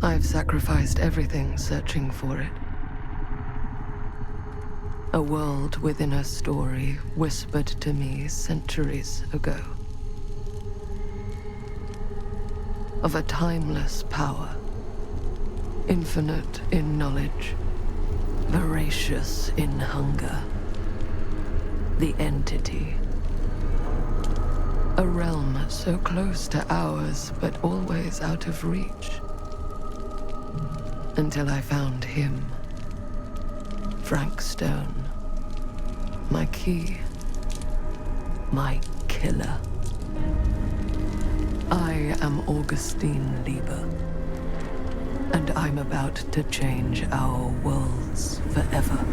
I've sacrificed everything searching for it. A world within a story whispered to me centuries ago. Of a timeless power, infinite in knowledge, voracious in hunger. The entity. A realm so close to ours, but always out of reach. Until I found him. Frank Stone. My key. My killer. I am Augustine Lieber. And I'm about to change our worlds forever.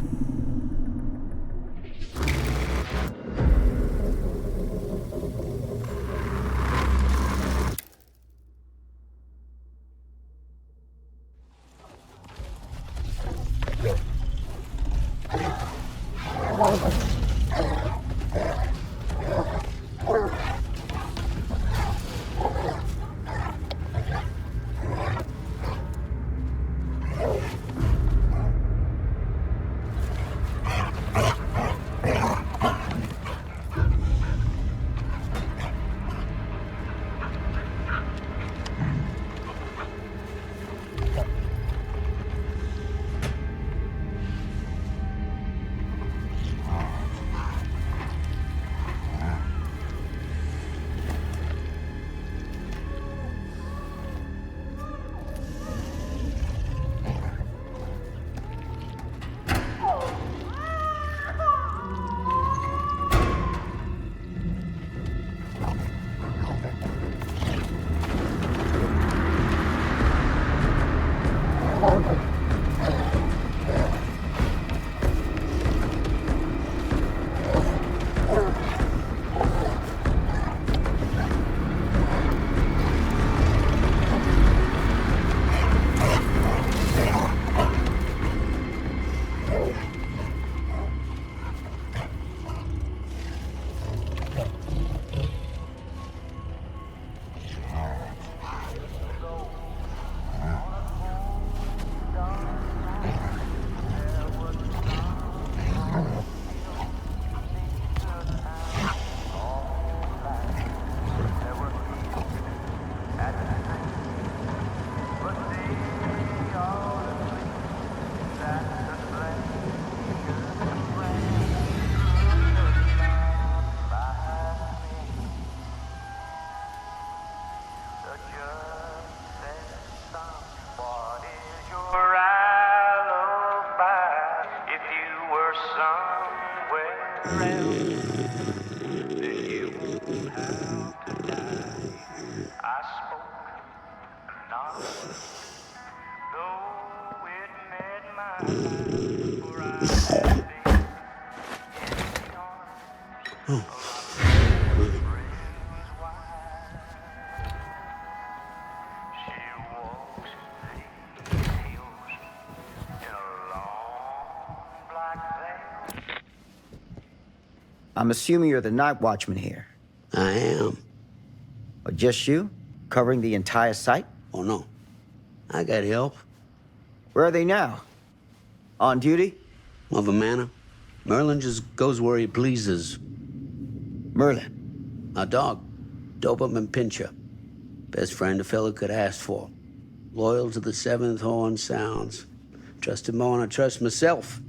I'm assuming you're the night watchman here. I am. Or just you? Covering the entire site? Oh, no. I got help. Where are they now? On duty? Of a manner. Merlin just goes where he pleases. Merlin? My dog. Doberman Pinscher. Best friend a fella could ask for. Loyal to the seventh horn sounds. Trust him more than I trust myself.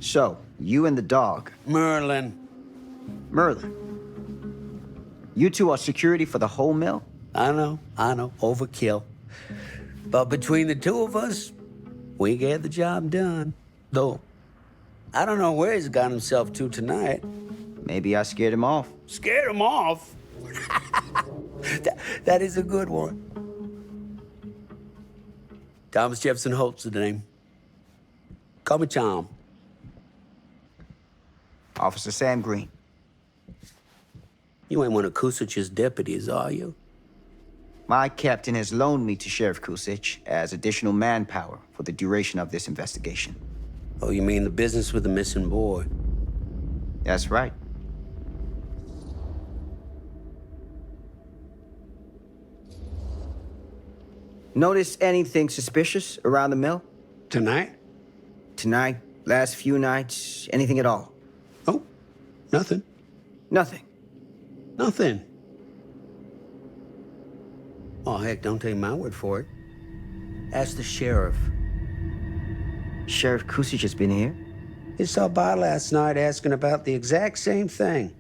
So, you and the dog. Merlin. Merlin. You two are security for the whole mill? I know. Overkill. But between the two of us, we get the job done. Though, I don't know where he's got himself to tonight. Maybe I scared him off. Scared him off? that is a good one. Thomas Jefferson Holt's the name. Call me Tom. Officer Sam Green. You ain't one of Kusich's deputies, are you? My captain has loaned me to Sheriff Kusich as additional manpower for the duration of this investigation. Oh, you mean the business with the missing boy? That's right. Notice anything suspicious around the mill? Tonight? Tonight? Last few nights? Anything at all? Oh, nothing. Nothing. Nothing. Oh, heck, don't take my word for it. Ask the sheriff. Sheriff Kusich has been here? He stopped by last night asking about the exact same thing.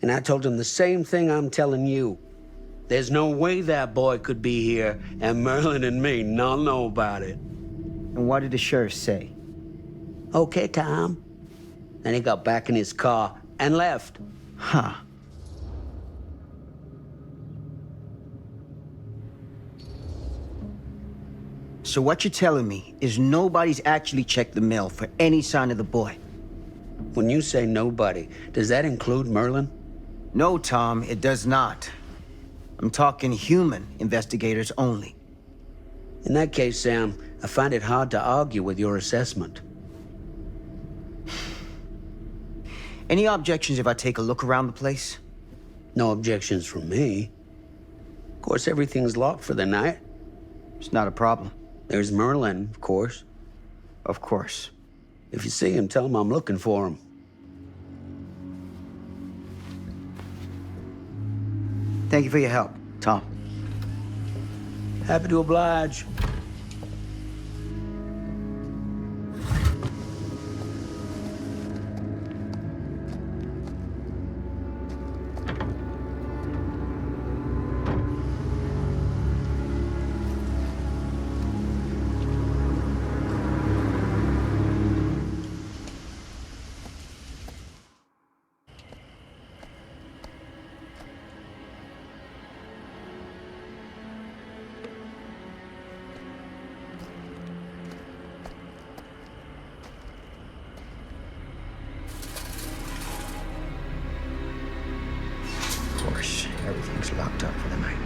And I told him the same thing I'm telling you. There's no way that boy could be here, and Merlin and me not know about it. And what did the sheriff say? Okay, Tom. Then he got back in his car and left. Huh. So what you're telling me is nobody's actually checked the mill for any sign of the boy? When you say nobody, does that include Merlin? No, Tom, it does not. I'm talking human investigators only. In that case, Sam, I find it hard to argue with your assessment. Any objections if I take a look around the place? No objections from me. Of course, everything's locked for the night. It's not a problem. There's Merlin, of course. Of course. If you see him, tell him I'm looking for him. Thank you for your help, Tom. Happy to oblige. Of course, everything's locked up for the night.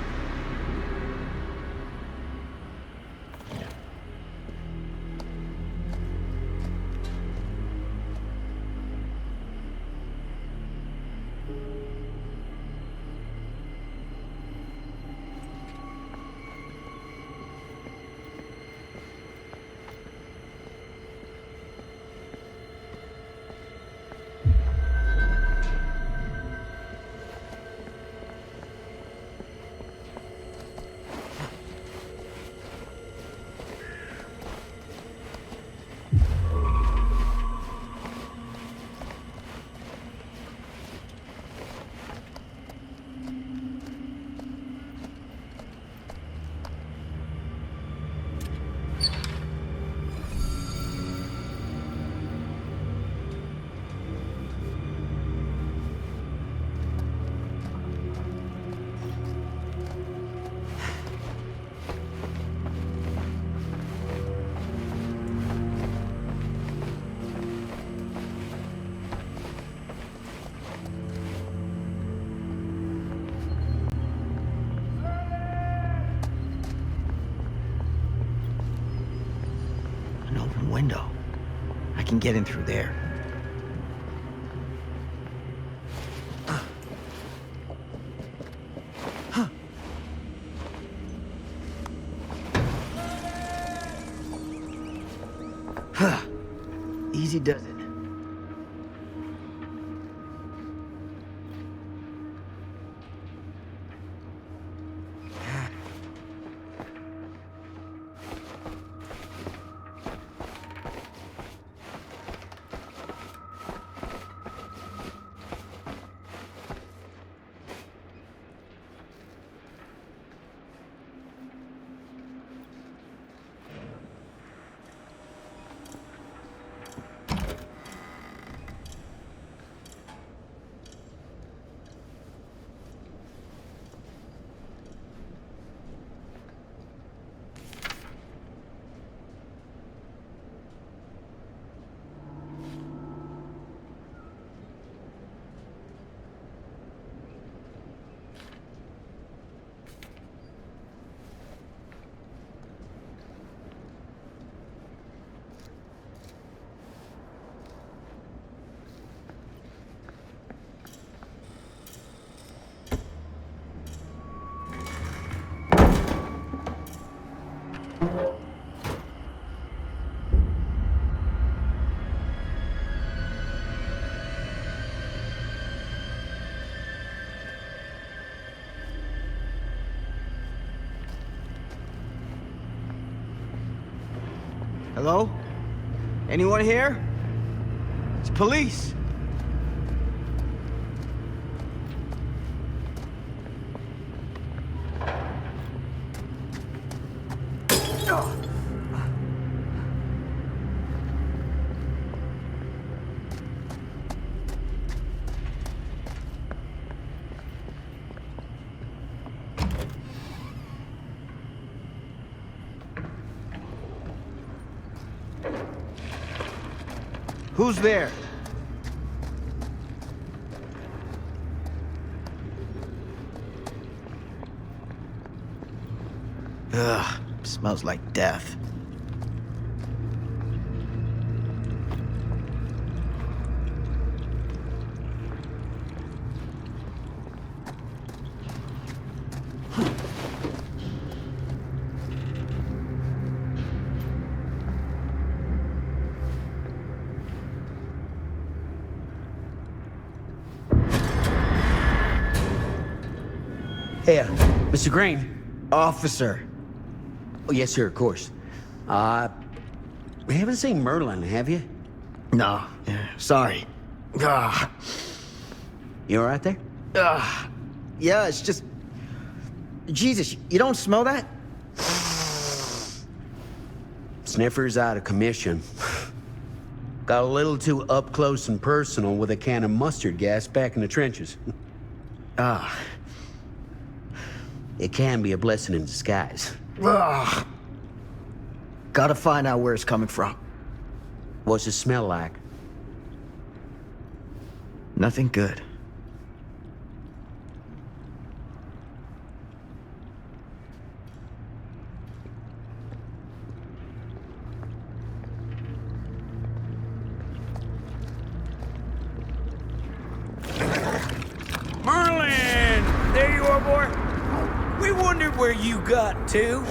An open window. I can get in through there. Easy does it. Hello? Anyone here? It's police. Who's there? Ugh, smells like death. Hey, Mr. Green. Officer. Oh, yes, sir, of course. We haven't seen Merlin, have you? No, sorry. Ah, You all right there? yeah, it's just... Jesus, you don't smell that? Sniffer's out of commission. Got a little too up close and personal with a can of mustard gas back in the trenches. Ah. It can be a blessing in disguise. Ugh. Gotta find out where it's coming from. What's it smell like? Nothing good. Merlin! There you are, boy. We wondered where you got to.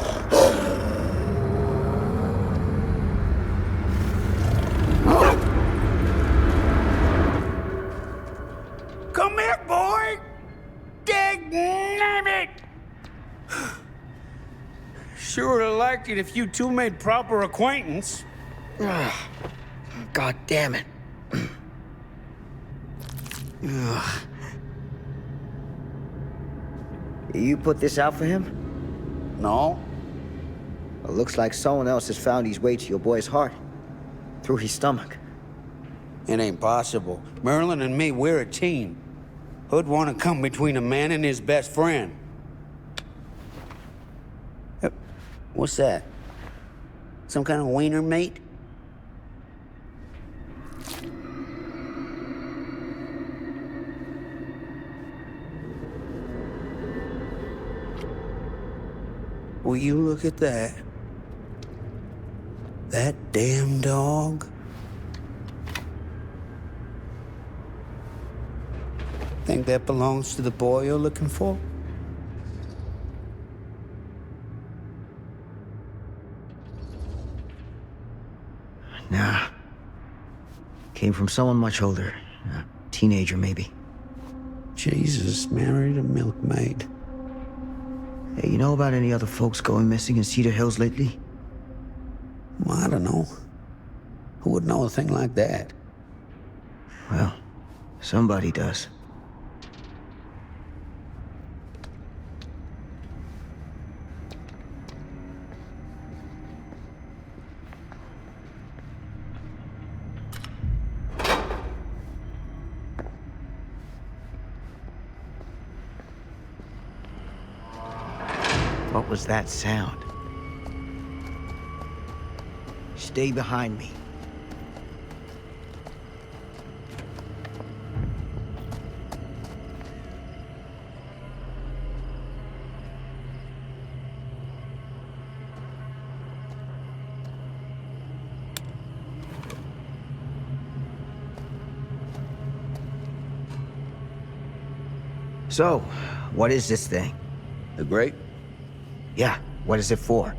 Come here, boy! Dang it! Sure would have liked it if you two made proper acquaintance. God damn it. Ugh. You put this out for him? No? It looks like someone else has found his way to your boy's heart. Through his stomach. It ain't possible. Merlin and me, we're a team. Who'd want to come between a man and his best friend? What's that? Some kind of wiener mate? Will you look at that? That damn dog? Think that belongs to the boy you're looking for? Nah. Came from someone much older. A teenager, maybe. Jesus married a milkmaid. Hey, you know about any other folks going missing in Cedar Hills lately? Well, I don't know. Who would know a thing like that? Well, somebody does. What was that sound? Stay behind me. So, what is this thing? The grate? Yeah, what is it for?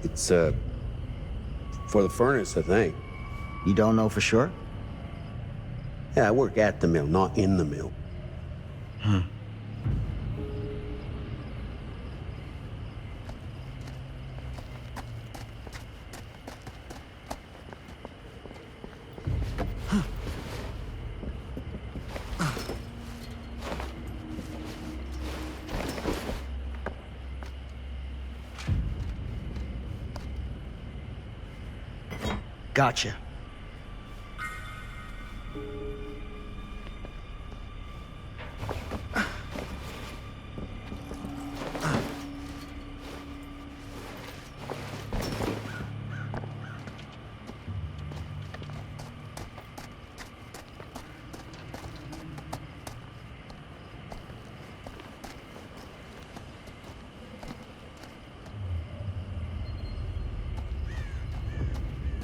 It's, for the furnace, I think. You don't know for sure? Yeah, I work at the mill, not in the mill. Gotcha.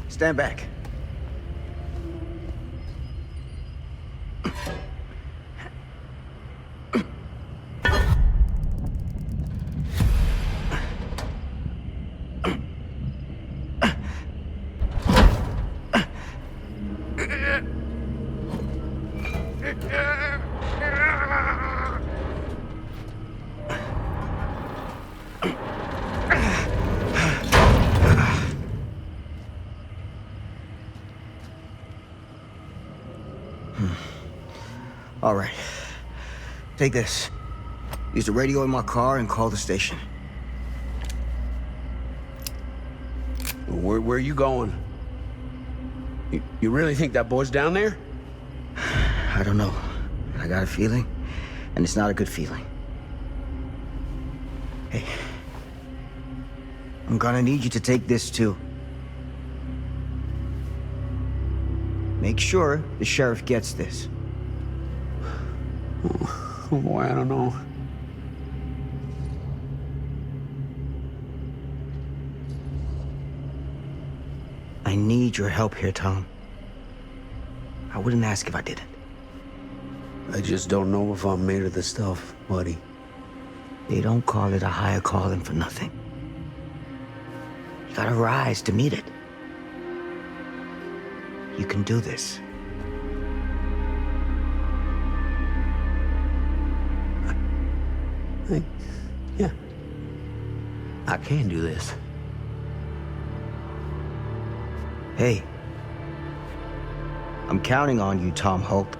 Stand back. All right. Take this. Use the radio in my car and call the station. Where are you going? You really think that boy's down there? I don't know. I got a feeling, and it's not a good feeling. Hey. I'm gonna need you to take this too. Make sure the sheriff gets this. Oh boy, I don't know. I need your help here, Tom. I wouldn't ask if I didn't. I just don't know if I'm made of this stuff, buddy. They don't call it a higher calling for nothing. You gotta rise to meet it. You can do this. Yeah. I can do this. Hey. I'm counting on you, Tom Holt.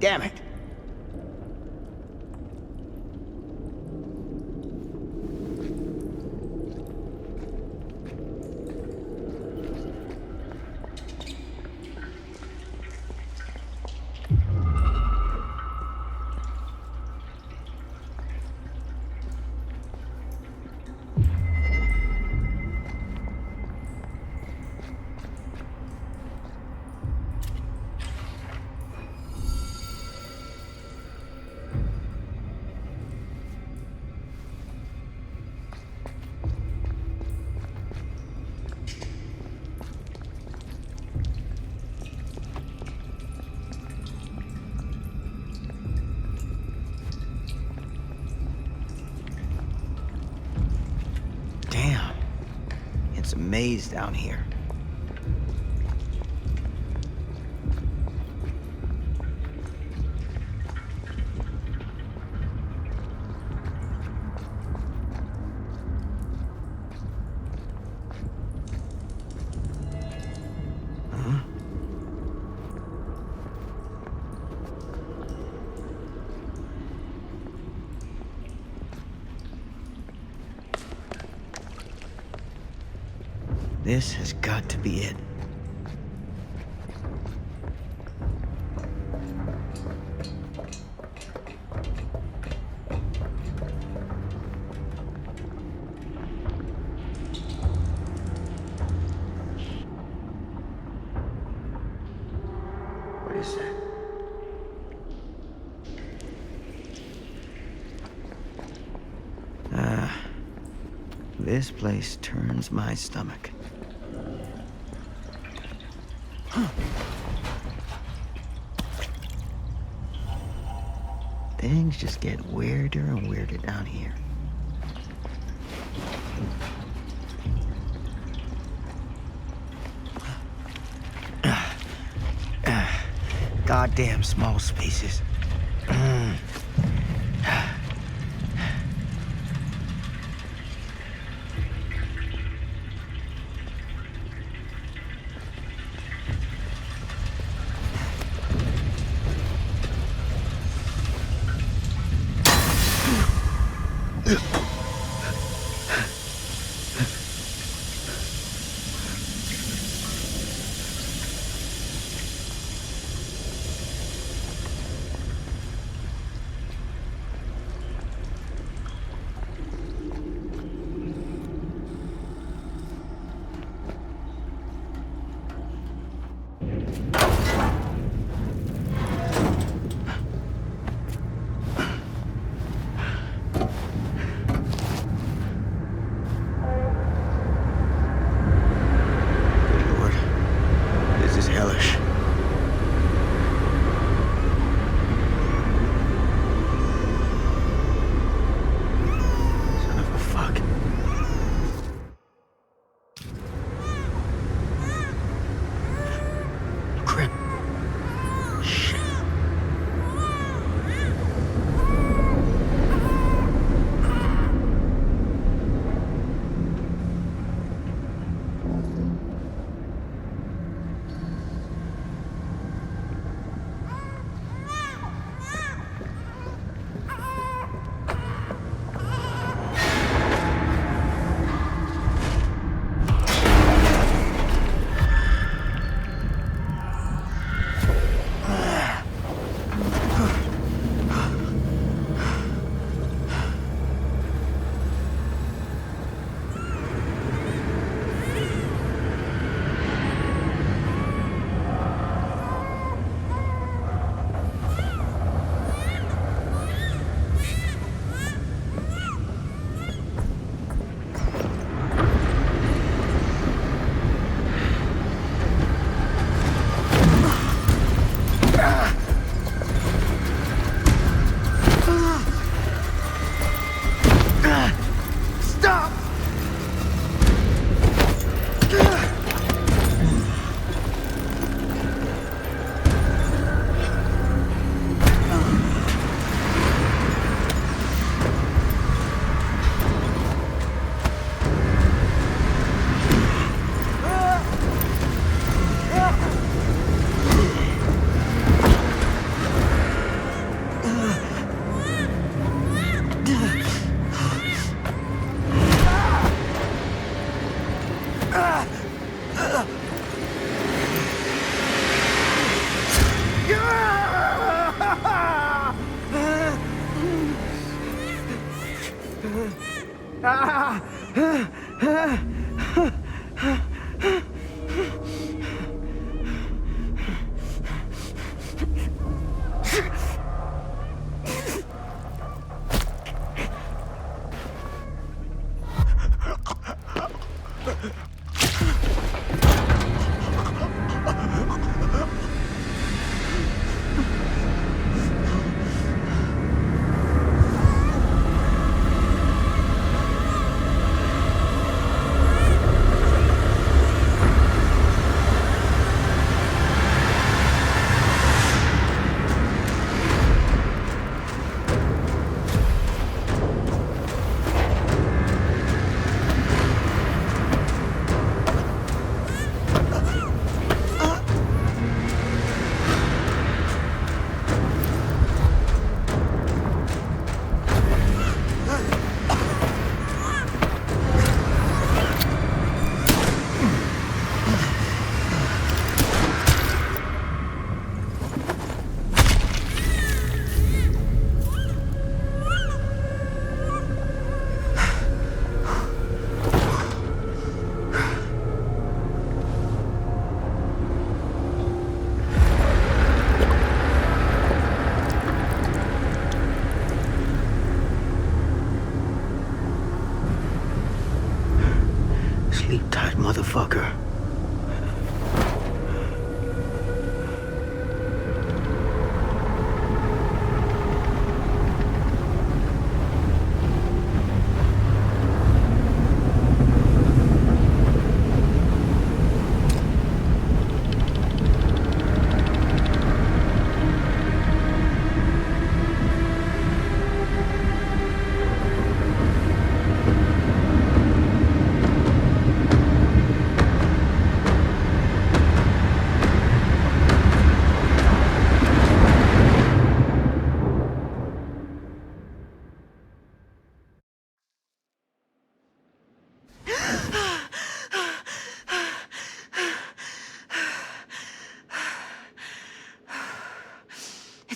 Damn it. Damn. It's a maze down here. This has got to be it. What is that? This place turns my stomach. Things just get weirder and weirder down here. Goddamn small spaces.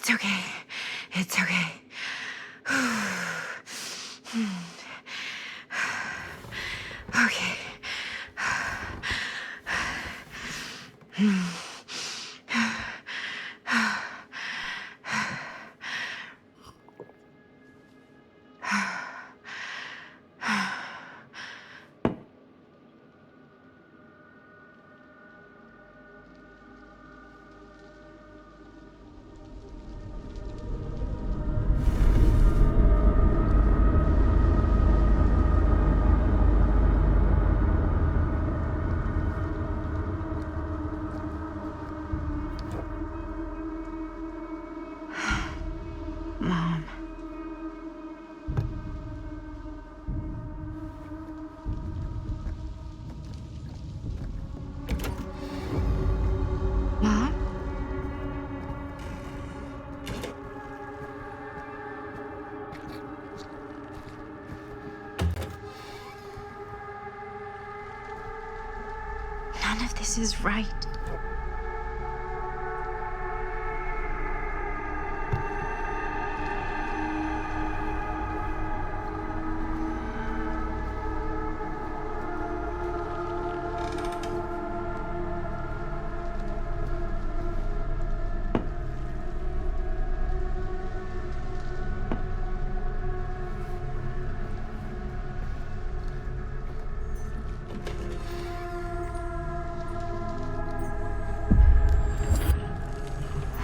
It's okay. It's okay. Okay. Mom. Mom? None of this is right.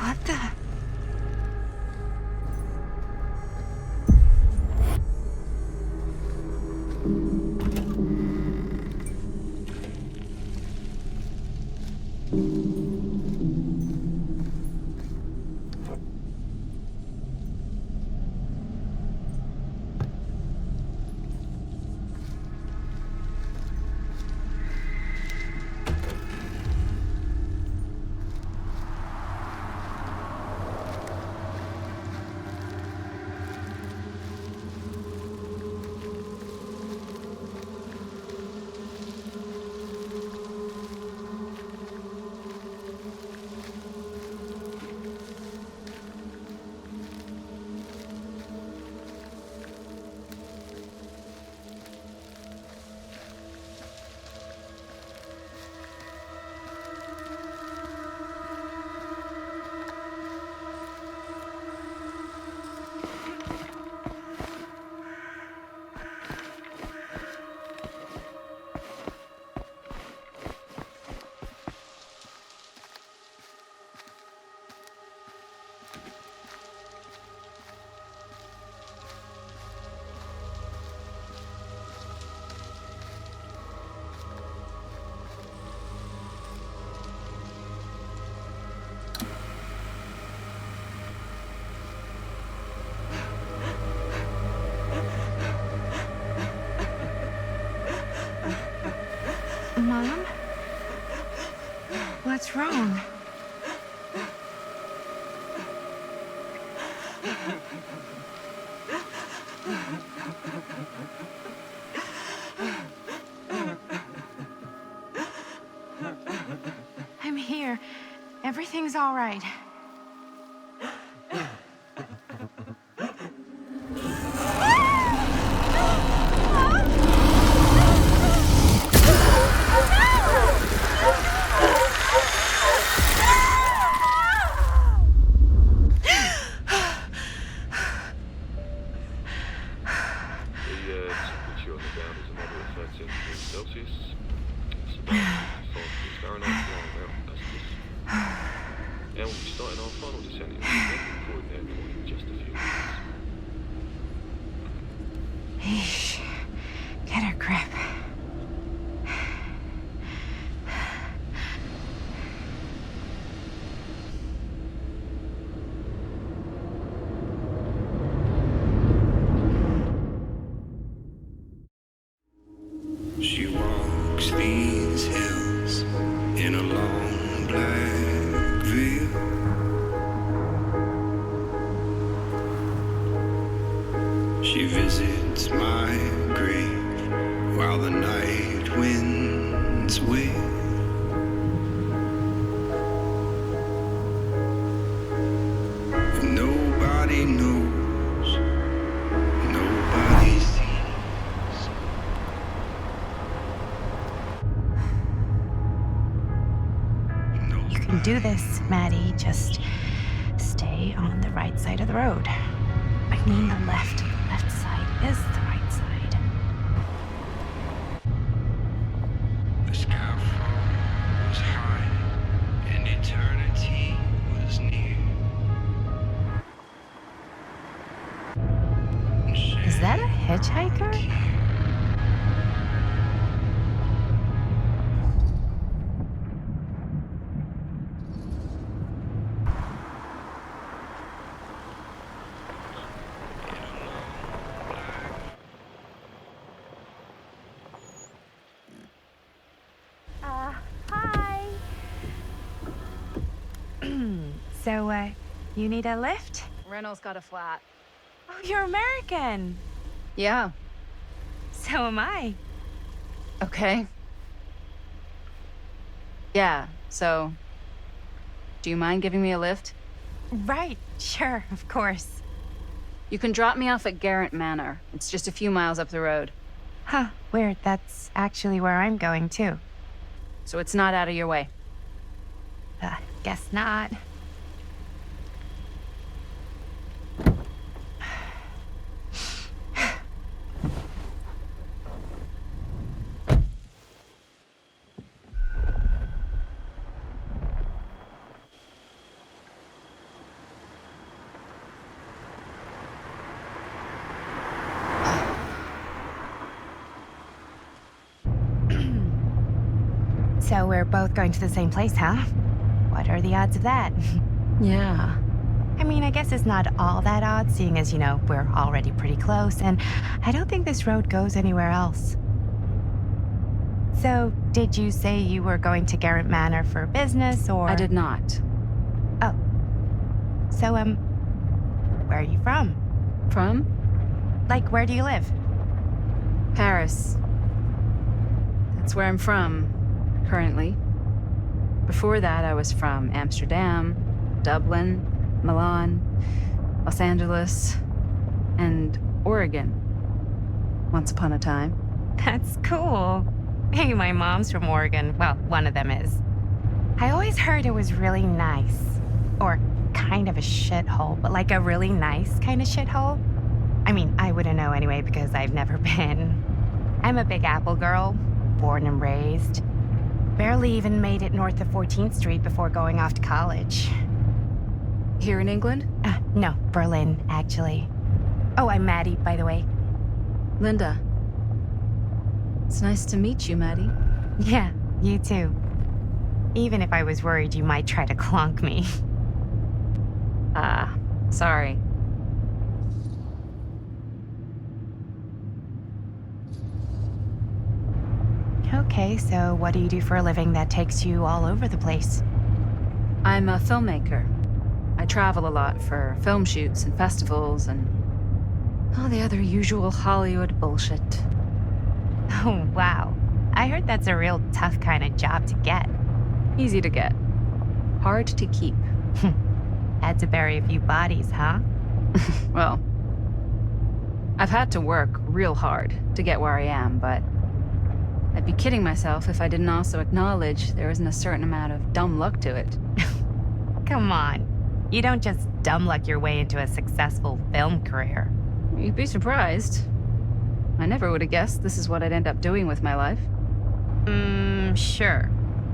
What the? Mom? What's wrong? I'm here. Everything's all right. Temperature on the ground is a moderate 13 degrees Celsius. It's about 5 degrees Fahrenheit long out. That's this. And we'll be starting our final descent in recording air point in just a few minutes. Yeesh. Get a grip. She walks these hills in a long black veil. She visits my grave while the night winds wail. And You can do this, Maddie. Just stay on the right side of the road. I mean the left. The left side is the right side. The scaffold was high, and eternity was near. Is that a hitchhiker? Hi. So, you need a lift? Reynolds got a flat. Oh, you're American. Yeah. So am I. Okay. Yeah, so... Do you mind giving me a lift? Right, sure, of course. You can drop me off at Garrett Manor. It's just a few miles up the road. Huh, weird. That's actually where I'm going, too. So it's not out of your way. Guess not. So we're both going to the same place, huh? What are the odds of that? Yeah. I mean, I guess it's not all that odd, seeing as, we're already pretty close, and I don't think this road goes anywhere else. So, did you say you were going to Garrett Manor for business, or...? I did not. Oh. So, where are you from? From? Like, where do you live? Paris. That's where I'm from, currently. Before that, I was from Amsterdam, Dublin, Milan, Los Angeles, and Oregon. Once upon a time. That's cool. Hey, my mom's from Oregon. Well, one of them is. I always heard it was really nice. Or kind of a shithole, but like a really nice kind of shithole. I mean, I wouldn't know anyway because I've never been. I'm a Big Apple girl, born and raised. Barely even made it north of 14th Street before going off to college. Here in England? No, Berlin, actually. Oh, I'm Maddie, by the way. Linda. It's nice to meet you, Maddie. Yeah, you too. Even if I was worried you might try to clonk me. Sorry. Okay, so what do you do for a living that takes you all over the place? I'm a filmmaker. I travel a lot for film shoots and festivals and all the other usual Hollywood bullshit. Oh, wow. I heard that's a real tough kind of job to get. Easy to get. Hard to keep. Had to bury a few bodies, huh? Well, I've had to work real hard to get where I am, but I'd be kidding myself if I didn't also acknowledge there isn't a certain amount of dumb luck to it. Come on. You don't just dumb luck your way into a successful film career. You'd be surprised. I never would have guessed this is what I'd end up doing with my life. Sure.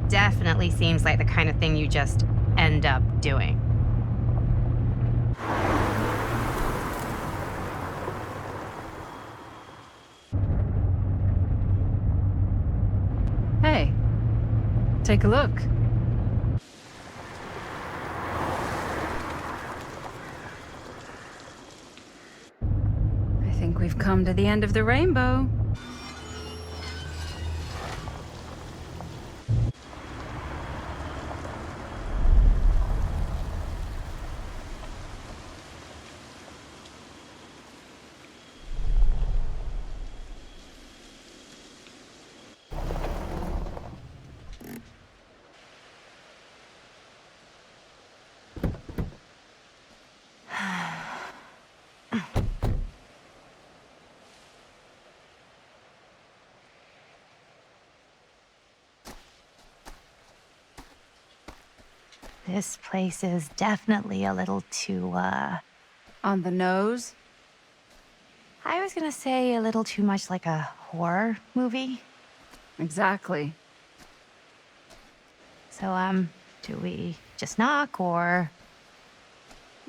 Definitely seems like the kind of thing you just end up doing. Hey, take a look. I think we've come to the end of the rainbow. This place is definitely a little too, On the nose? I was gonna say a little too much like a horror movie. Exactly. So, do we just knock or...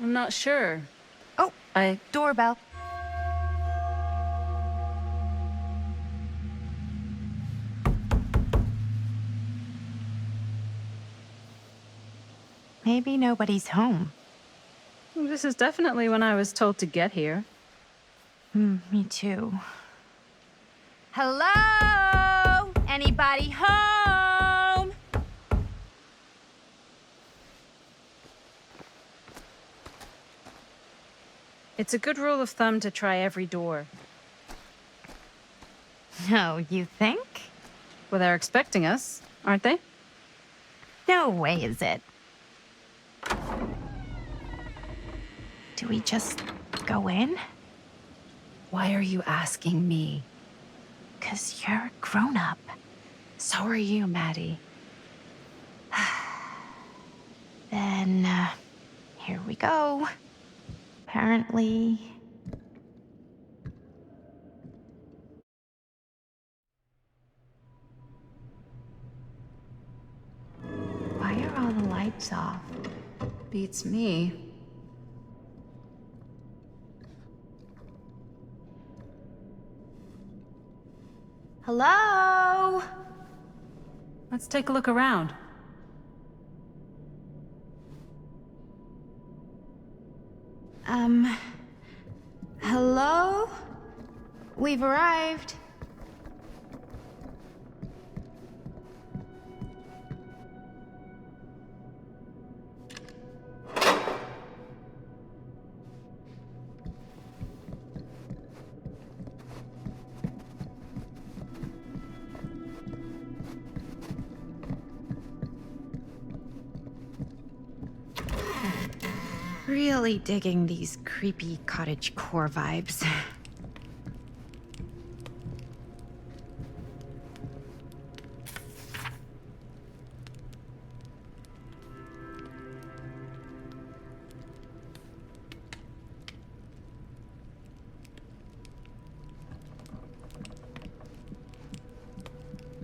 I'm not sure. Oh, doorbell. Maybe nobody's home. This is definitely when I was told to get here. Me too. Hello? Anybody home? It's a good rule of thumb to try every door. No, you think? Well, they're expecting us, aren't they? No way is it. Do we just go in? Why are you asking me? 'Cause you're a grown-up. So are you, Maddie. Then, here we go. Apparently... Why are all the lights off? Beats me. Hello? Let's take a look around. Hello? We've arrived. Really digging these creepy cottagecore vibes.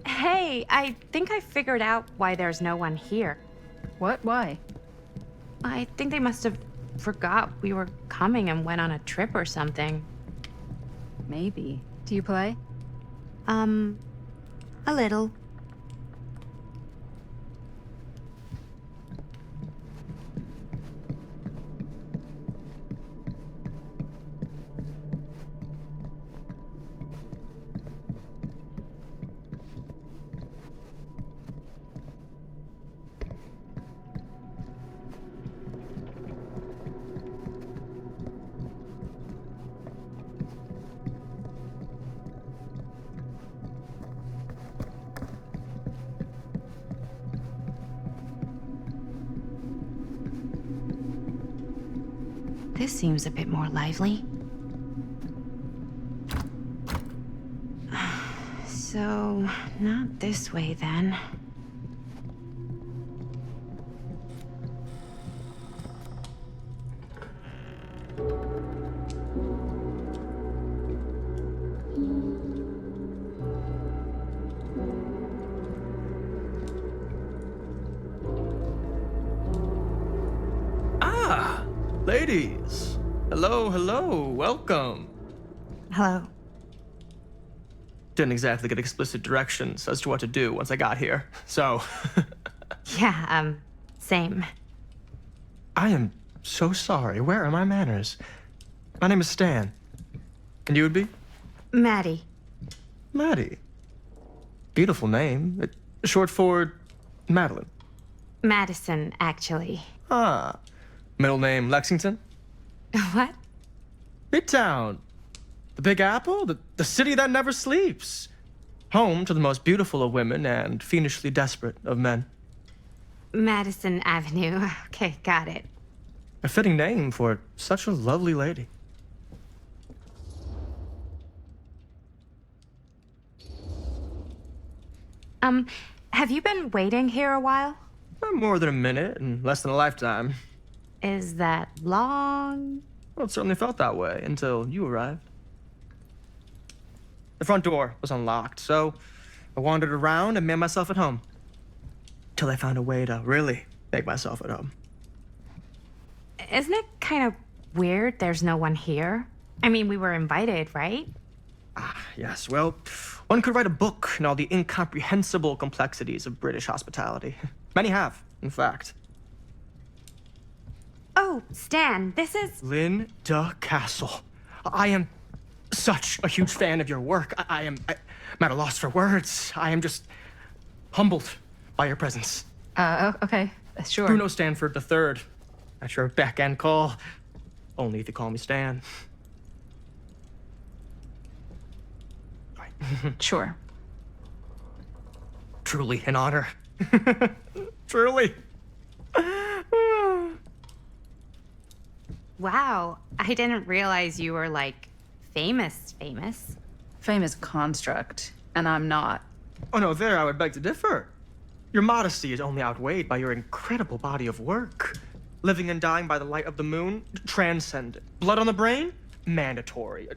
Hey, I think I figured out why there's no one here. What? Why? I think they must have forgot we were coming and went on a trip or something. Maybe. Do you play? A little. This seems a bit more lively. So, not this way then. Ladies, hello, hello, welcome. Hello. Didn't exactly get explicit directions as to what to do once I got here, so. Yeah, same. I am so sorry. Where are my manners? My name is Stan. And you would be? Maddie. Maddie. Beautiful name. Short for Madeline. Madison, actually. Ah. Middle name Lexington? What? Midtown. The Big Apple? The city that never sleeps. Home to the most beautiful of women and fiendishly desperate of men. Madison Avenue. Okay, got it. A fitting name for such a lovely lady. Have you been waiting here a while? More than a minute and less than a lifetime. Is that long? Well, it certainly felt that way until you arrived. The front door was unlocked, so I wandered around and made myself at home. Till I found a way to really make myself at home. Isn't it kind of weird there's no one here? I mean, we were invited, right? Yes, well, one could write a book on all the incomprehensible complexities of British hospitality. Many have, in fact. Oh, Stan, this is... Linda Castle. I am such a huge fan of your work. I'm at a loss for words. I am just humbled by your presence. Okay, sure. Bruno Stanford III, at your beck and call. Only if you call me Stan. Sure. Truly an honor. Truly. Wow, I didn't realize you were, like, famous. Famous construct, and I'm not. Oh no, there I would beg to differ. Your modesty is only outweighed by your incredible body of work. Living and dying by the light of the moon, transcendent. Blood on the brain, mandatory.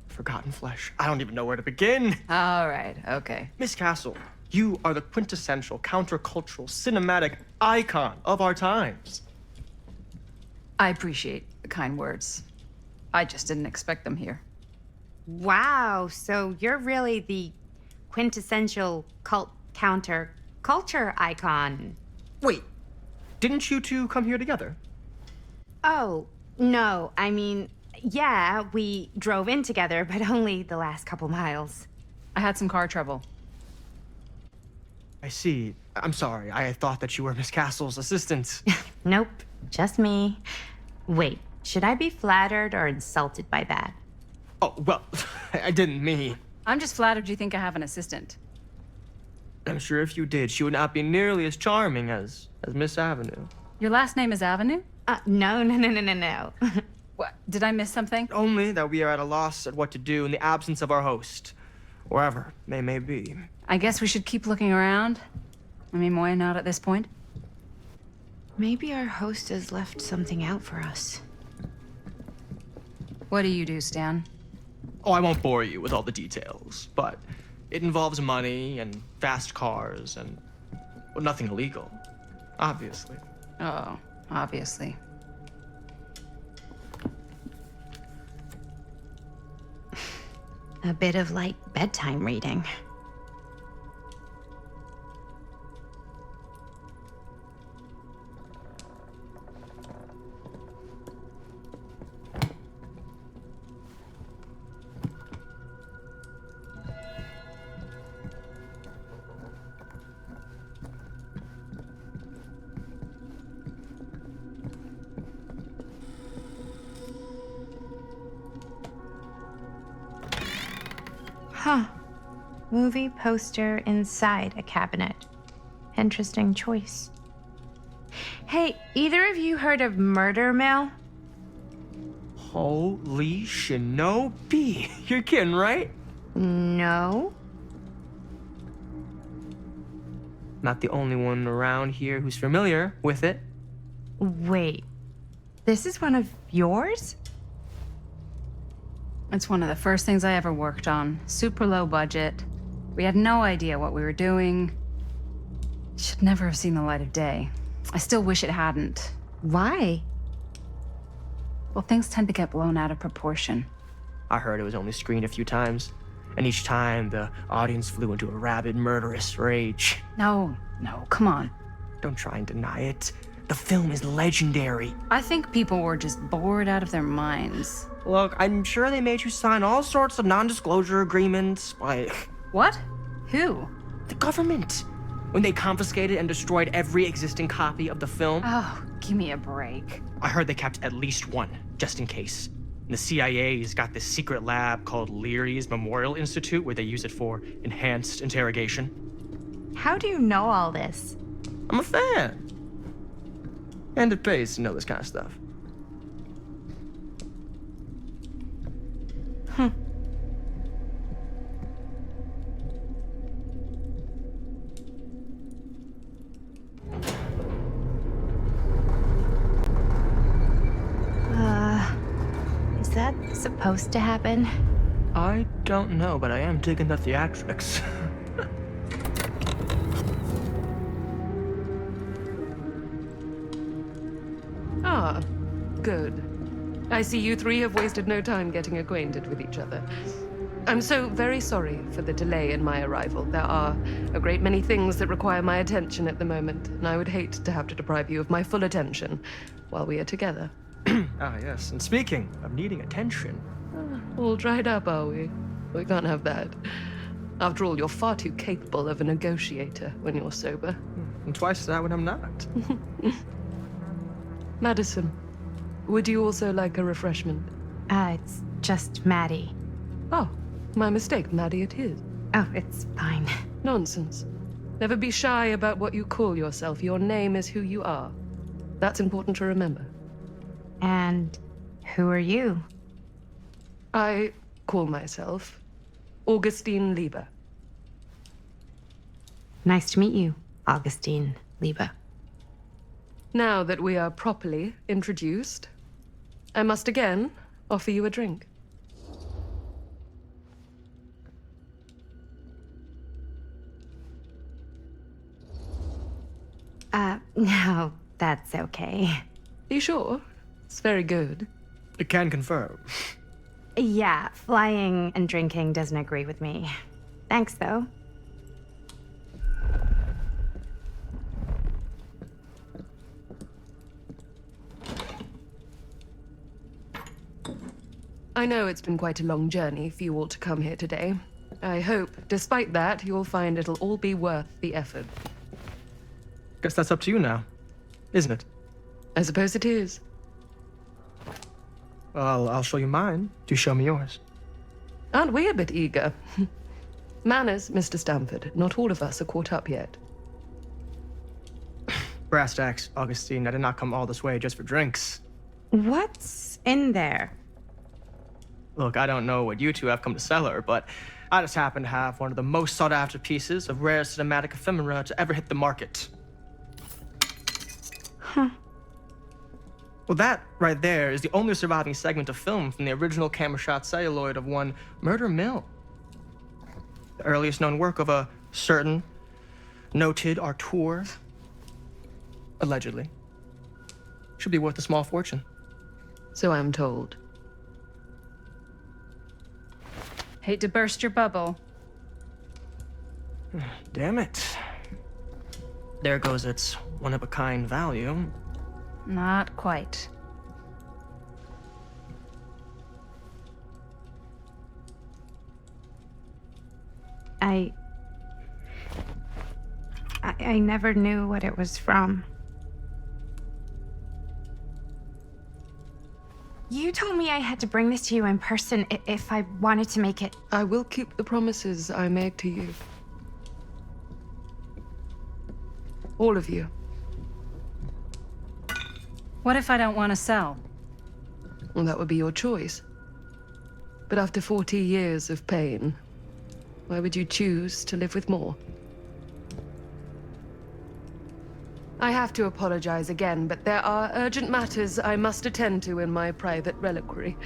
Forgotten flesh. I don't even know where to begin. All right, okay. Miss Castle, you are the quintessential countercultural cinematic icon of our times. I appreciate the kind words. I just didn't expect them here. Wow, so you're really the quintessential counter-culture icon. Wait, didn't you two come here together? Oh, no, I mean, yeah, we drove in together, but only the last couple miles. I had some car trouble. I see. I'm sorry. I thought that you were Miss Castle's assistant. Nope, just me. Wait, should I be flattered or insulted by that? Oh, well, I didn't mean. I'm just flattered you think I have an assistant. I'm sure if you did, she would not be nearly as charming as Miss Avenue. Your last name is Avenue? No. What? Did I miss something? Only that we are at a loss at what to do in the absence of our host, wherever they may be. I guess we should keep looking around. I mean, why not at this point? Maybe our host has left something out for us. What do you do, Stan? Oh, I won't bore you with all the details, but it involves money and fast cars and, well, nothing illegal, obviously. Oh, obviously. A bit of light bedtime reading. Huh. Movie poster inside a cabinet. Interesting choice. Hey, either of you heard of Murder Mill? Holy shinobi. You're kidding, right? No. Not the only one around here who's familiar with it. Wait. This is one of yours? It's one of the first things I ever worked on. Super low budget. We had no idea what we were doing. Should never have seen the light of day. I still wish it hadn't. Why? Well, things tend to get blown out of proportion. I heard it was only screened a few times, and each time the audience flew into a rabid, murderous rage. No, come on. Don't try and deny it. The film is legendary. I think people were just bored out of their minds. Look, I'm sure they made you sign all sorts of non-disclosure agreements, like... What? Who? The government. When they confiscated and destroyed every existing copy of the film. Oh, give me a break. I heard they kept at least one, just in case. And the CIA's got this secret lab called Leary's Memorial Institute where they use it for enhanced interrogation. How do you know all this? I'm a fan. And it pays to know this kind of stuff. supposed to happen? I don't know, but I am digging the theatrics. Ah, good. I see you three have wasted no time getting acquainted with each other. I'm so very sorry for the delay in my arrival. There are a great many things that require my attention at the moment, and I would hate to have to deprive you of my full attention while we are together. Ah, yes. And speaking of needing attention, All dried up, are we? We can't have that. After all, you're far too capable of a negotiator when you're sober. and twice that when I'm not. Madison, would you also like a refreshment? It's just Maddie. Oh, my mistake. Maddie it is. Oh, it's fine. Nonsense. Never be shy about what you call yourself. Your name is who you are. That's important to remember. And who are you? I call myself Augustine Lieber. Nice to meet you, Augustine Lieber. Now that we are properly introduced, I must again offer you a drink. No, that's okay. Are you sure? It's very good. I can confirm. Yeah, flying and drinking doesn't agree with me. Thanks, though. I know it's been quite a long journey for you all to come here today. I hope, despite that, you'll find it'll all be worth the effort. Guess that's up to you now, isn't it? I suppose it is. Well, I'll show you mine. Do show me yours. Aren't we a bit eager? Manners, Mr. Stamford. Not all of us are caught up yet. Brass tacks, Augustine. I did not come all this way just for drinks. What's in there? Look, I don't know what you two have come to cellar, but I just happen to have one of the most sought-after pieces of rare cinematic ephemera to ever hit the market. Huh. Well, that right there is the only surviving segment of film from the original camera shot celluloid of one Murder Mill. The earliest known work of a certain noted auteur, allegedly. Should be worth a small fortune. So I'm told. Hate to burst your bubble. Damn it. There goes its one-of-a-kind value. Not quite. I never knew what it was from. You told me I had to bring this to you in person if I wanted to make it. I will keep the promises I made to you. All of you. What if I don't want to sell? Well, that would be your choice. But after 40 years of pain, why would you choose to live with more? I have to apologize again, but there are urgent matters I must attend to in my private reliquary.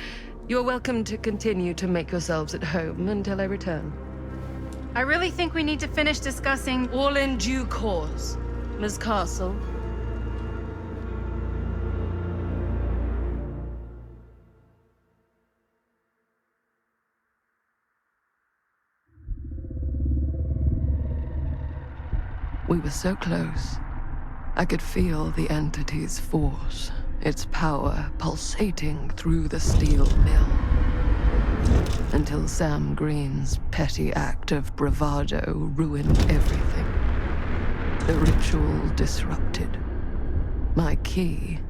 You're welcome to continue to make yourselves at home until I return. I really think we need to finish discussing. All in due course, Ms. Castle. We were so close. I could feel the entity's force, its power pulsating through the steel mill. Until Sam Green's petty act of bravado ruined everything. The ritual disrupted. My key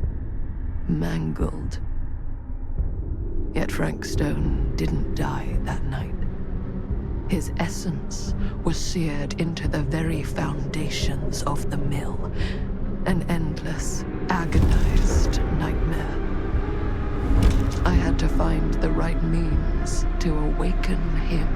mangled. Yet Frank Stone didn't die that night. His essence was seared into the very foundations of the mill. An endless, agonized nightmare. I had to find the right means to awaken him.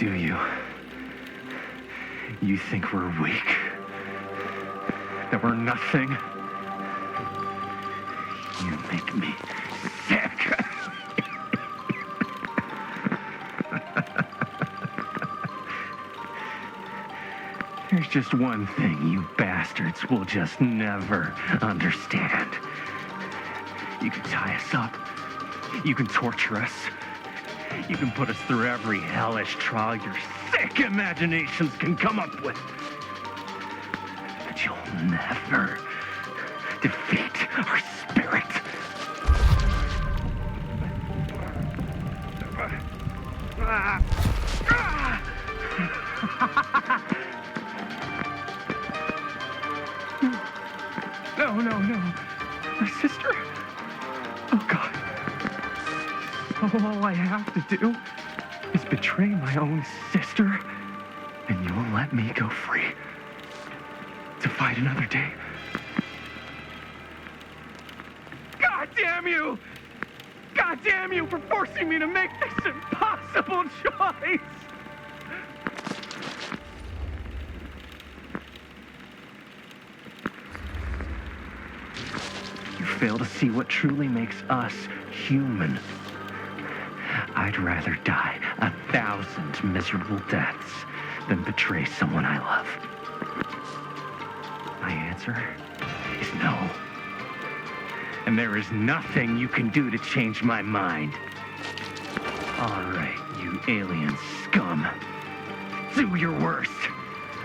do you? You think we're weak? That we're nothing? You make me sick. There's just one thing you bastards will just never understand. You can tie us up. You can torture us. You can put us through every hellish trial your sick imaginations can come up with. But you'll never defeat our spirit. No. My sister? Oh, God. All I have to do is betray my own sister, and you'll let me go free to fight another day. God damn you! God damn you for forcing me to make this impossible choice! You fail to see what truly makes us human. I'd rather die 1,000 miserable deaths than betray someone I love. My answer is no. And there is nothing you can do to change my mind. All right, you alien scum. Do your worst.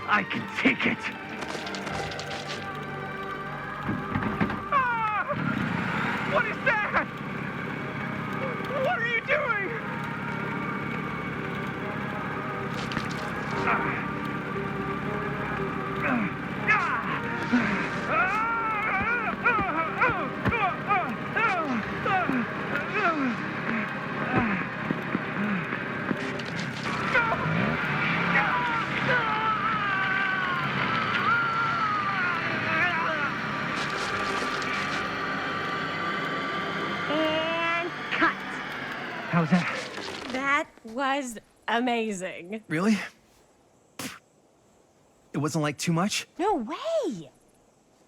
I can take it. What is that? What are you doing? And cut. How's that? That was amazing. Really? It wasn't like too much? No way.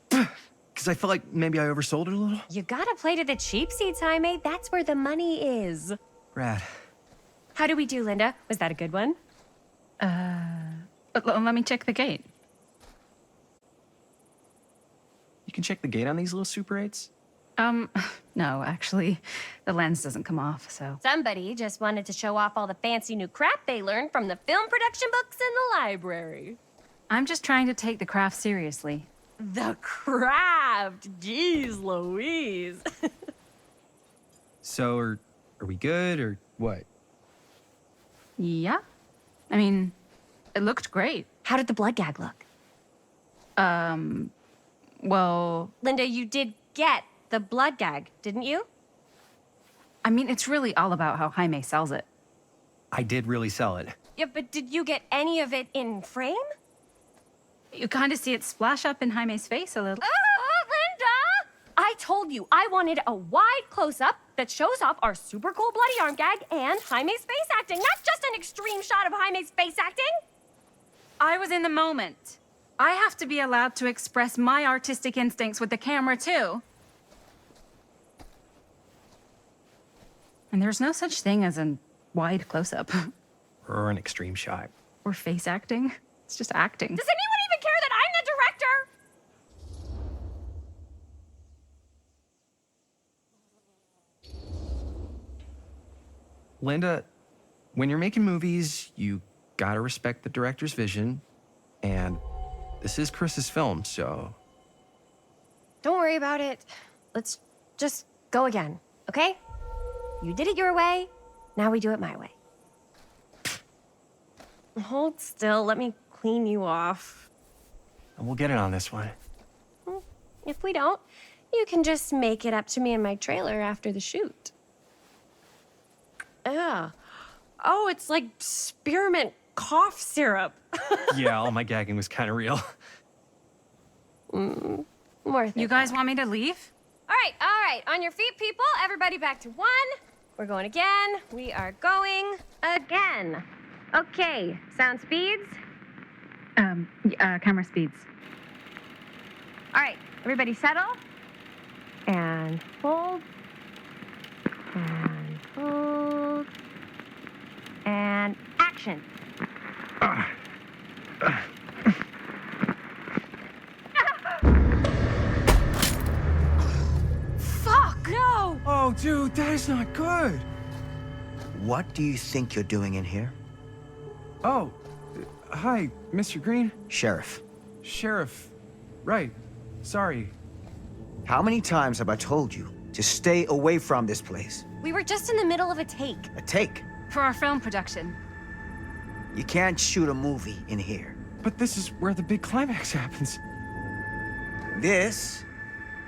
Because I felt like maybe I oversold it a little? You gotta play to the cheap seats, Jaime. That's where the money is. Rad. How did we do, Linda? Was that a good one? Let me check the gate. You can check the gate on these little Super 8s? No, actually, the lens doesn't come off, so. Somebody just wanted to show off all the fancy new crap they learned from the film production books in the library. I'm just trying to take the craft seriously. The craft! Jeez Louise. So, are we good, or what? Yeah? I mean, it looked great. How did the blood gag look? Well, Linda, you did get the blood gag, didn't you? I mean, it's really all about how Jaime sells it. I did really sell it. Yeah, but did you get any of it in frame? You kind of see it splash up in Jaime's face a little. Linda! I told you I wanted a wide close-up that shows off our super cool bloody arm gag and Jaime's face acting, not just an extreme shot of Jaime's face acting. I was in the moment. I have to be allowed to express my artistic instincts with the camera, too. And there's no such thing as a wide close-up. Or an extreme shot. Or face acting. It's just acting. Does anyone even care that I'm the director? Linda, when you're making movies, you gotta respect the director's vision. And this is Chris's film, so... Don't worry about it. Let's just go again, okay? You did it your way, now we do it my way. Hold still, let me clean you off. We'll get it on this one. If we don't, you can just make it up to me in my trailer after the shoot. Yeah. Oh, it's like spearmint cough syrup. Yeah, all my gagging was kind of real. Worth it. You guys want me to leave? All right. On your feet, people. Everybody back to one. We're going again. We are going again. Okay, sound speeds. Camera speeds. All right, everybody settle. And hold. And hold. And action. Fuck! No! Oh, dude, that is not good. What do you think you're doing in here? Oh, hi, Mr. Green. Sheriff. Sheriff. Right. Sorry. How many times have I told you to stay away from this place? We were just in the middle of a take. A take. For our film production. You can't shoot a movie in here. But this is where the big climax happens. This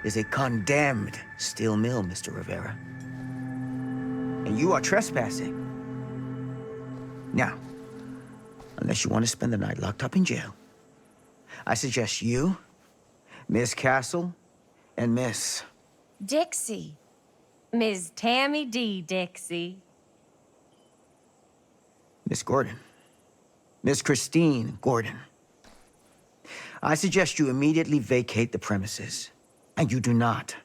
is a condemned steel mill, Mr. Rivera. And you are trespassing. Now, unless you want to spend the night locked up in jail, I suggest you, Miss Castle, and Miss... Dixie. Ms. Tammy D. Dixie. Miss Gordon. Miss Christine Gordon. I suggest you immediately vacate the premises. And you do not,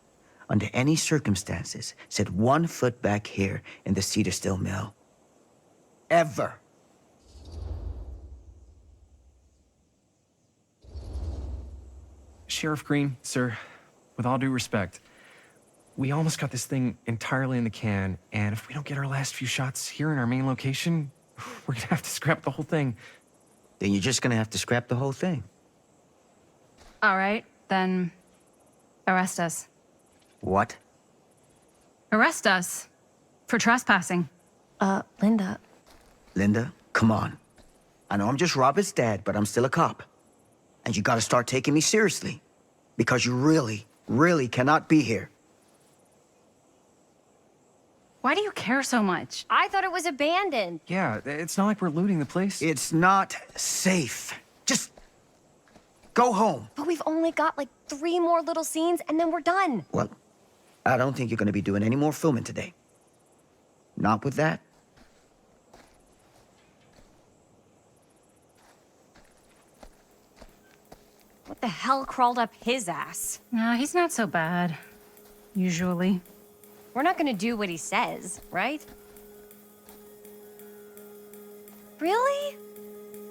under any circumstances, set 1 foot back here in the Cedar Still Mill. Ever. Sheriff Green, sir, with all due respect, we almost got this thing entirely in the can, and if we don't get our last few shots here in our main location, we're gonna have to scrap the whole thing. Then you're just gonna have to scrap the whole thing. All right, then arrest us. What? Arrest us for trespassing. Linda. Linda, come on. I know I'm just Robert's dad, but I'm still a cop. And you gotta start taking me seriously. Because you really, really cannot be here. Why do you care so much? I thought it was abandoned. Yeah, it's not like we're looting the place. It's not safe. Just go home. But we've only got like 3 more little scenes and then we're done. Well, I don't think you're gonna be doing any more filming today. Not with that. What the hell crawled up his ass? Nah, he's not so bad. Usually. We're not gonna do what he says, right? Really?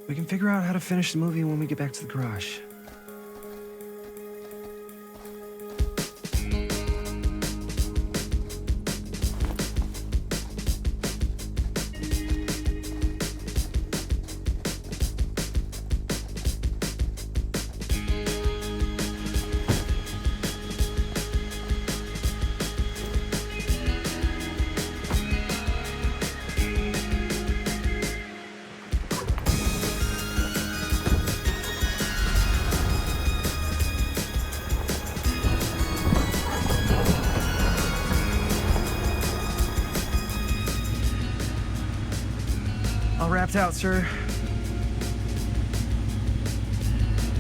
We can figure out how to finish the movie when we get back to the garage. All wrapped out, sir.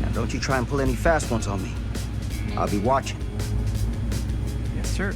Now don't you try and pull any fast ones on me. I'll be watching. Yes, sir.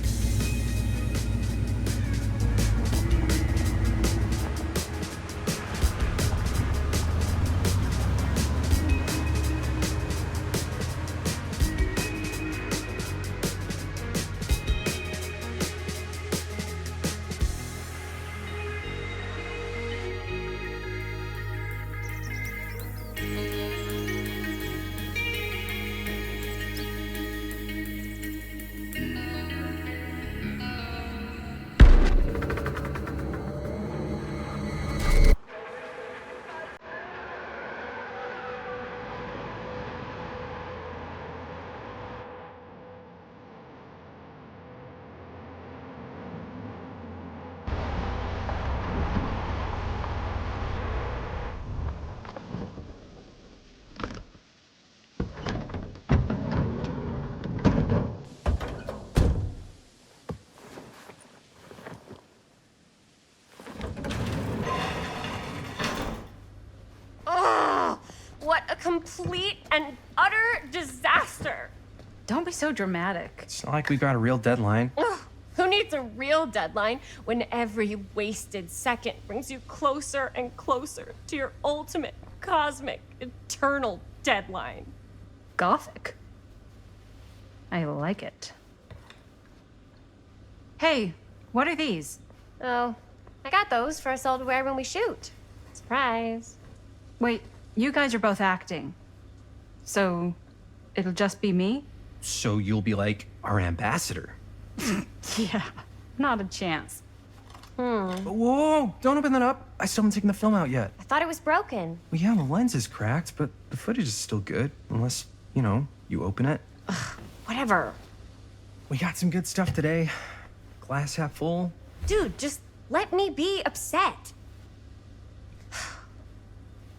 What a complete and utter disaster. Don't be so dramatic. It's not like we've got a real deadline. Ugh, Who needs a real deadline when every wasted second brings you closer and closer to your ultimate, cosmic, eternal deadline? Gothic. I like it. Hey, what are these? Oh, I got those for us all to wear when we shoot. Surprise. Wait, you guys are both acting. So, it'll just be me? So you'll be like our ambassador. Yeah, not a chance. Whoa, don't open that up. I still haven't taken the film out yet. I thought it was broken. Well, yeah, the lens is cracked, but the footage is still good. Unless, you open it. Whatever. We got some good stuff today. Glass half full. Dude, just let me be upset.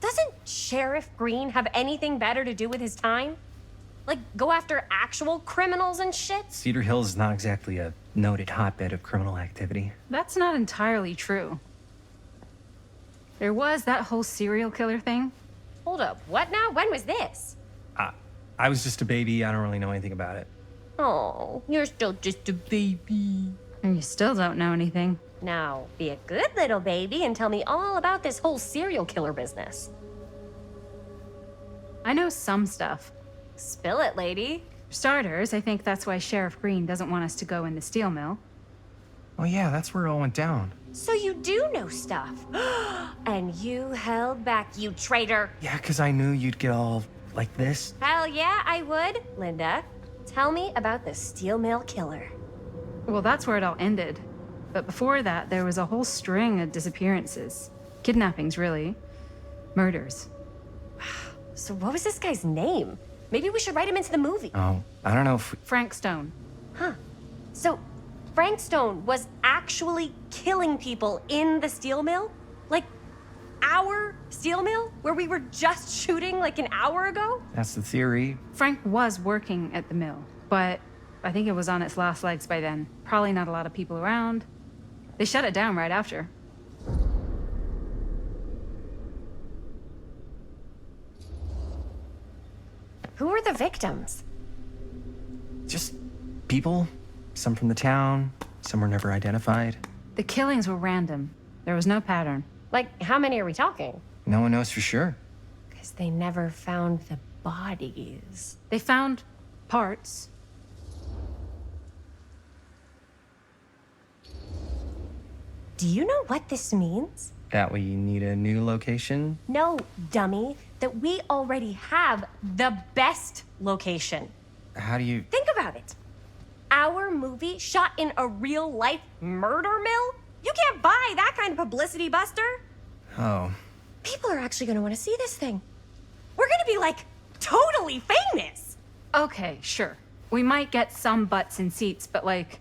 Doesn't Sheriff Green have anything better to do with his time? Like, go after actual criminals and shit? Cedar Hills is not exactly a noted hotbed of criminal activity. That's not entirely true. There was that whole serial killer thing. Hold up, what now? When was this? I was just a baby. I don't really know anything about it. Oh, you're still just a baby. And you still don't know anything. Now, be a good little baby and tell me all about this whole serial killer business. I know some stuff. Spill it, lady. For starters, I think that's why Sheriff Green doesn't want us to go in the steel mill. Oh yeah, that's where it all went down. So you do know stuff. And you held back, you traitor. Yeah, because I knew you'd get all like this. Hell yeah, I would. Linda, tell me about the steel mill killer. Well, that's where it all ended. But before that, there was a whole string of disappearances. Kidnappings, really. Murders. So what was this guy's name? Maybe we should write him into the movie. Oh, I don't know if... Frank Stone. Huh. So Frank Stone was actually killing people in the steel mill? Like, our steel mill? Where we were just shooting like an hour ago? That's the theory. Frank was working at the mill, but I think it was on its last legs by then. Probably not a lot of people around. They shut it down right after. Who were the victims? Just people. Some from the town. Some were never identified. The killings were random. There was no pattern. Like, how many are we talking? No one knows for sure. Because they never found the bodies. They found parts. Do you know what this means? That we need a new location? No, dummy. That we already have the best location. How do you... Think about it. Our movie shot in a real-life murder mill? You can't buy that kind of publicity, Buster. Oh. People are actually gonna want to see this thing. We're gonna be, like, totally famous. Okay, sure. We might get some butts in seats, but like,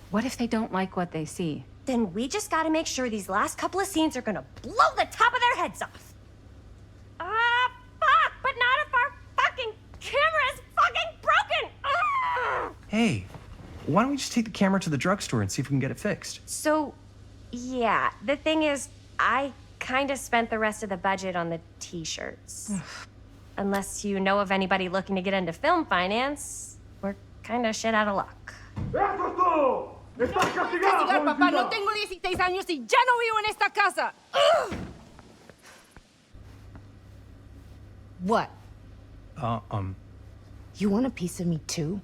what if they don't like what they see? Then we just gotta make sure these last couple of scenes are gonna blow the top of their heads off. Fuck, but not if our fucking camera is fucking broken! Hey, why don't we just take the camera to the drugstore and see if we can get it fixed? So, yeah, the thing is, I kinda spent the rest of the budget on the t-shirts. Unless you know of anybody looking to get into film finance, we're kinda shit out of luck. Castigar, papá. No tengo 16 años y ya no vivo en esta casa. What? You want a piece of me too?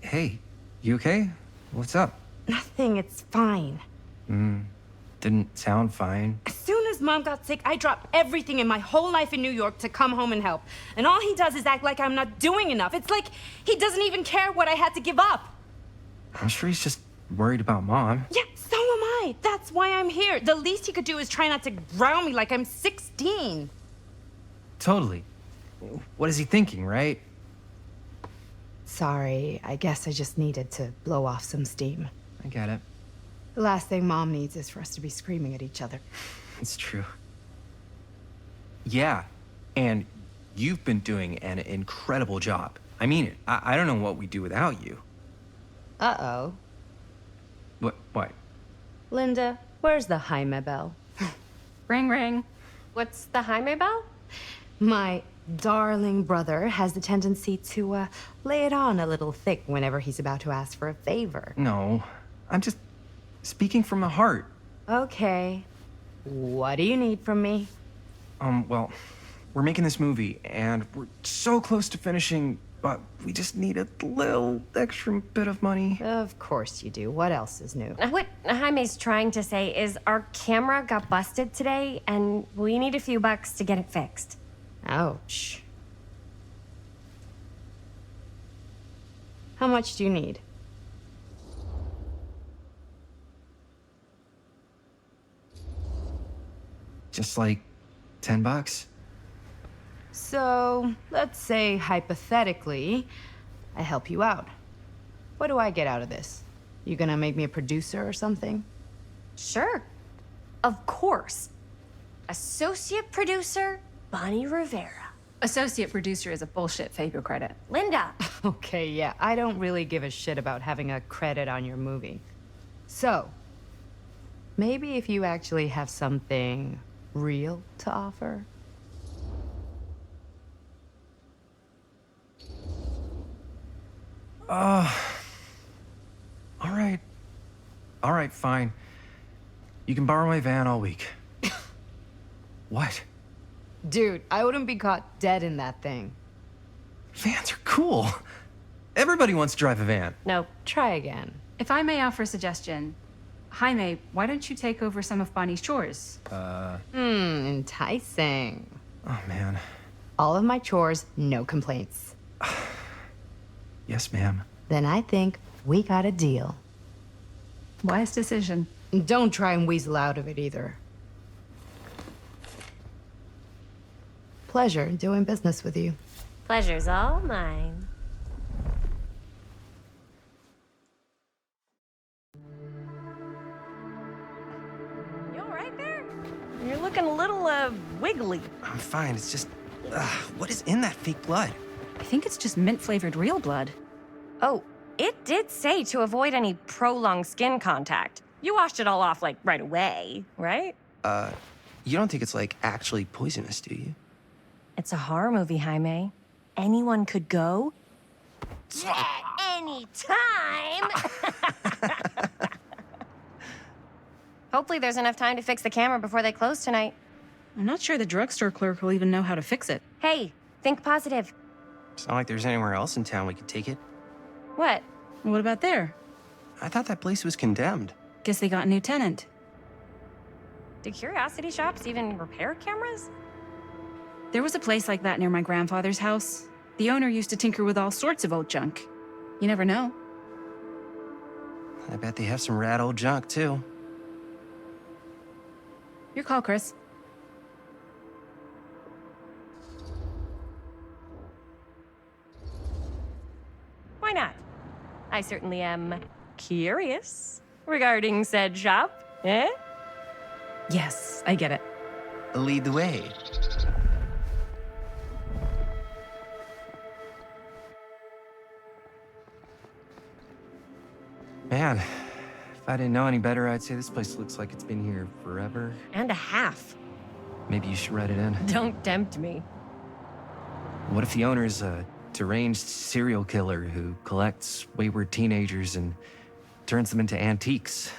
Hey, you okay? What's up? Nothing, it's fine. Didn't sound fine. As soon as Mom got sick, I dropped everything in my whole life in New York to come home and help. And all he does is act like I'm not doing enough. It's like he doesn't even care what I had to give up. I'm sure he's just worried about Mom. Yeah, so am I. That's why I'm here. The least he could do is try not to ground me like I'm 16. Totally. What is he thinking, right? Sorry, I guess I just needed to blow off some steam. I get it. The last thing Mom needs is for us to be screaming at each other. It's true. Yeah, and you've been doing an incredible job. I mean it. I don't know what we'd do without you. Uh-oh. What? Linda, where's the Jaime bell? Ring, ring. What's the Jaime bell? My darling brother has the tendency to lay it on a little thick whenever he's about to ask for a favor. No, I'm just speaking from the heart. Okay. What do you need from me? Well, we're making this movie, and we're so close to finishing, but we just need a little extra bit of money. Of course you do. What else is new? What Jaime's trying to say is our camera got busted today, and we need a few bucks to get it fixed. Ouch. How much do you need? Just like $10. So, let's say hypothetically, I help you out. What do I get out of this? You gonna make me a producer or something? Sure. Of course. Associate producer, Bonnie Rivera. Associate producer is a bullshit favor credit. Linda. Okay, yeah, I don't really give a shit about having a credit on your movie. So, maybe if you actually have something real to offer? All right, fine. You can borrow my van all week. What? Dude, I wouldn't be caught dead in that thing. Vans are cool. Everybody wants to drive a van. No, try again. If I may offer a suggestion, Jaime, why don't you take over some of Bonnie's chores? Enticing. Oh, man. All of my chores, no complaints. Yes, ma'am. Then I think we got a deal. Wise decision. Don't try and weasel out of it either. Pleasure doing business with you. Pleasure's all mine. You all right there? You're looking a little, wiggly. I'm fine. It's just, what is in that fake blood? I think it's just mint-flavored real blood. Oh, it did say to avoid any prolonged skin contact. You washed it all off, like, right away, right? You don't think it's, like, actually poisonous, do you? It's a horror movie, Jaime. Anyone could go. Yeah, anytime! Hopefully there's enough time to fix the camera before they close tonight. I'm not sure the drugstore clerk will even know how to fix it. Hey, think positive. It's not like there's anywhere else in town we could take it. What? What about there? I thought that place was condemned. Guess they got a new tenant. Do curiosity shops even repair cameras? There was a place like that near my grandfather's house. The owner used to tinker with all sorts of old junk. You never know. I bet they have some rad old junk, too. Your call, Chris. Why not? I certainly am curious regarding said shop, eh? Yes, I get it. Lead the way. Man, if I didn't know any better, I'd say this place looks like it's been here forever. And a half. Maybe you should write it in. Don't tempt me. What if the owner's a deranged serial killer who collects wayward teenagers and turns them into antiques?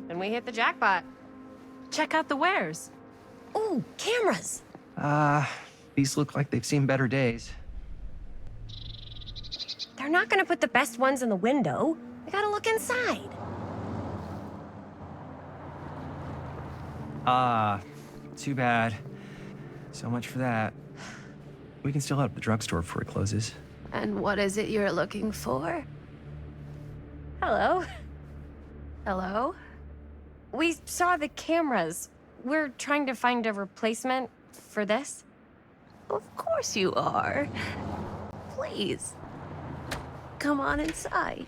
Then we hit the jackpot. Check out the wares. Ooh, cameras. These look like they've seen better days. They're not gonna put the best ones in the window. We gotta look inside. Too bad. So much for that. We can still head up the drugstore before it closes. And what is it you're looking for? Hello. Hello? We saw the cameras. We're trying to find a replacement for this. Of course you are. Please. Come on inside.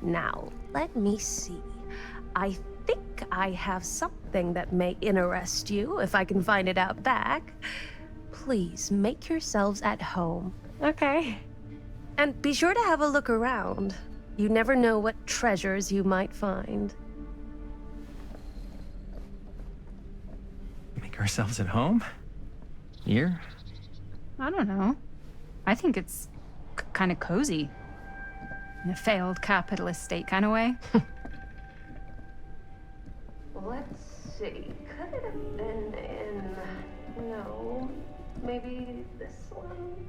Now, let me see. I think I have something that may interest you, if I can find it out back. Please make yourselves at home. Okay. And be sure to have a look around. You never know what treasures you might find. Make ourselves at home? Here? I don't know. I think it's kind of cozy. In a failed capitalist state kind of way. Let's see. Could it have been in... No. Maybe this one?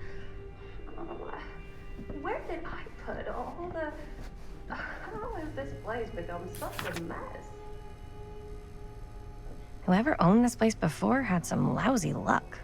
Where did I put all the... How has this place become such a mess? Whoever owned this place before had some lousy luck.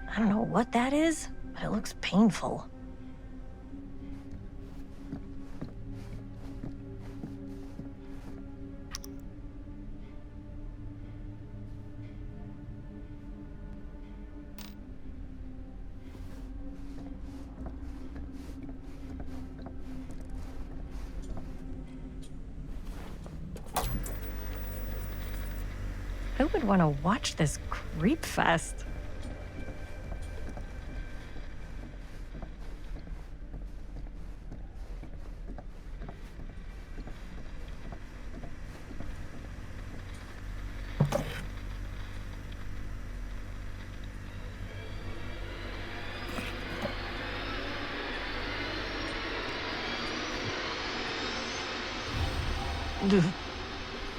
I don't know what that is, but it looks painful. Who would want to watch this creep fest?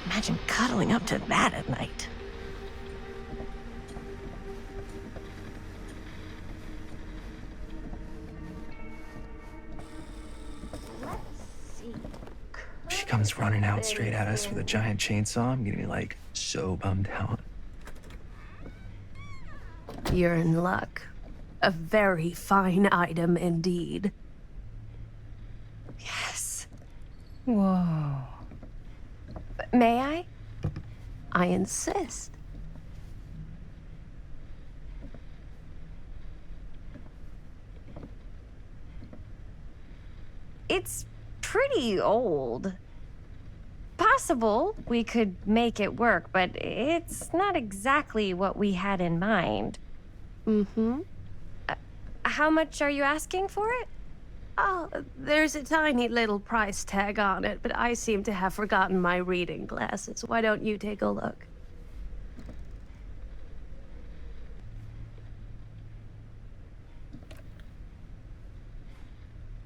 Imagine cuddling up to that at night. Let's see. She comes running out straight at us with a giant chainsaw. I'm gonna be like so bummed out. You're in luck. A very fine item indeed. Yes. Whoa. May I? I insist. It's pretty old. Possible we could make it work, but it's not exactly what we had in mind. Mm-hmm. How much are you asking for it? Oh, there's a tiny little price tag on it, but I seem to have forgotten my reading glasses. Why don't you take a look?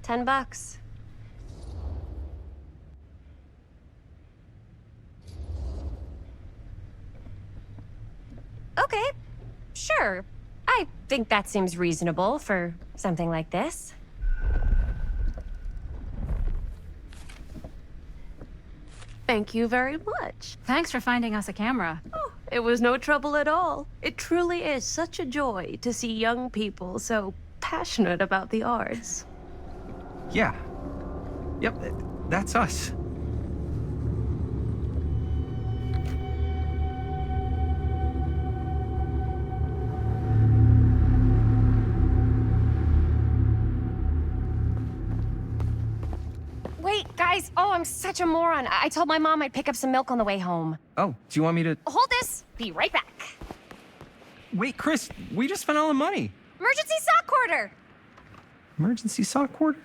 $10. Okay, sure. I think that seems reasonable for something like this. Thank you very much. Thanks for finding us a camera. Oh, it was no trouble at all. It truly is such a joy to see young people so passionate about the arts. Yeah. Yep, that's us. Wait, guys. Oh, I'm such a moron. I told my mom I'd pick up some milk on the way home. Oh, do you want me to... Hold this. Be right back. Wait, Chris, we just spent all the money. Emergency sock order. Emergency sock order?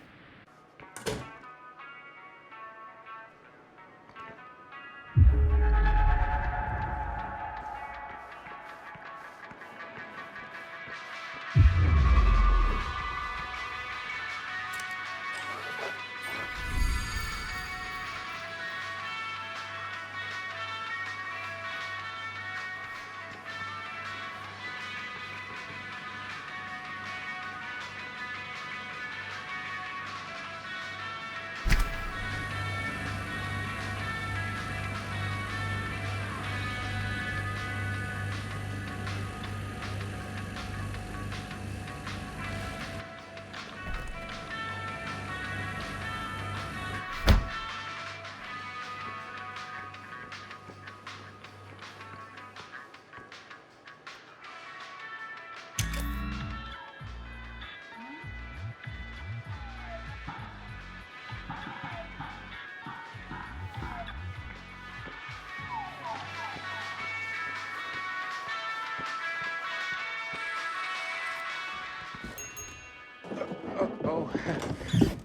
Oh.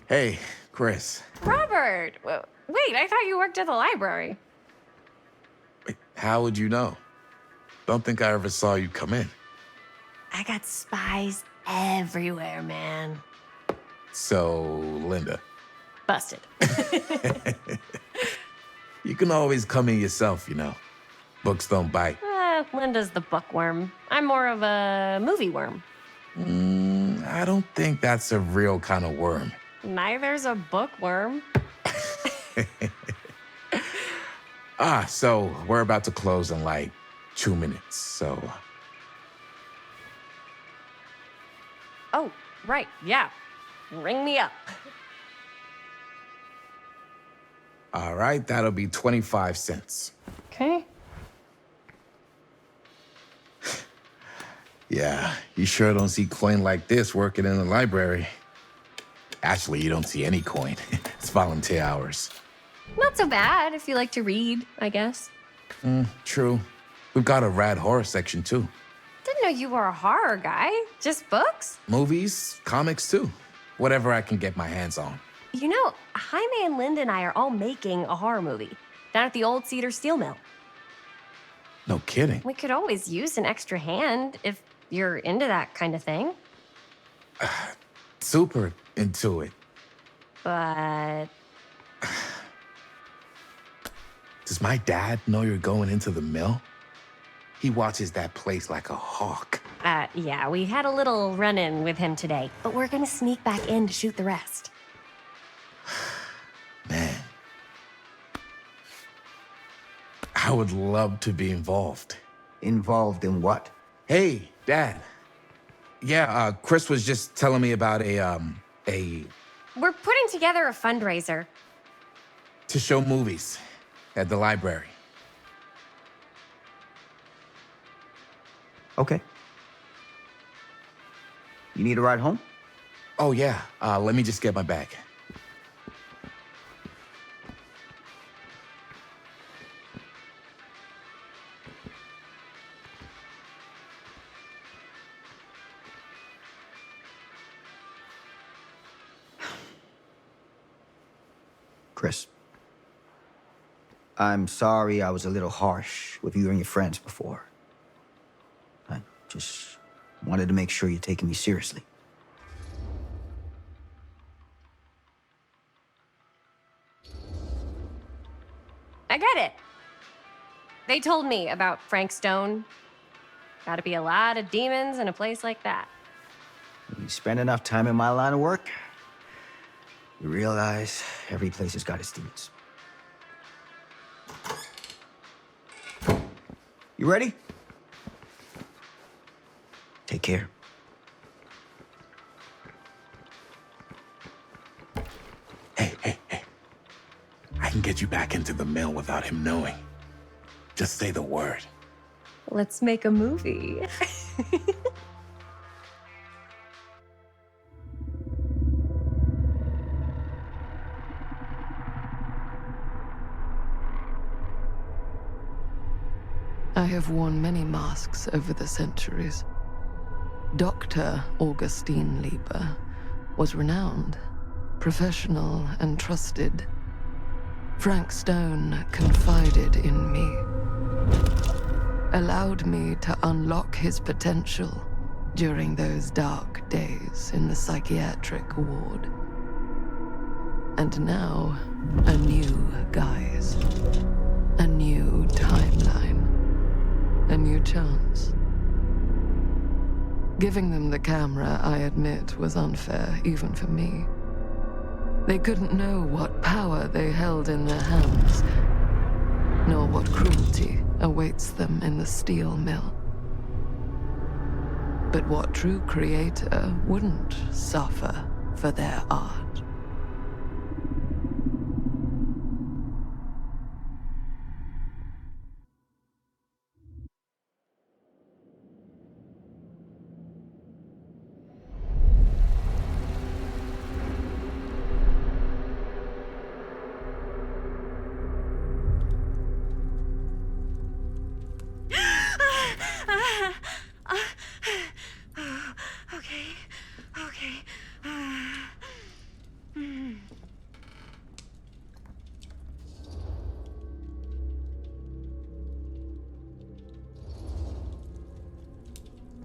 Hey, Chris. Robert! Wait, I thought you worked at the library. Wait, how would you know? Don't think I ever saw you come in. I got spies everywhere, man. So, Linda. Busted. You can always come in yourself, you know. Books don't bite. Linda's the bookworm. I'm more of a movie worm. I don't think that's a real kind of worm. Neither's a bookworm. So we're about to close in like 2 minutes, so... Oh, right, yeah. Ring me up. All right, that'll be 25 cents. Okay. Yeah, you sure don't see coin like this working in the library. Actually, you don't see any coin. It's volunteer hours. Not so bad if you like to read, I guess. True. We've got a rad horror section, too. Didn't know you were a horror guy. Just books? Movies, comics, too. Whatever I can get my hands on. You know, Jaime and Linda and I are all making a horror movie down at the old Cedar steel mill. No kidding. We could always use an extra hand if you're into that kind of thing. Super into it. But... Does my dad know you're going into the mill? He watches that place like a hawk. Yeah, we had a little run-in with him today, but we're gonna sneak back in to shoot the rest. Man. I would love to be involved. Involved in what? Hey, Dad. Yeah, Chris was just telling me about a... We're putting together a fundraiser. to show movies at the library. Okay. You need a ride home? Oh, yeah. Let me just get my bag. Chris, I'm sorry I was a little harsh with you and your friends before. I just wanted to make sure you're taking me seriously. I get it. They told me about Frank Stone. Gotta be a lot of demons in a place like that. When you spend enough time in my line of work, you realize every place has got its demons. You ready? Take care. Hey. I can get you back into the mill without him knowing. Just say the word. Let's make a movie. I have worn many masks over the centuries. Dr. Augustine Lieber was renowned, professional, and trusted. Frank Stone confided in me, allowed me to unlock his potential during those dark days in the psychiatric ward. And now, a new guise, a new timeline. A new chance. Giving them the camera, I admit, was unfair, even for me. They couldn't know what power they held in their hands, nor what cruelty awaits them in the steel mill. But what true creator wouldn't suffer for their art?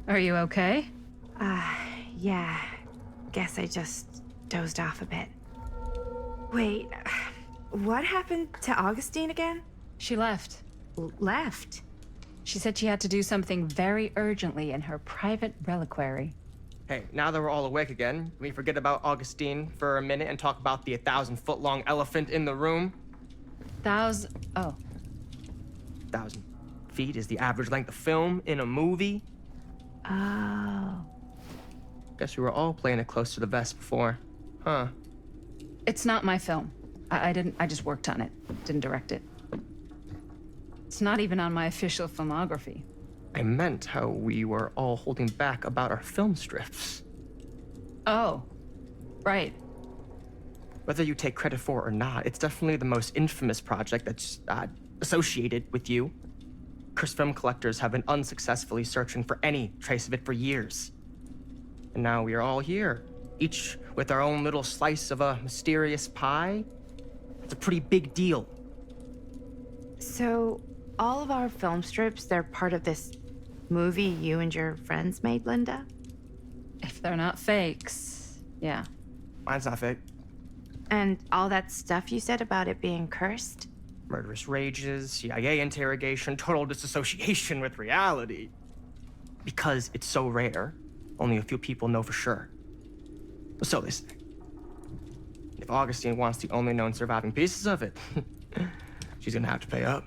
Are you okay? Yeah. Guess I just dozed off a bit. Wait, what happened to Augustine again? She left. Left? She said she had to do something very urgently in her private reliquary. Hey, now that we're all awake again, can we forget about Augustine for a minute and talk about the 1,000-foot-long elephant in the room? Oh. 1,000 feet is the average length of film in a movie. Oh. Guess we were all playing it close to the vest before. Huh. It's not my film. I just worked on it. Didn't direct it. It's not even on my official filmography. I meant how we were all holding back about our film strips. Oh. Right. Whether you take credit for it or not, it's definitely the most infamous project that's associated with you. Cursed film collectors have been unsuccessfully searching for any trace of it for years. And now we are all here, each with our own little slice of a mysterious pie. It's a pretty big deal. So, all of our film strips, they're part of this movie you and your friends made, Linda? If they're not fakes, yeah. Mine's not fake. And all that stuff you said about it being cursed? Murderous rages, CIA interrogation, total disassociation with reality. Because it's so rare, only a few people know for sure. So they say. If Augustine wants the only known surviving pieces of it, she's gonna have to pay up.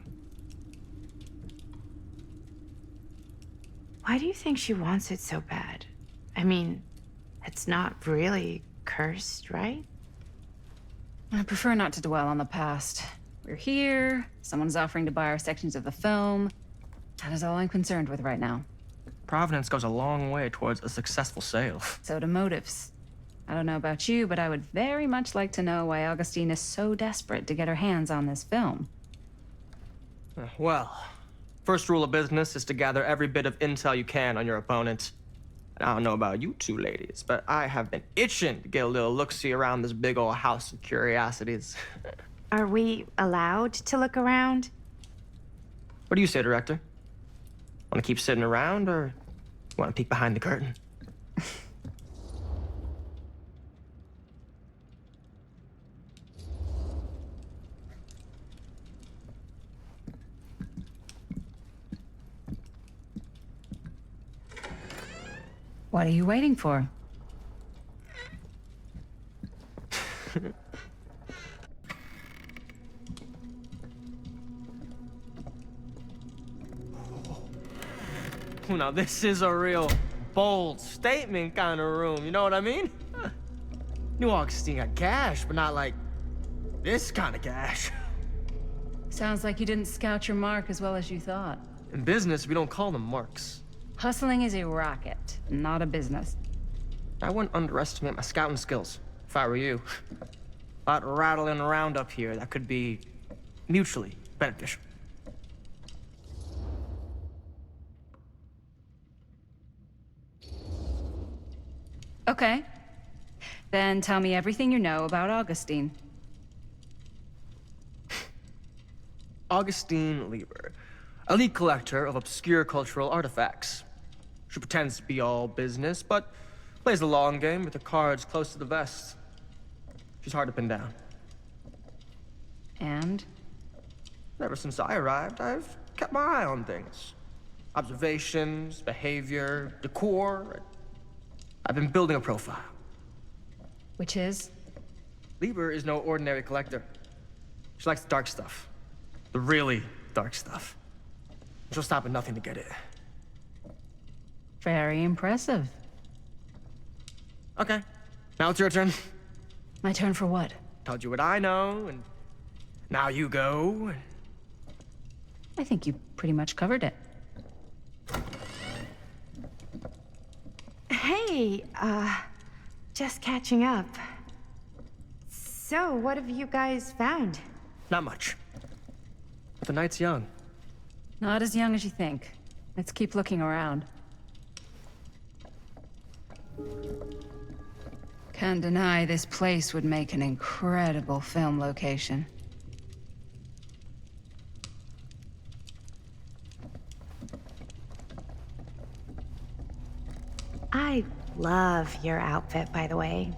Why do you think she wants it so bad? I mean, it's not really cursed, right? I prefer not to dwell on the past. We're here, someone's offering to buy our sections of the film. That is all I'm concerned with right now. Providence goes a long way towards a successful sale. So do motives. I don't know about you, but I would very much like to know why Augustine is so desperate to get her hands on this film. Well, first rule of business is to gather every bit of intel you can on your opponent. And I don't know about you two ladies, but I have been itching to get a little look-see around this big old house of curiosities. Are we allowed to look around? What do you say, director? Want to keep sitting around, or want to peek behind the curtain? What are you waiting for? Now this is a real bold statement kind of room, you know what I mean? New Augustine got cash, but not like this kind of cash. Sounds like you didn't scout your mark as well as you thought. In business, we don't call them marks. Hustling is a racket, not a business. I wouldn't underestimate my scouting skills, if I were you. A lot rattling around up here that could be mutually beneficial. Okay. Then tell me everything you know about Augustine. Augustine Lieber, elite collector of obscure cultural artifacts. She pretends to be all business, but plays the long game with her cards close to the vest. She's hard to pin down. And? Ever since I arrived, I've kept my eye on things. Observations, behavior, decor. I've been building a profile. Which is? Lieber is no ordinary collector. She likes the dark stuff. The really dark stuff. She'll stop at nothing to get it. Very impressive. Okay, now it's your turn. My turn for what? Told you what I know, and now you go. I think you pretty much covered it. Hey, just catching up. So, what have you guys found? Not much. But the night's young. Not as young as you think. Let's keep looking around. Can't deny this place would make an incredible film location. I love your outfit, by the way.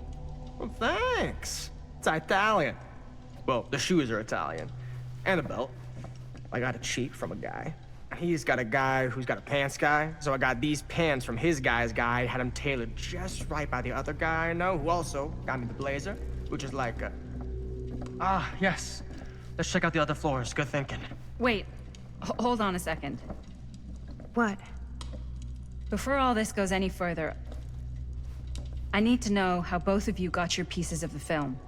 Well, thanks. It's Italian. Well, the shoes are Italian. And a belt. I got it cheap from a guy. He's got a guy who's got a pants guy, so I got these pants from his guy's guy, had them tailored just right by the other guy I know, who also got me the blazer, which is like a... Ah, yes. Let's check out the other floors. Good thinking. Wait, hold on a second. What? Before all this goes any further, I need to know how both of you got your pieces of the film.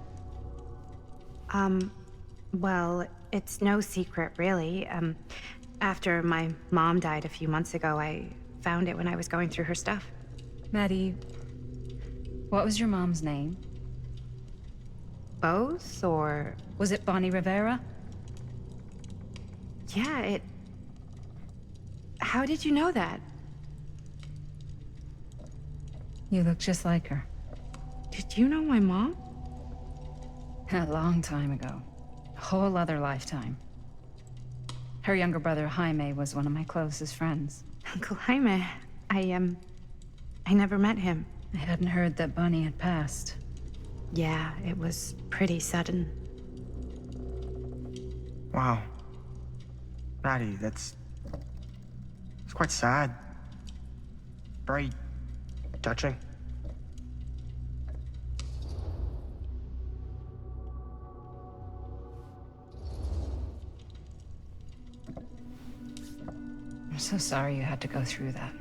Well, it's no secret, really. After my mom died a few months ago, I found it when I was going through her stuff. Maddie, what was your mom's name? Both, or... Was it Bonnie Rivera? Yeah, it... How did you know that? You look just like her. Did you know my mom? A long time ago. A whole other lifetime. Her younger brother, Jaime, was one of my closest friends. Uncle Jaime, I never met him. I hadn't heard that Bonnie had passed. Yeah, it was pretty sudden. Wow. Maddie, it's quite sad. Very touching. I'm so sorry you had to go through that.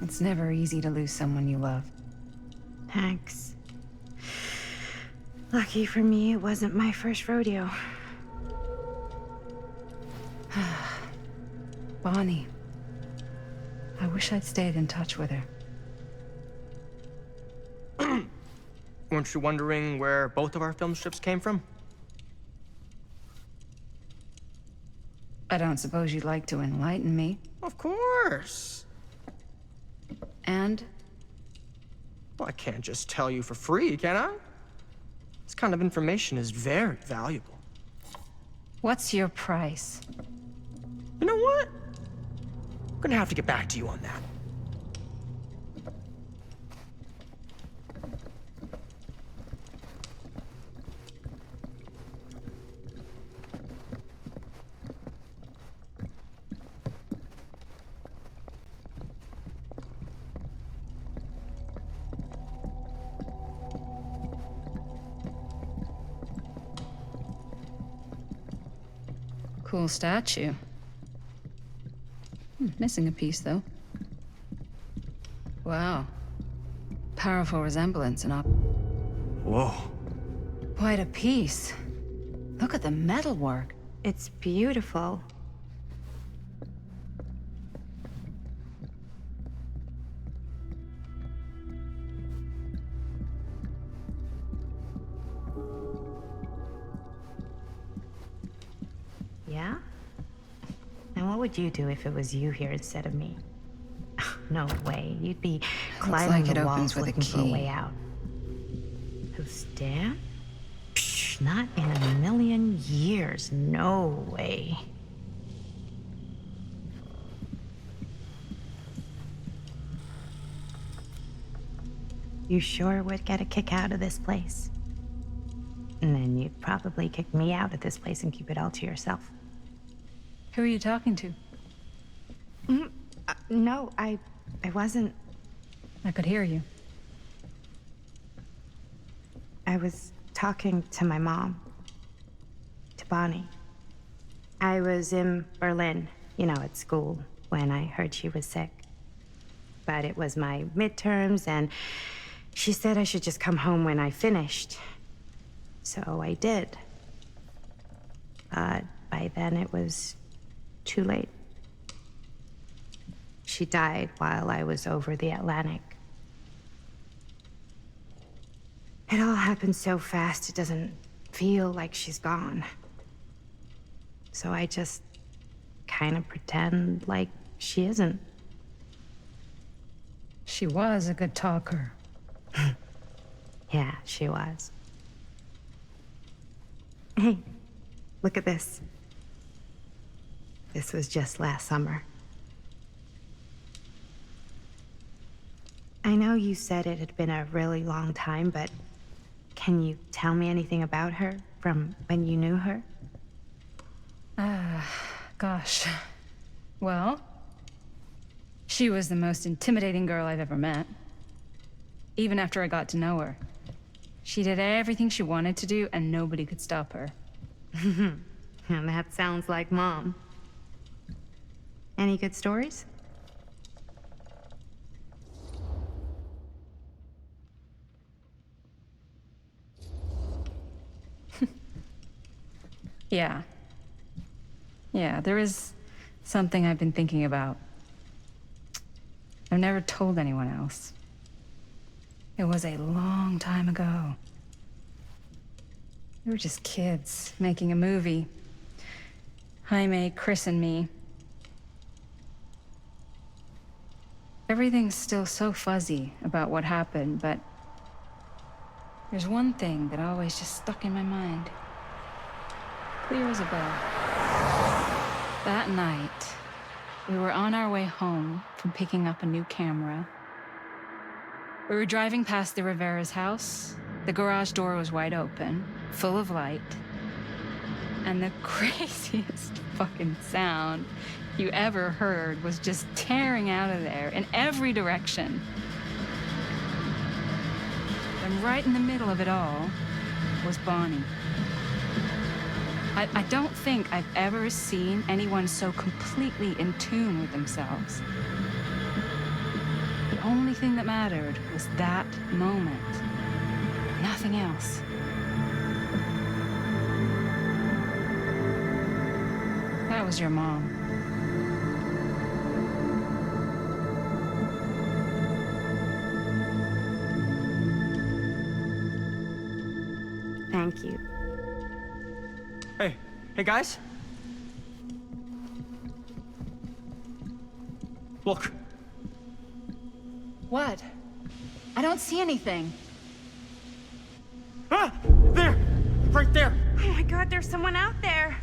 It's never easy to lose someone you love. Thanks. Lucky for me, it wasn't my first rodeo. Bonnie. I wish I'd stayed in touch with her. Weren't you wondering where both of our film strips came from? I don't suppose you'd like to enlighten me. Of course. And? Well, I can't just tell you for free, can I? This kind of information is very valuable. What's your price? You know what? I'm gonna have to get back to you on that. Cool statue. Missing a piece, though. Wow. Powerful resemblance and Whoa. Quite a piece. Look at the metalwork. It's beautiful. Yeah? And what would you do if it was you here instead of me? No way. You'd be climbing like the it walls opens with a looking for a key. way out. Who's Dan? Psh, not in a million years. No way. You sure would get a kick out of this place. And then you'd probably kick me out of this place and keep it all to yourself. Who are you talking to? No, I wasn't. I could hear you. I was talking to my mom. To Bonnie. I was in Berlin, at school, when I heard she was sick. But it was my midterms, and she said I should just come home when I finished. So I did. But by then it was too late. She died while I was over the Atlantic. It all happened so fast, it doesn't feel like she's gone. So I just kind of pretend like she isn't. She was a good talker. Yeah, she was. Hey, look at this. This was just last summer. I know you said it had been a really long time, but can you tell me anything about her from when you knew her? Gosh. Well, she was the most intimidating girl I've ever met. Even after I got to know her. She did everything she wanted to do, and nobody could stop her. That sounds like Mom. Any good stories? Yeah. Yeah, there is something I've been thinking about. I've never told anyone else. It was a long time ago. We were just kids, making a movie. Jaime, Chris, and me. Everything's still so fuzzy about what happened, but there's one thing that always just stuck in my mind. Clear as a bell. That night, we were on our way home from picking up a new camera. We were driving past the Rivera's house. The garage door was wide open, full of light. And the craziest fucking sound you ever heard was just tearing out of there in every direction. And right in the middle of it all was Bonnie. I don't think I've ever seen anyone so completely in tune with themselves. The only thing that mattered was that moment. Nothing else. That was your mom. Thank you. Hey guys. Look. What? I don't see anything. Ah! There! Right there! Oh my God, there's someone out there.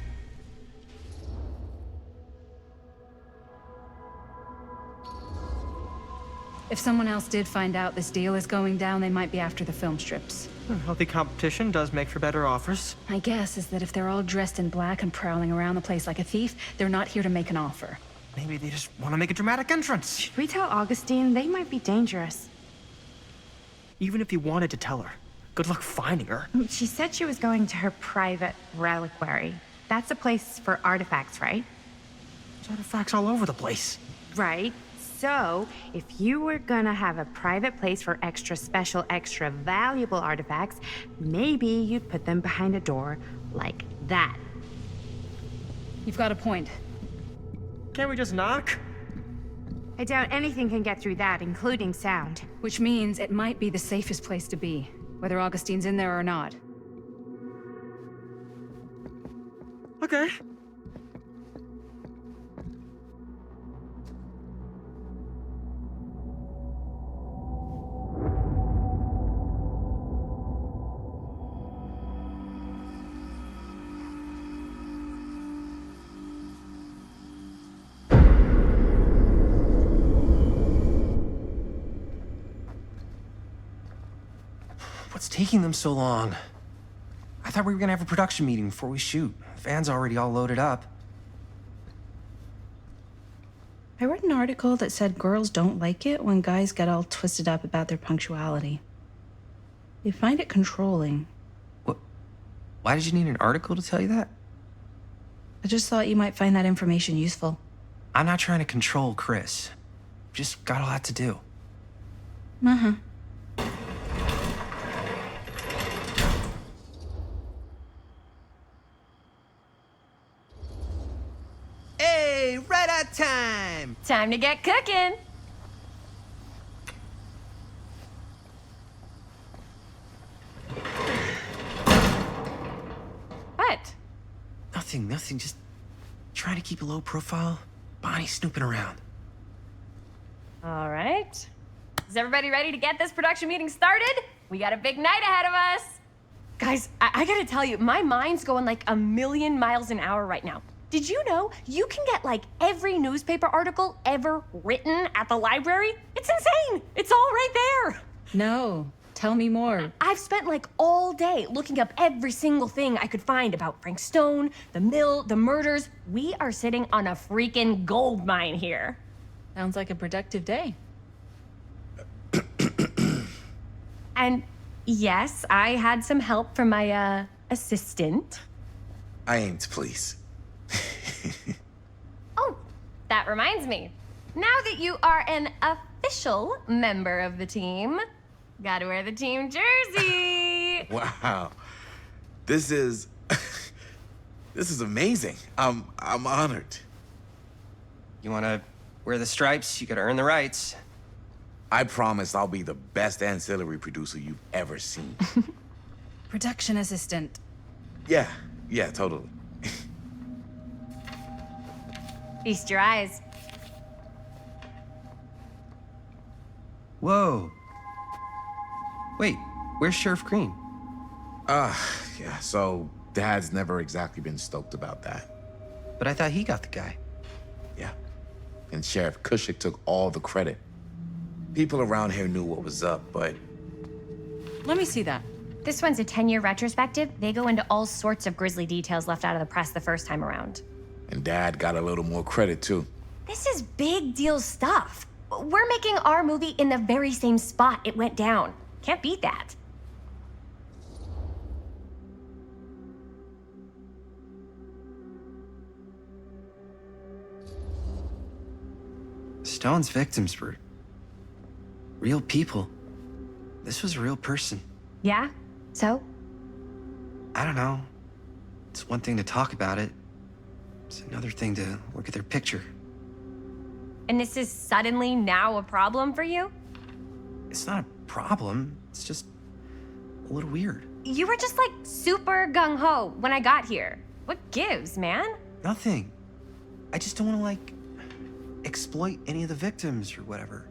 If someone else did find out this deal is going down, they might be after the film strips. Healthy competition does make for better offers. My guess is that if they're all dressed in black and prowling around the place like a thief, they're not here to make an offer. Maybe they just want to make a dramatic entrance. Should we tell Augustine? They might be dangerous. Even if you wanted to tell her, good luck finding her. She said she was going to her private reliquary. That's a place for artifacts, right? There's artifacts all over the place. Right. So, if you were gonna have a private place for extra special, extra valuable artifacts, maybe you'd put them behind a door like that. You've got a point. Can't we just knock? I doubt anything can get through that, including sound. Which means it might be the safest place to be, whether Augustine's in there or not. Okay. What's taking them so long? I thought we were gonna have a production meeting before we shoot. The van's already all loaded up. I read an article that said girls don't like it when guys get all twisted up about their punctuality. They find it controlling. What? Why did you need an article to tell you that? I just thought you might find that information useful. I'm not trying to control Chris. Just got a lot to do. Uh-huh. Hey, right on time! Time to get cooking. What? Nothing. Just trying to keep a low profile. Bonnie snooping around. All right. Is everybody ready to get this production meeting started? We got a big night ahead of us. Guys, I gotta tell you, my mind's going like a million miles an hour right now. Did you know you can get like every newspaper article ever written at the library? It's insane. It's all right there. No, tell me more. I've spent like all day looking up every single thing I could find about Frank Stone, the mill, the murders. We are sitting on a freaking gold mine here. Sounds like a productive day. And yes, I had some help from my assistant. I aim to please. Oh, that reminds me. Now that you are an official member of the team, gotta wear the team jersey. Wow. This is this is amazing. I'm honored. You wanna wear the stripes? You gotta earn the rights. I promise I'll be the best ancillary producer you've ever seen. Production assistant. Yeah, totally. Feast your eyes. Whoa. Wait, where's Sheriff Green? Yeah, so Dad's never exactly been stoked about that. But I thought he got the guy. Yeah. And Sheriff Cushik took all the credit. People around here knew what was up, but... Let me see that. This one's a 10-year retrospective. They go into all sorts of grisly details left out of the press the first time around. And Dad got a little more credit, too. This is big deal stuff. We're making our movie in the very same spot it went down. Can't beat that. Stone's victims were real people. This was a real person. Yeah? So? I don't know. It's one thing to talk about it. It's another thing to look at their picture. And this is suddenly now a problem for you? It's not a problem. It's just a little weird. You were just like super gung-ho when I got here. What gives, man? Nothing. I just don't want to, like, exploit any of the victims or whatever.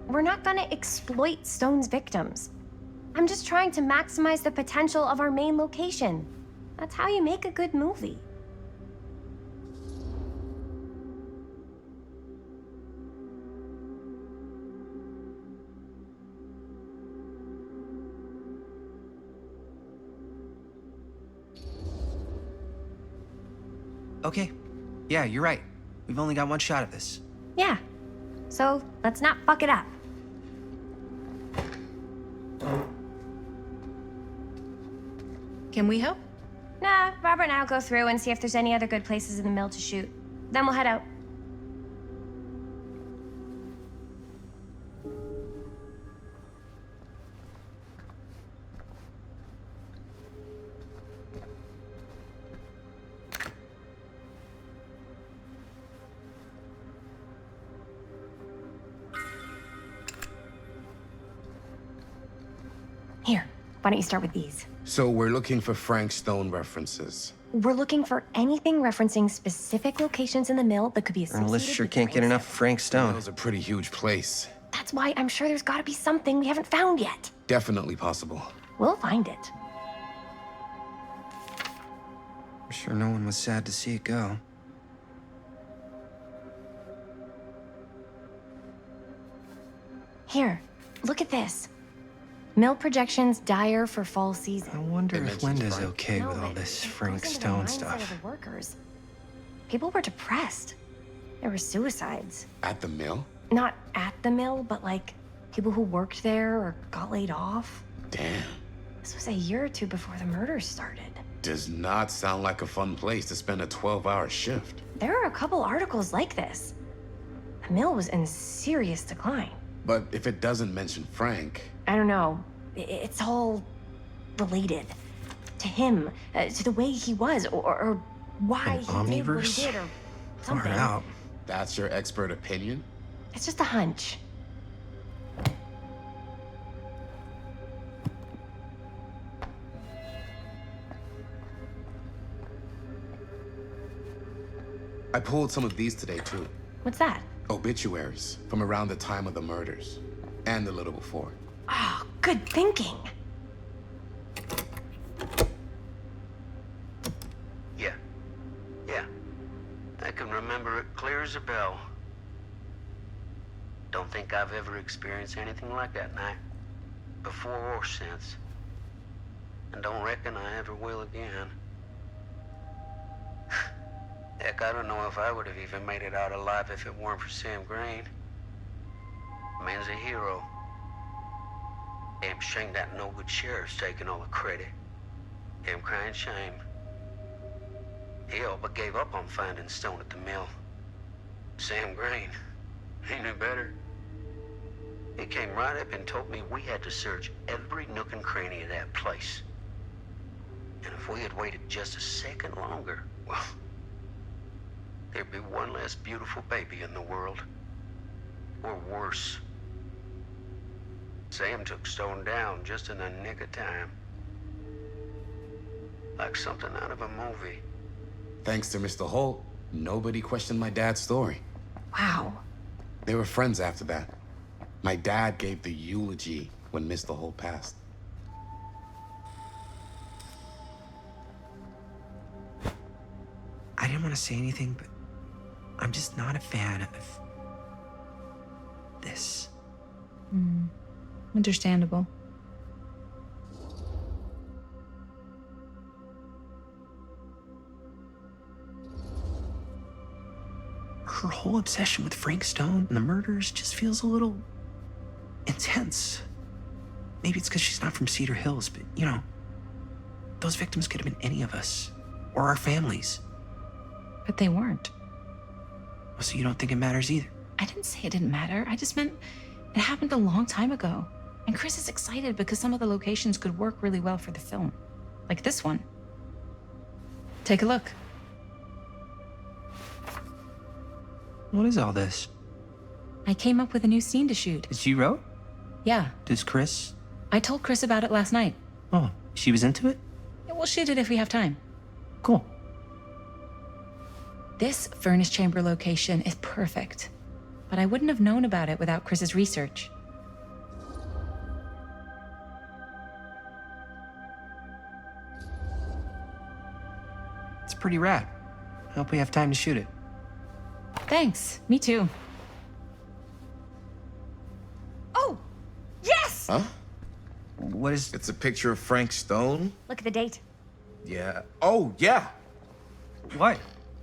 We're not gonna exploit Stone's victims. I'm just trying to maximize the potential of our main location. That's how you make a good movie. Okay. Yeah, you're right. We've only got one shot at this. Yeah. So let's not fuck it up. Can we help? Nah, Robert and I'll go through and see if there's any other good places in the mill to shoot. Then we'll head out. Here, why don't you start with these? So we're looking for Frank Stone references. We're looking for anything referencing specific locations in the mill that could be associated Our list sure with can't get enough of Frank Stone. That was a pretty huge place. That's why I'm sure there's gotta be something we haven't found yet. Definitely possible. We'll find it. I'm sure no one was sad to see it go. Here, look at this. Mill projections dire for fall season. I wonder if mentions Linda's Frank. okay No, with all it- this it Frank goes into the Stone mindset stuff. of the workers. People were depressed. There were suicides. At the mill? Not at the mill, but like people who worked there or got laid off. Damn. This was a year or two before the murders started. Does not sound like a fun place to spend a 12-hour shift. There are a couple articles like this. The mill was in serious decline. But if it doesn't mention Frank... I don't know. It's all related to him, to the way he was, or why An he did what omniverse? he did, or Far something. out. That's your expert opinion? It's just a hunch. I pulled some of these today, too. What's that? Obituaries from around the time of the murders. And a little before. Oh, good thinking. Yeah. rings a bell. Don't think I've ever experienced anything like that night, before or since. And don't reckon I ever will again. Heck, I don't know if I would have even made it out alive if it weren't for Sam Green. Man's a hero. Damn shame that no-good sheriff's taking all the credit. Damn crying shame. He all but gave up on finding Stone at the mill. Sam Green, he knew better. He came right up and told me we had to search every nook and cranny of that place. And if we had waited just a second longer, well, there'd be one less beautiful baby in the world. Or worse. Sam took Stone down just in the nick of time. Like something out of a movie. Thanks to Mr. Holt, nobody questioned my dad's story. Wow. They were friends after that. My dad gave the eulogy when Mr. Holt passed. I didn't want to say anything, but I'm just not a fan of this. Understandable. Her whole obsession with Frank Stone and the murders just feels a little intense. Maybe it's because she's not from Cedar Hills, but you know, those victims could have been any of us or our families. But they weren't. So you don't think it matters either? I didn't say it didn't matter. I just meant it happened a long time ago. And Chris is excited because some of the locations could work really well for the film. Like this one. Take a look. What is all this? I came up with a new scene to shoot. That you wrote? Yeah. Does Chris? I told Chris about it last night. Oh, she was into it? Yeah, we'll shoot it if we have time. Cool. This furnace chamber location is perfect. But I wouldn't have known about it without Chris's research. It's pretty rad. I hope we have time to shoot it. Thanks. Me too. Oh! Yes! Huh? What is... It's a picture of Frank Stone? Look at the date. Yeah. Oh, yeah. What?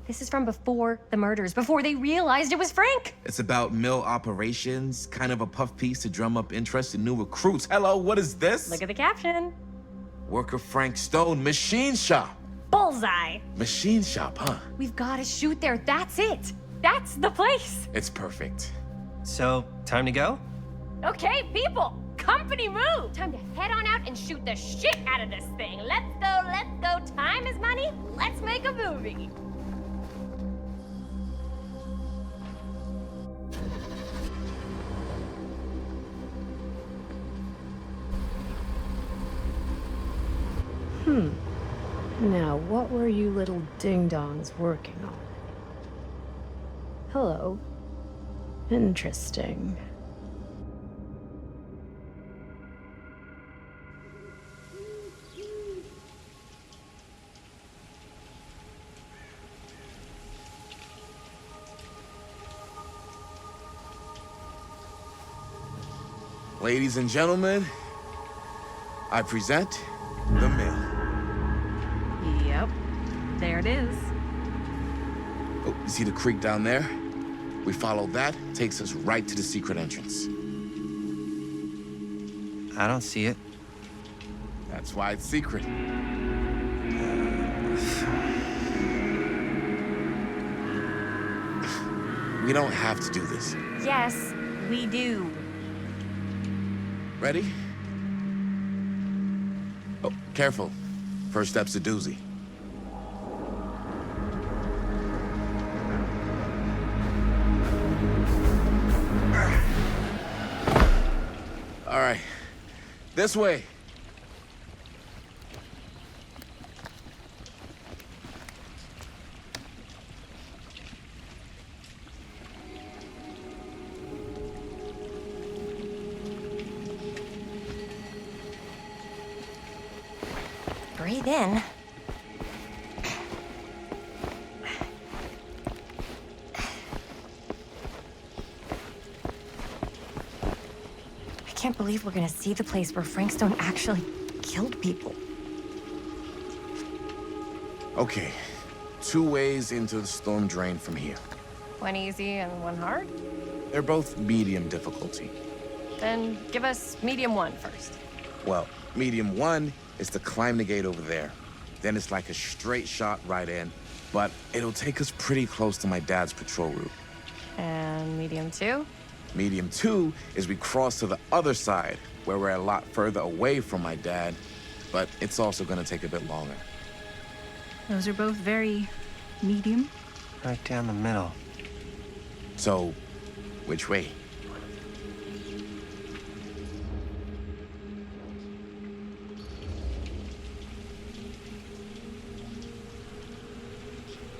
This is from before the murders, before they realized it was Frank. It's about mill operations, kind of a puff piece to drum up interest in new recruits. Hello, what is this? Look at the caption. Worker Frank Stone, machine shop. Bullseye. Machine shop, huh? We've got to shoot there. That's it. That's the place. It's perfect. So, time to go? Okay, people. Company move. Time to head on out and shoot the shit out of this thing. Let's go, let's go. Time is money. Let's make a movie. Now, what were you little ding-dongs working on? Hello. Interesting. Ladies and gentlemen, I present the mill. Yep. There it is. Oh, you see the creek down there? We follow that, takes us right to the secret entrance. I don't see it. That's why it's secret. We don't have to do this. Yes, we do. Ready? Oh, careful. First step's a doozy. All right, this way. Breathe in. can't believe we're gonna see the place where Frank Stone actually killed people. Okay, 2 ways into the storm drain from here. One easy and one hard? They're both medium difficulty. Then give us medium one first. Well, medium 1 is to climb the gate over there. Then it's like a straight shot right in, but it'll take us pretty close to my dad's patrol route. And medium two? Medium 2 is we cross to the other side, where we're a lot further away from my dad, but it's also gonna take a bit longer. Those are both very medium. Right down the middle. So, which way?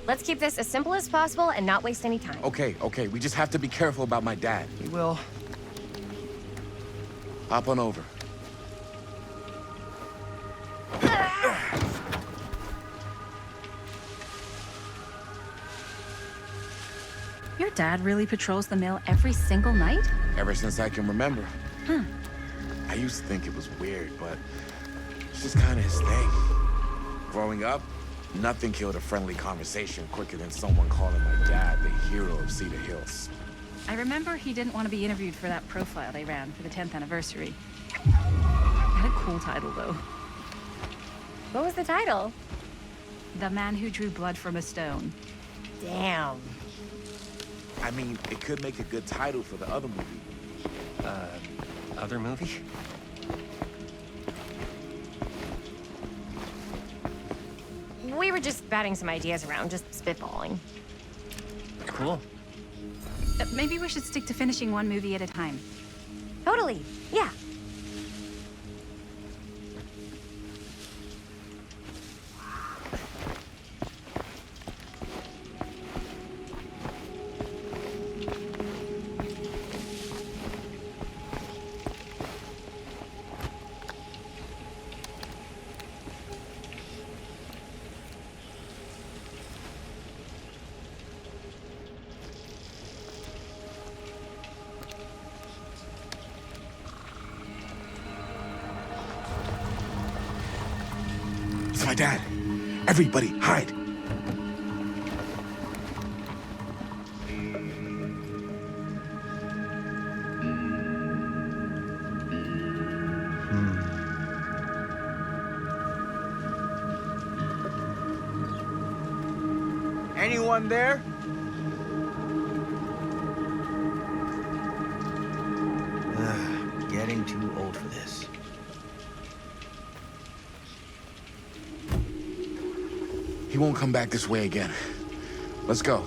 Let's keep this as simple as possible and not waste any time. Okay, we just have to be careful about my dad. We will. Hop on over. Your dad really patrols the mill every single night? Ever since I can remember. Huh. I used to think it was weird, but it's just kind of his thing. Growing up, nothing killed a friendly conversation quicker than someone calling my dad the hero of Cedar Hills. I remember he didn't want to be interviewed for that profile they ran for the 10th anniversary. It had a cool title, though. What was the title? The Man Who Drew Blood from a Stone. Damn. I mean, it could make a good title for the other movie. Other movie? We were just batting some ideas around, just spitballing. Cool. Maybe we should stick to finishing one movie at a time. Totally, yeah. It's my dad. Everybody, hide. Anyone there? Getting too old for this. He won't come back this way again. Let's go.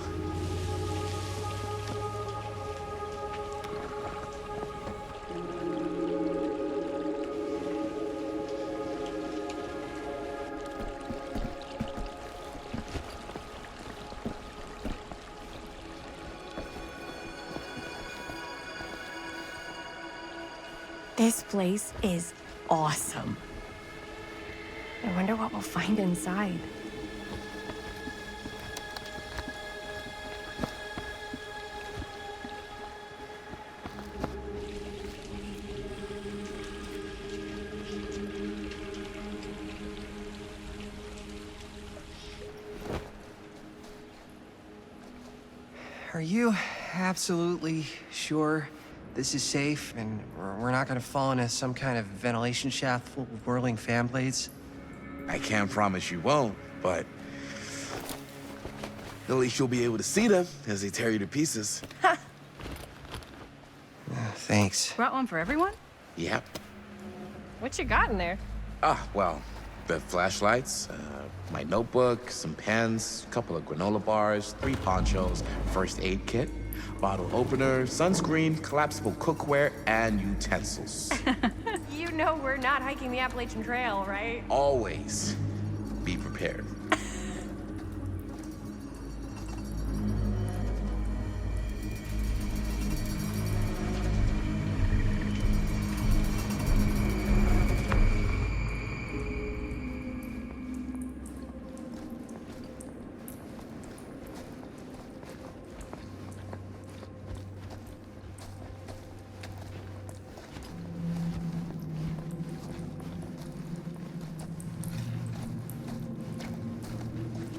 This place is awesome. I wonder what we'll find inside. Are you absolutely sure this is safe and we're not gonna fall into some kind of ventilation shaft full of whirling fan blades? I can't promise you won't, but at least you'll be able to see them as they tear you to pieces. Thanks. Brought one for everyone? Yep. What you got in there? Well, the flashlights, my notebook, some pens, a couple of granola bars, 3 ponchos, first aid kit, bottle opener, sunscreen, collapsible cookware, and utensils. You know we're not hiking the Appalachian Trail, right? Always be prepared.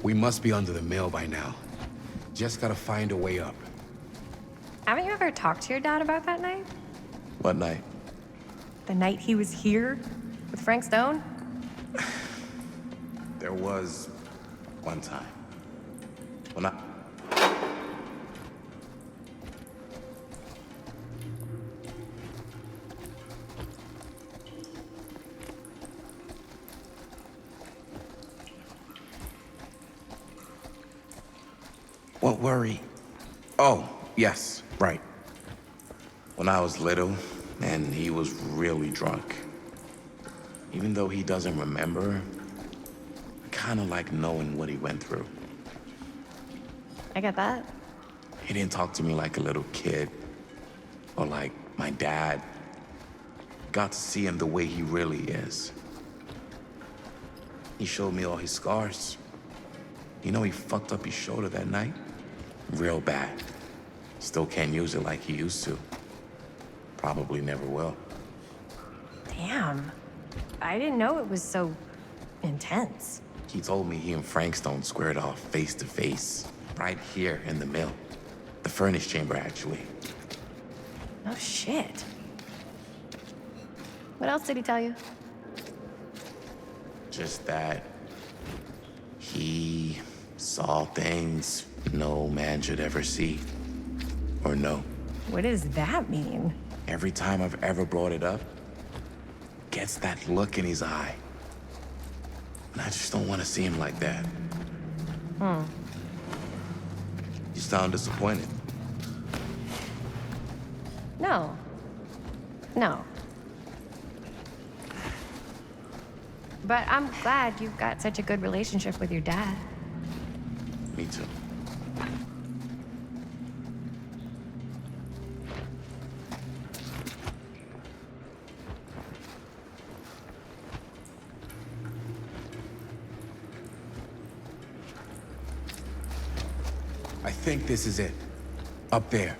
We must be under the mill by now. Just gotta find a way up. Haven't you ever talked to your dad about that night? What night? The night he was here with Frank Stone? There was one time. When I... What worry? Oh, yes, right. When I was little, and he was really drunk. Even though he doesn't remember, I kinda like knowing what he went through. I get that. He didn't talk to me like a little kid, or like my dad. Got to see him the way he really is. He showed me all his scars. You know he fucked up his shoulder that night? Real bad. Still can't use it like he used to. Probably never will. Damn. I didn't know it was so intense. He told me he and Frank Stone squared off face to face, right here in the mill. The furnace chamber, actually. Oh, shit. What else did he tell you? Just that he saw things no man should ever see or know. What does that mean? Every time I've ever brought it up, gets that look in his eye. And I just don't want to see him like that. You sound disappointed. No. No. But I'm glad you've got such a good relationship with your dad. Me too. I think this is it. Up there.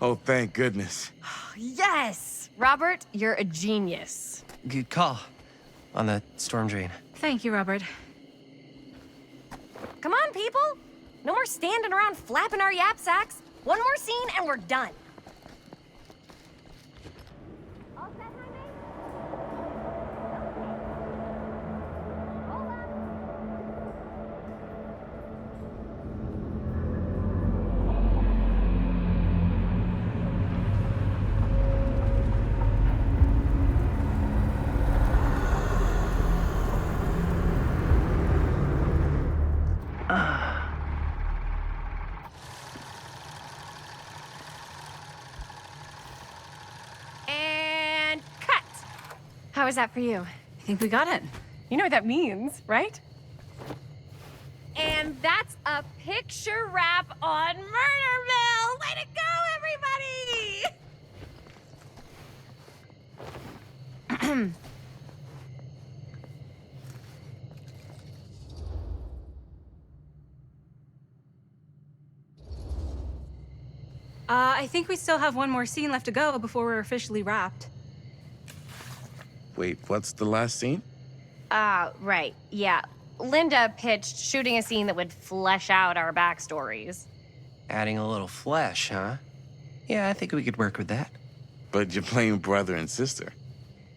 Oh, thank goodness. Yes! Robert, you're a genius. Good call on the storm drain. Thank you, Robert. Come on, people! No more standing around flapping our yap sacks. One more scene and we're done. And cut! How was that for you? I think we got it. You know what that means, right? And that's a picture wrap on Murder Mill! Way to go, everybody! I think we still have one more scene left to go before we're officially wrapped. Wait, what's the last scene? Right, yeah. Linda pitched shooting a scene that would flesh out our backstories. Adding a little flesh, huh? Yeah, I think we could work with that. But you're playing brother and sister.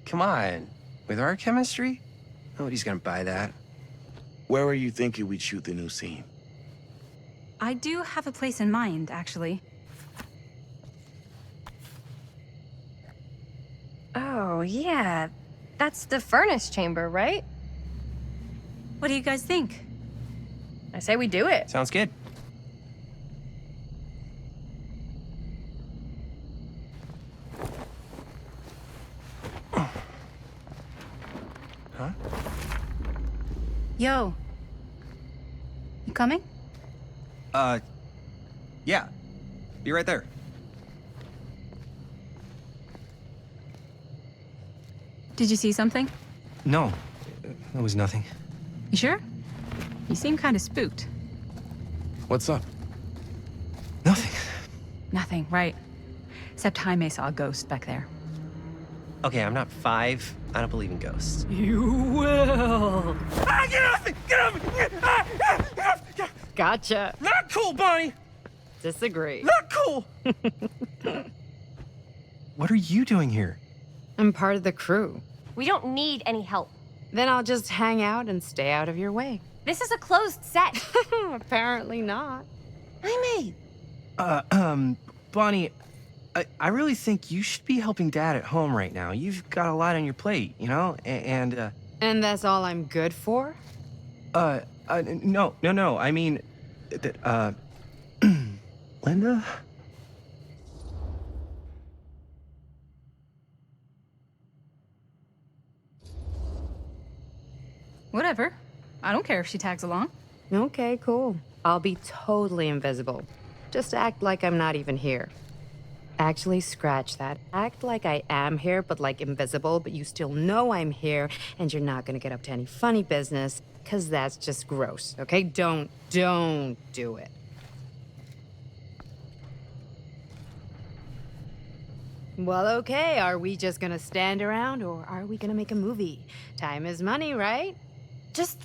Come on. With our chemistry? Nobody's gonna buy that. Where were you thinking we'd shoot the new scene? I do have a place in mind, actually. Oh, yeah. That's the furnace chamber, right? What do you guys think? I say we do it. Sounds good. Huh? Yo. You coming? Yeah. Be right there. Did you see something? No, that was nothing. You sure? You seem kind of spooked. What's up? Nothing. Nothing, right. Except Jaime saw a ghost back there. Okay, I'm not 5. I don't believe in ghosts. You will. Ah, get off me! Get off me! Ah. Gotcha. Not cool, Bonnie! Disagree. Not cool! What are you doing here? I'm part of the crew. We don't need any help. Then I'll just hang out and stay out of your way. This is a closed set. Apparently not. Jaime! Bonnie, I really think you should be helping Dad at home right now. You've got a lot on your plate, you know? And that's all I'm good for? No. I mean, Linda? Whatever. I don't care if she tags along. Okay, cool. I'll be totally invisible. Just act like I'm not even here. Actually, scratch that. Act like I am here, but like invisible, but you still know I'm here, and you're not gonna get up to any funny business, because that's just gross, okay? Don't do it. Well, okay, are we just gonna stand around, or are we gonna make a movie? Time is money, right? Just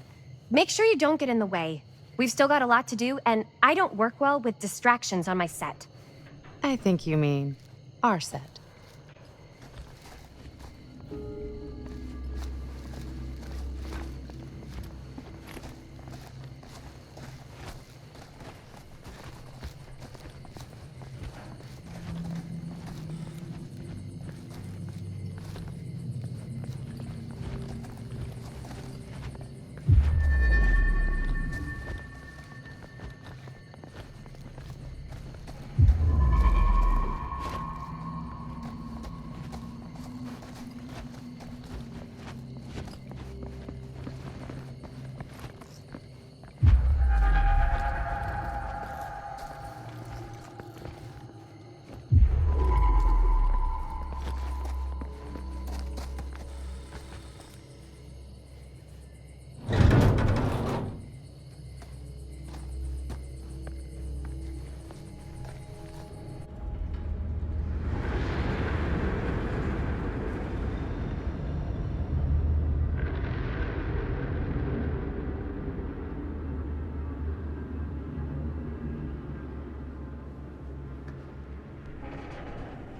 make sure you don't get in the way. We've still got a lot to do, and I don't work well with distractions on my set. I think you mean our set.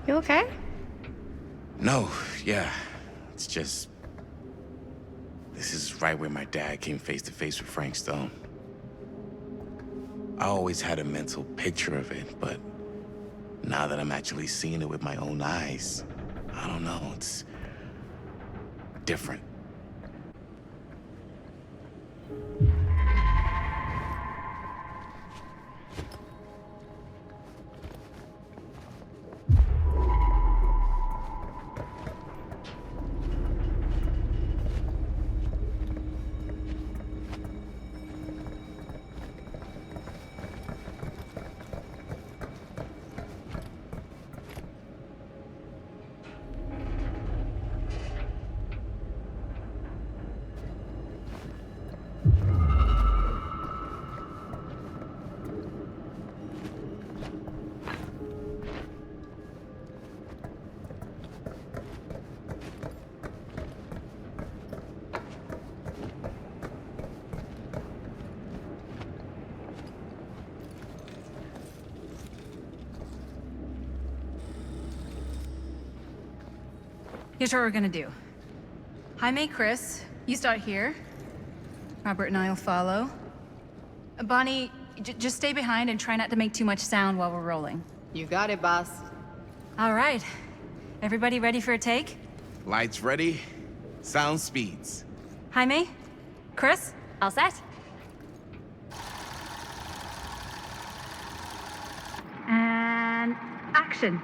You okay? No, yeah. It's just... This is right where my dad came face to face with Frank Stone. I always had a mental picture of it, but now that I'm actually seeing it with my own eyes, I don't know, it's different. Here's what we're gonna do. Jaime, Chris, you start here. Robert and I will follow. Bonnie, just stay behind and try not to make too much sound while we're rolling. You got it, boss. All right. Everybody ready for a take? Lights ready, sound speeds. Jaime? Chris? All set? And action.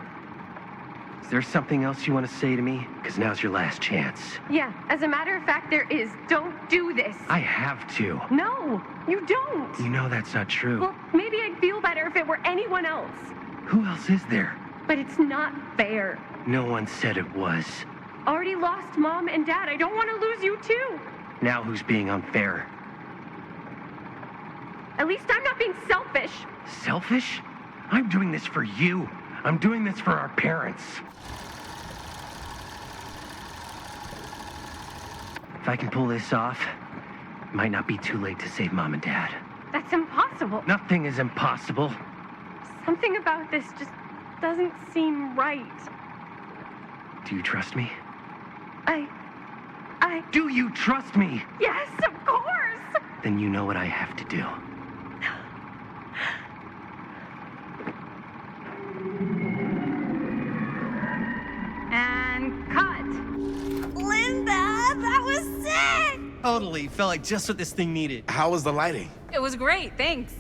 Is there something else you want to say to me? Because now's your last chance. Yeah, as a matter of fact, there is. Don't do this. I have to. No, you don't. You know that's not true. Well, maybe I'd feel better if it were anyone else. Who else is there? But it's not fair. No one said it was. already lost Mom and Dad. I don't want to lose you too. Now who's being unfair? At least I'm not being selfish. Selfish? I'm doing this for you. I'm doing this for our parents. If I can pull this off, it might not be too late to save Mom and Dad. That's impossible. Nothing is impossible. Something about this just doesn't seem right. Do you trust me? I... Do you trust me? Yes, of course! Then you know what I have to do. And cut. Linda, that was sick! Totally. Felt like just what this thing needed. How was the lighting? It was great, thanks.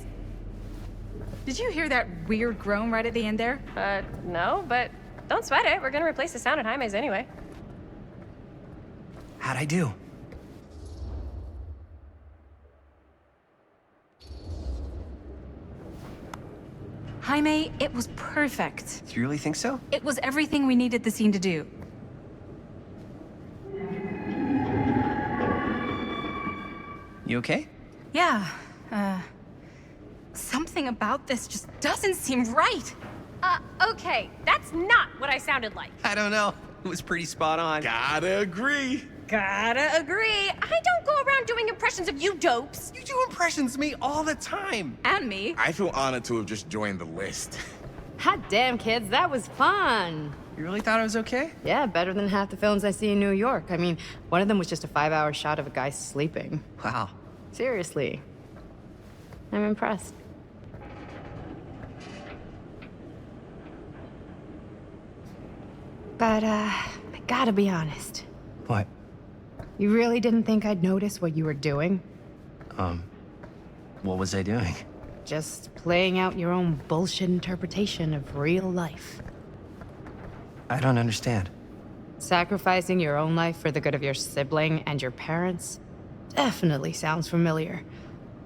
Did you hear that weird groan right at the end there? No, but don't sweat it. We're gonna replace the sound at Jaime's anyway. How'd I do? Jaime, it was perfect. Do you really think so? It was everything we needed the scene to do. You okay? Yeah, something about this just doesn't seem right. Okay, that's not what I sounded like. I don't know. It was pretty spot on. Gotta agree. Gotta agree. I don't go around doing impressions of you dopes. You do impressions of me all the time. And me. I feel honored to have just joined the list. Hot damn, kids, that was fun. You really thought it was okay? Yeah, better than half the films I see in New York. I mean, one of them was just a 5-hour shot of a guy sleeping. Wow. Seriously. I'm impressed. But, I gotta be honest. What? You really didn't think I'd notice what you were doing? What was I doing? Just playing out your own bullshit interpretation of real life. I don't understand. Sacrificing your own life for the good of your sibling and your parents definitely sounds familiar.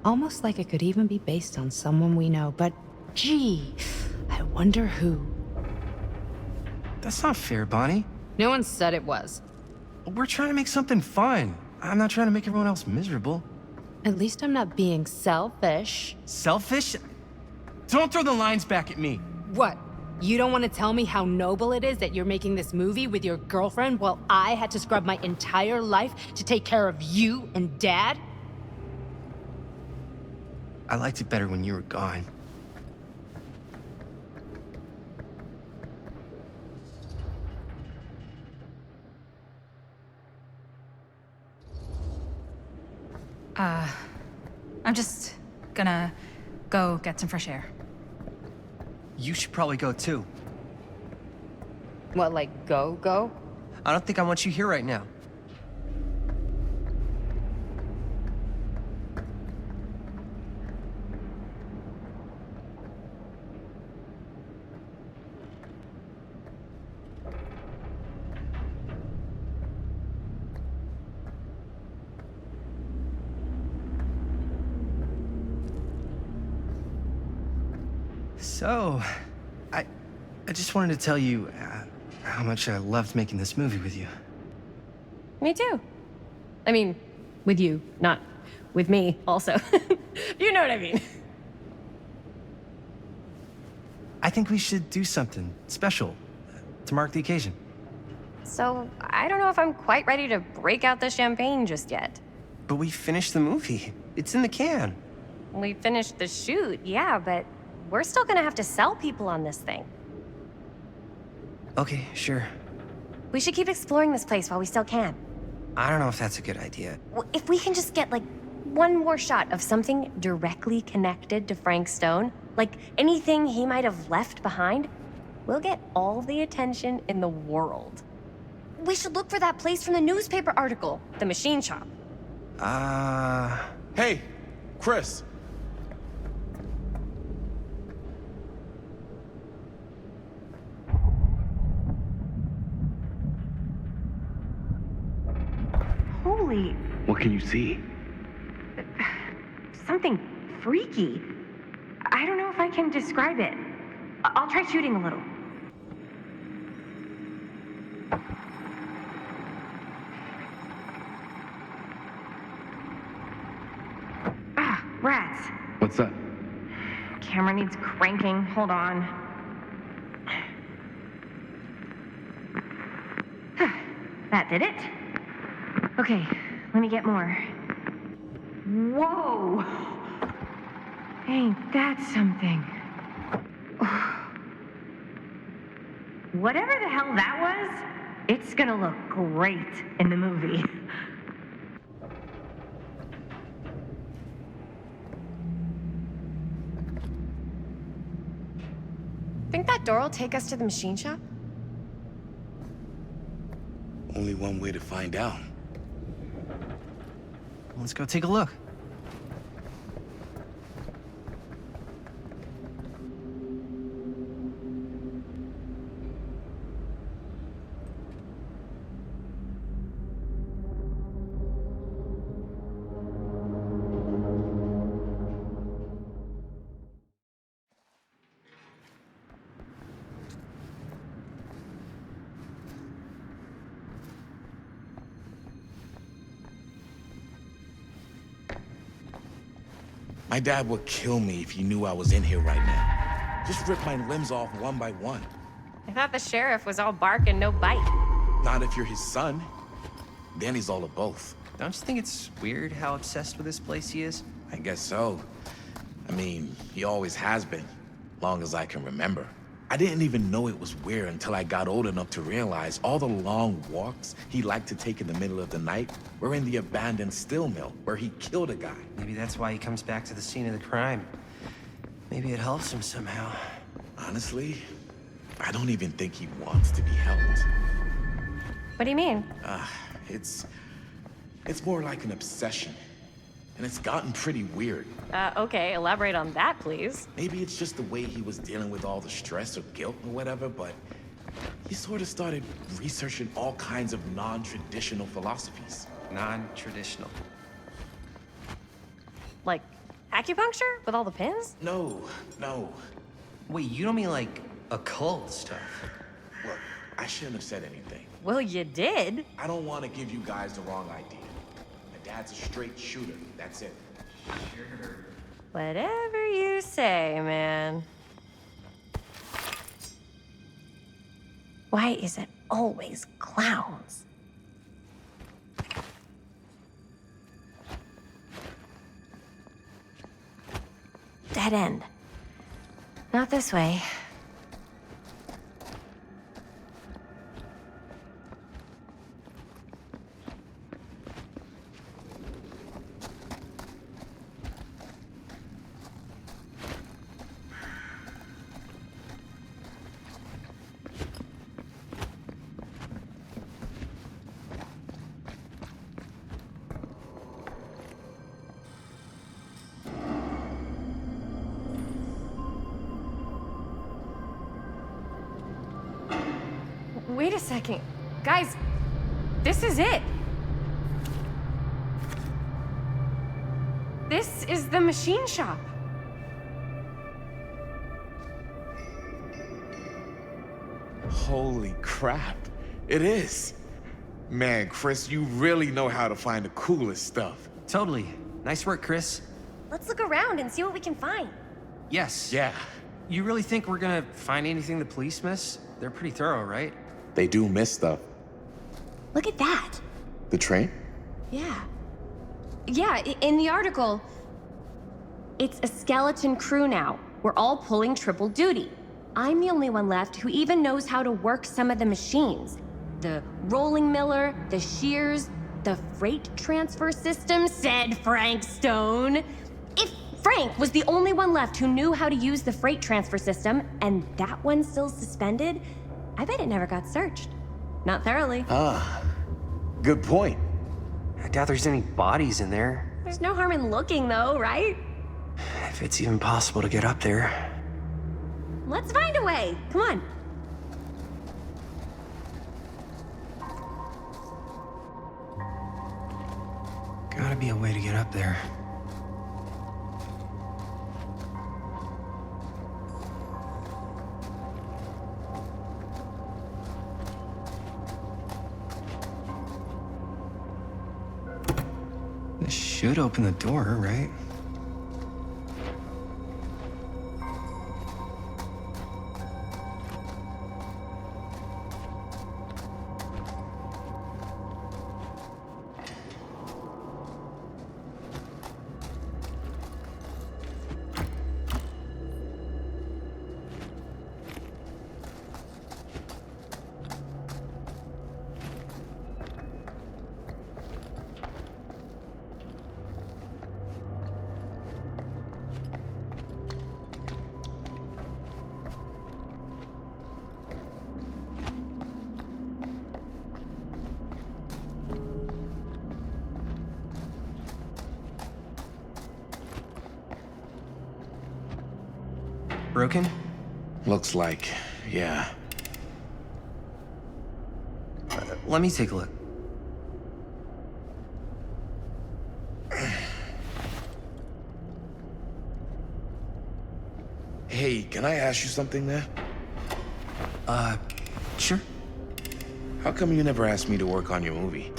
Almost like it could even be based on someone we know, but gee, I wonder who. That's not fair, Bonnie. No one said it was. We're trying to make something fun. I'm not trying to make everyone else miserable. At least I'm not being selfish. Selfish? Don't throw the lines back at me. What? You don't want to tell me how noble it is that you're making this movie with your girlfriend while I had to scrub my entire life to take care of you and Dad? I liked it better when you were gone. I'm just gonna go get some fresh air. You should probably go too. What, like go? I don't think I want you here right now. So, I just wanted to tell you how much I loved making this movie with you. Me too. I mean, with you, not with me, also. You know what I mean. I think we should do something special to mark the occasion. So, I don't know if I'm quite ready to break out the champagne just yet. But we finished the movie. It's in the can. We finished the shoot, yeah, but we're still gonna have to sell people on this thing. Okay, sure. We should keep exploring this place while we still can. I don't know if that's a good idea. Well, if we can just get, like, one more shot of something directly connected to Frank Stone, like anything he might have left behind, we'll get all the attention in the world. We should look for that place from the newspaper article, the machine shop. Hey, Chris. Holy, What can you see? something freaky. I don't know if I can describe it. I'll try shooting a little. Rats. What's that? Camera needs cranking. Hold on. That did it. Okay, let me get more. Whoa! Ain't that something? Whatever the hell that was, it's gonna look great in the movie. Think that door will take us to the machine shop? Only one way to find out. Let's go take a look. My dad would kill me if he knew I was in here right now. Just rip my limbs off one by one. I thought the sheriff was all bark and no bite. Not if you're his son. Then he's all of both. Don't you think it's weird how obsessed with this place he is? I guess so. I mean, he always has been, long as I can remember. I didn't even know it was weird until I got old enough to realize all the long walks he liked to take in the middle of the night were in the abandoned steel mill where he killed a guy. Maybe that's why he comes back to the scene of the crime. Maybe it helps him somehow. Honestly, I don't even think he wants to be helped. What do you mean? It's more like an obsession. And it's gotten pretty weird. Okay, elaborate on that, please. Maybe it's just the way he was dealing with all the stress or guilt or whatever, but he sort of started researching all kinds of non-traditional philosophies. Non-traditional? Like acupuncture with all the pins? No. Wait, you don't mean like occult stuff? Look, I shouldn't have said anything. Well, you did. I don't want to give you guys the wrong idea. My dad's a straight shooter, that's it. Sure. Whatever you say, man. Why is it always clowns? Dead end. Not this way. Wait a second. Guys, this is it. This is the machine shop. Holy crap, it is. Man, Chris, you really know how to find the coolest stuff. Totally. Nice work, Chris. Let's look around and see what we can find. Yes. Yeah. You really think we're gonna find anything the police miss? They're pretty thorough, right? They do miss stuff. Look at that. The train? Yeah. Yeah, in the article, it's a skeleton crew now. We're all pulling triple duty. I'm the only one left who even knows how to work some of the machines. The rolling miller, the shears, the freight transfer system, said Frank Stone. If Frank was the only one left who knew how to use the freight transfer system, and that one's still suspended, I bet it never got searched. Not thoroughly. Ah, good point. I doubt there's any bodies in there. There's no harm in looking, though, right? If it's even possible to get up there. Let's find a way. Come on. Gotta be a way to get up there. This should open the door, right? Broken? Looks like, yeah. Let me take a look. Hey, can I ask you something there? Sure. How come you never asked me to work on your movie?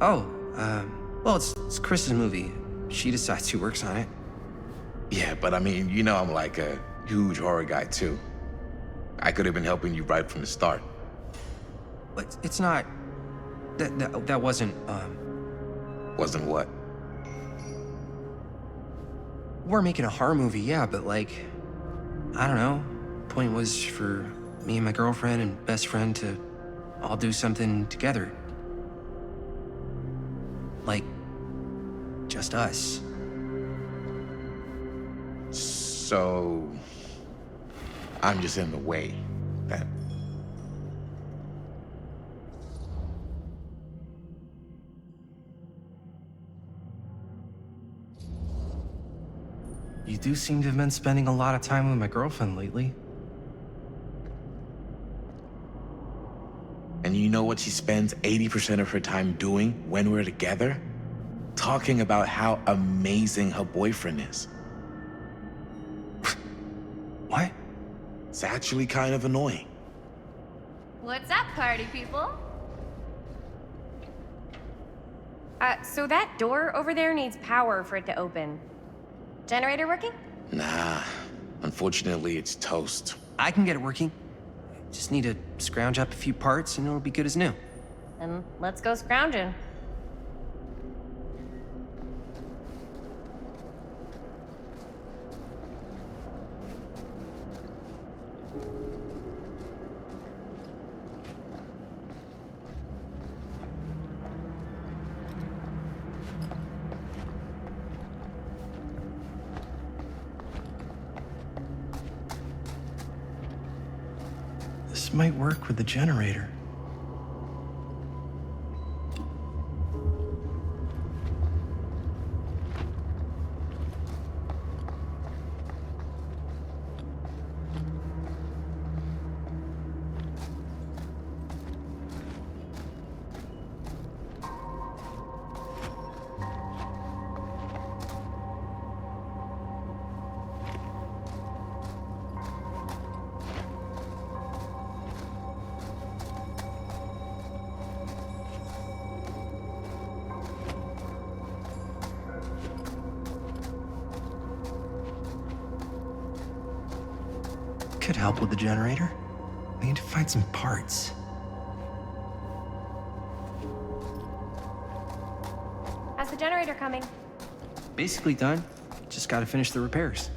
Oh, well, it's Chris's movie. She decides who works on it. Yeah, but I mean, you know I'm like a huge horror guy too. I could have been helping you right from the start. But it's not... That wasn't, Wasn't what? We're making a horror movie, yeah, but like... I don't know. Point was for me and my girlfriend and best friend to all do something together. Like, just us. So... I'm just in the way, then. You do seem to have been spending a lot of time with my girlfriend lately. And you know what she spends 80% of her time doing when we're together? Talking about how amazing her boyfriend is. What? It's actually kind of annoying. What's up, party people? So that door over there needs power for it to open. Generator working? Nah, unfortunately it's toast. I can get it working. Just need to scrounge up a few parts and it'll be good as new. Then let's go scrounging. This might work with the generator. Could help with the generator. I need to find some parts. How's the generator coming? Basically done. Just gotta finish the repairs.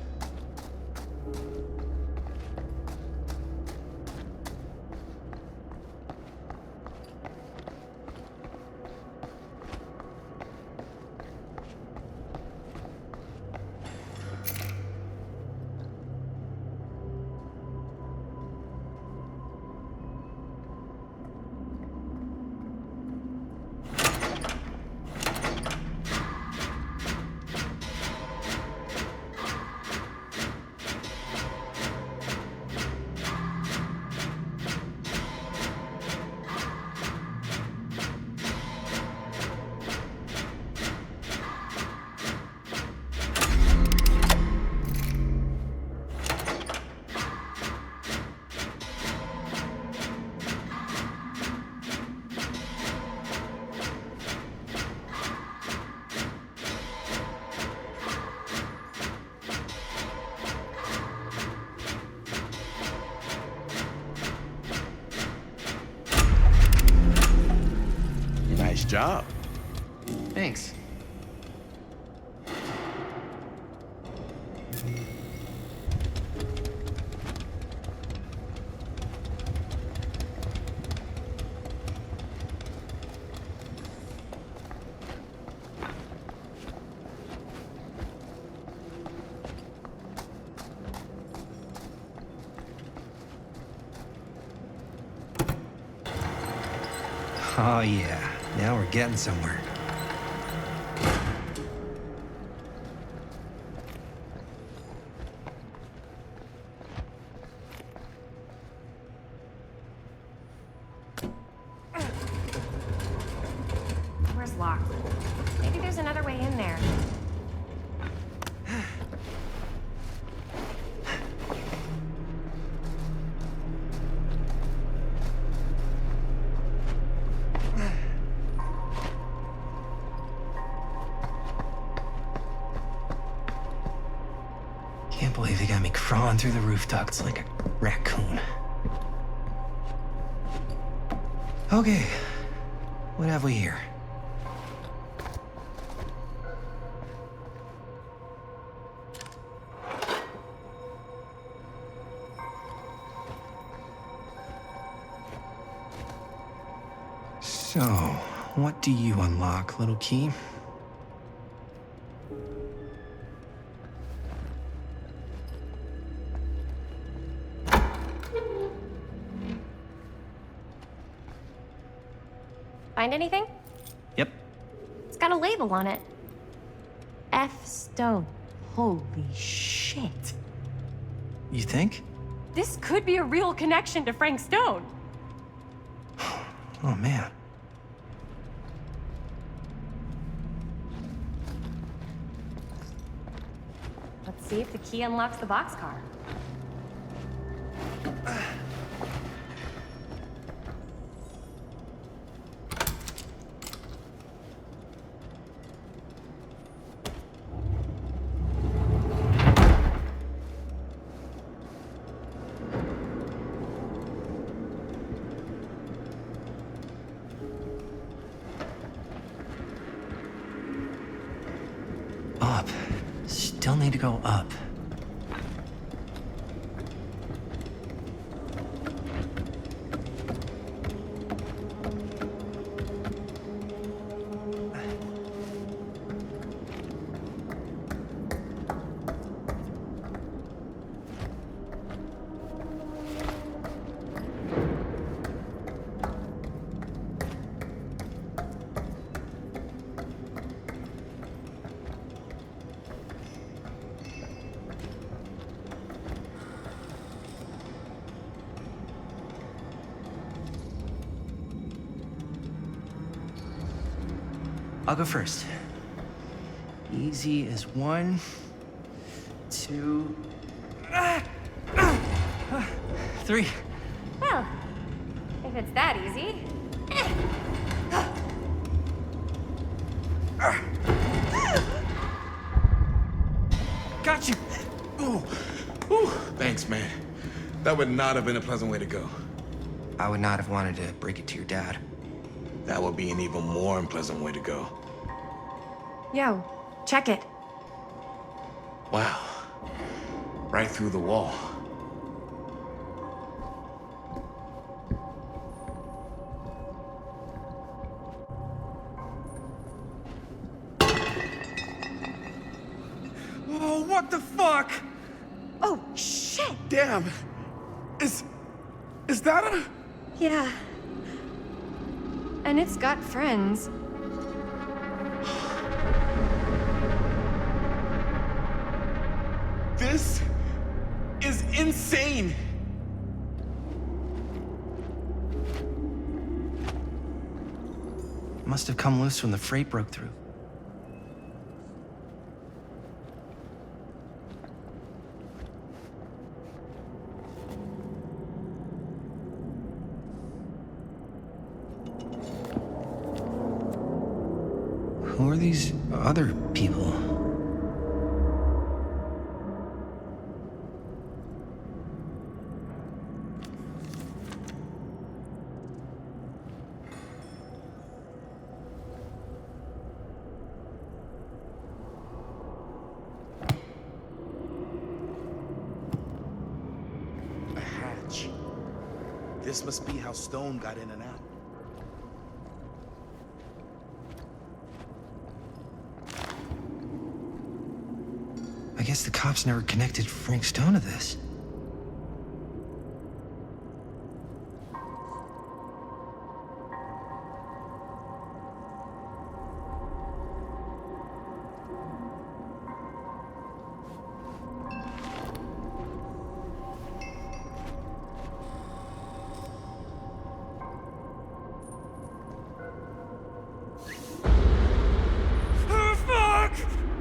Nice job. Thanks. Oh yeah, now we're getting somewhere. Maybe there's another way in there. Can't believe they got me crawling through the roof ducts like a raccoon. Okay, what have we here? So, what do you unlock, little key? Find anything? Yep. It's got a label on it. F. Stone. Holy shit. You think? This could be a real connection to Frank Stone. Oh, man. Let's see if the key unlocks the boxcar. Up. Still need to go up. I'll go first. Easy as 1, 2, 3. Well, if it's that easy. Got you! Ooh. Ooh. Thanks, man. That would not have been a pleasant way to go. I would not have wanted to break it to your dad. That would be an even more unpleasant way to go. Yo, check it. Wow. Right through the wall. Oh, what the fuck? Oh, shit! Damn! Is that a... Yeah. And it's got friends. This is insane! Must have come loose when the freight broke through. Who are these other people? A hatch. This must be how Stone got in and out. I guess the cops never connected Frank Stone to this.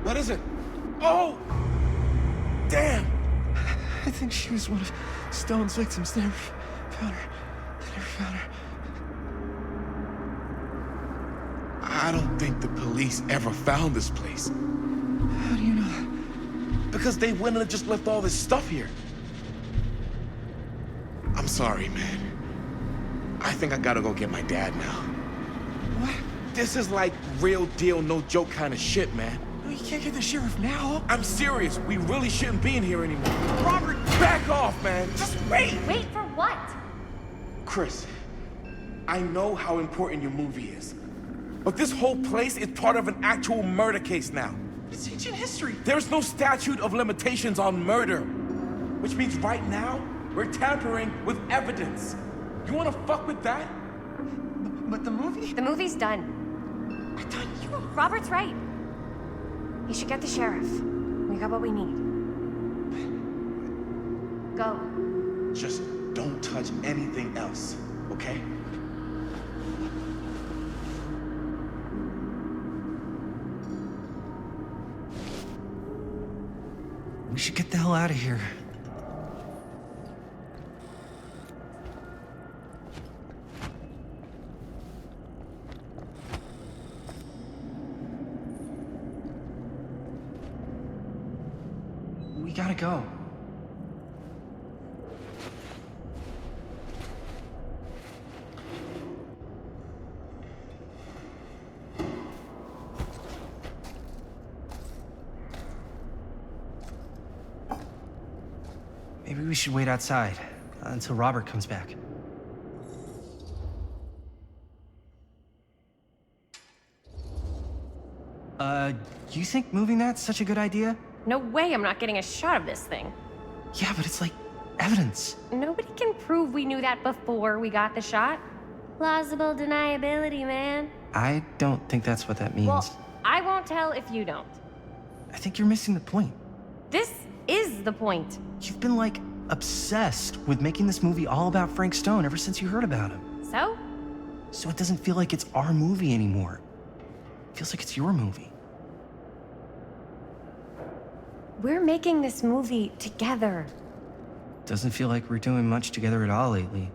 What is it? Oh! Damn! I think she was one of Stone's victims. They never found her. I don't think the police ever found this place. How do you know that? Because they wouldn't have just left all this stuff here. I'm sorry, man. I think I gotta go get my dad now. What? This is like real deal, no joke kind of shit, man. No, you can't get the sheriff now. I'm serious. We really shouldn't be in here anymore. Robert, back off, man. Just wait. Wait for what? Chris, I know how important your movie is. But this whole place is part of an actual murder case now. It's ancient history. There's no statute of limitations on murder. Which means right now, we're tampering with evidence. You wanna fuck with that? But the movie? The movie's done. I thought you... Robert's right. You should get the sheriff. We got what we need. Go. Just don't touch anything else, okay? We should get the hell out of here. We gotta go. Maybe we should wait outside until Robert comes back. You think moving that's such a good idea? No way I'm not getting a shot of this thing. Yeah, but it's like evidence. Nobody can prove we knew that before we got the shot. Plausible deniability, man. I don't think that's what that means. Well, I won't tell if you don't. I think you're missing the point. This is the point. You've been, like, obsessed with making this movie all about Frank Stone ever since you heard about him. So? So it doesn't feel like it's our movie anymore. It feels like it's your movie. We're making this movie together. Doesn't feel like we're doing much together at all lately.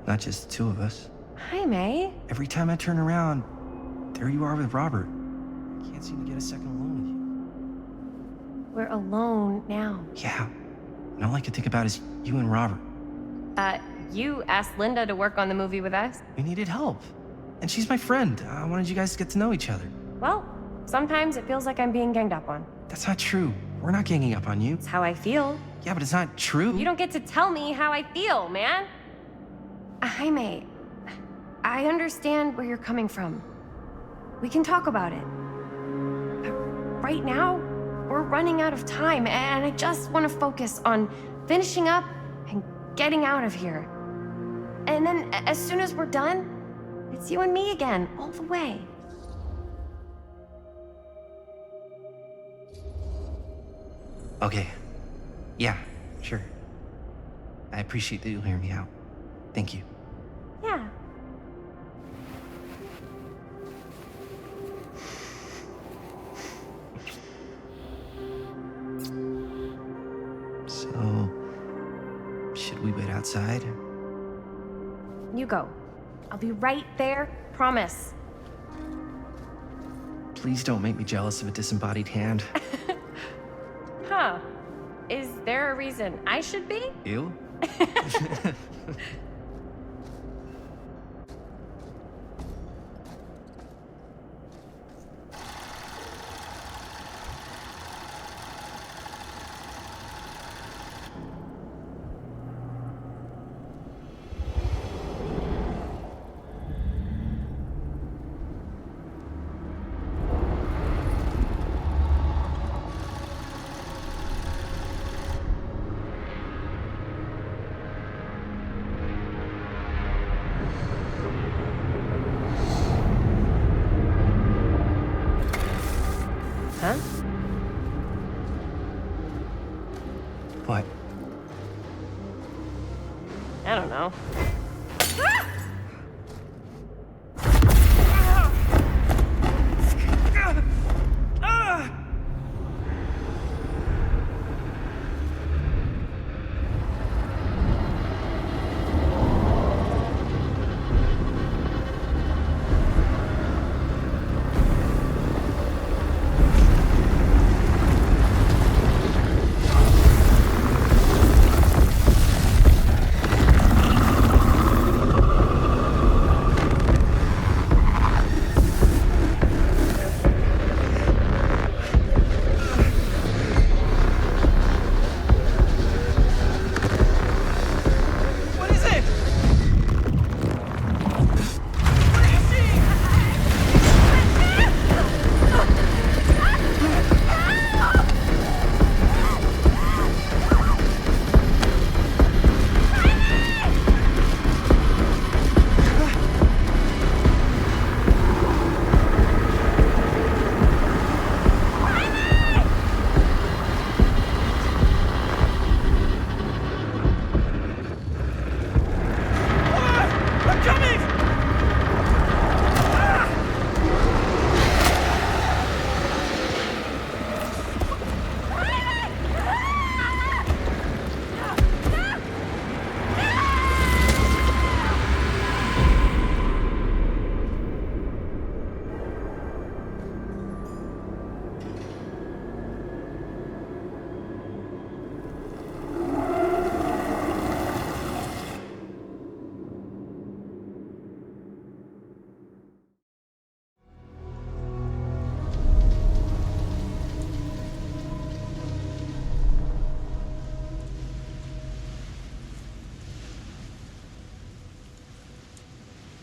Not just the two of us. Hi, May. Every time I turn around, there you are with Robert. I can't seem to get a second alone with you. We're alone now. Yeah. And all I can think about is you and Robert. You asked Linda to work on the movie with us? We needed help. And she's my friend. I wanted you guys to get to know each other. Well, sometimes it feels like I'm being ganged up on. That's not true. We're not ganging up on you. It's how I feel. Yeah, but it's not true. You don't get to tell me how I feel, man. Jaime, I understand where you're coming from. We can talk about it. But right now, we're running out of time, and I just want to focus on finishing up and getting out of here. And then, as soon as we're done, it's you and me again, all the way. Okay. Yeah, sure. I appreciate that you'll hear me out. Thank you. Yeah. So, should we wait outside? You go. I'll be right there, promise. Please don't make me jealous of a disembodied hand. Huh. Is there a reason I should be? You? Huh? What? I don't know.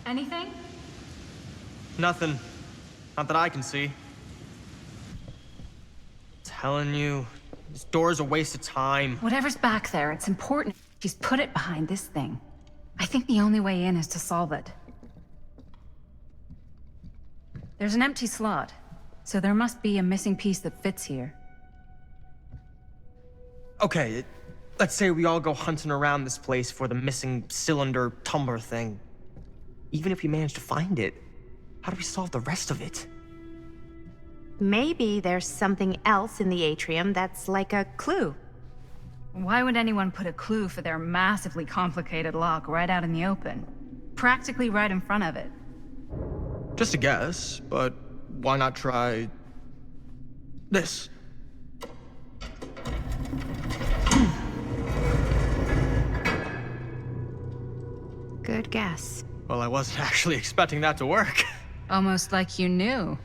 Anything? Nothing. Not that I can see. Telling you, this door's a waste of time. Whatever's back there, it's important. She's put it behind this thing. I think the only way in is to solve it. There's an empty slot, so there must be a missing piece that fits here. Okay, let's say we all go hunting around this place for the missing cylinder tumbler thing. Even if we manage to find it, how do we solve the rest of it? Maybe there's something else in the atrium that's like a clue. Why would anyone put a clue for their massively complicated lock right out in the open? Practically right in front of it. Just a guess, but why not try this? Good guess. Well, I wasn't actually expecting that to work. Almost like you knew.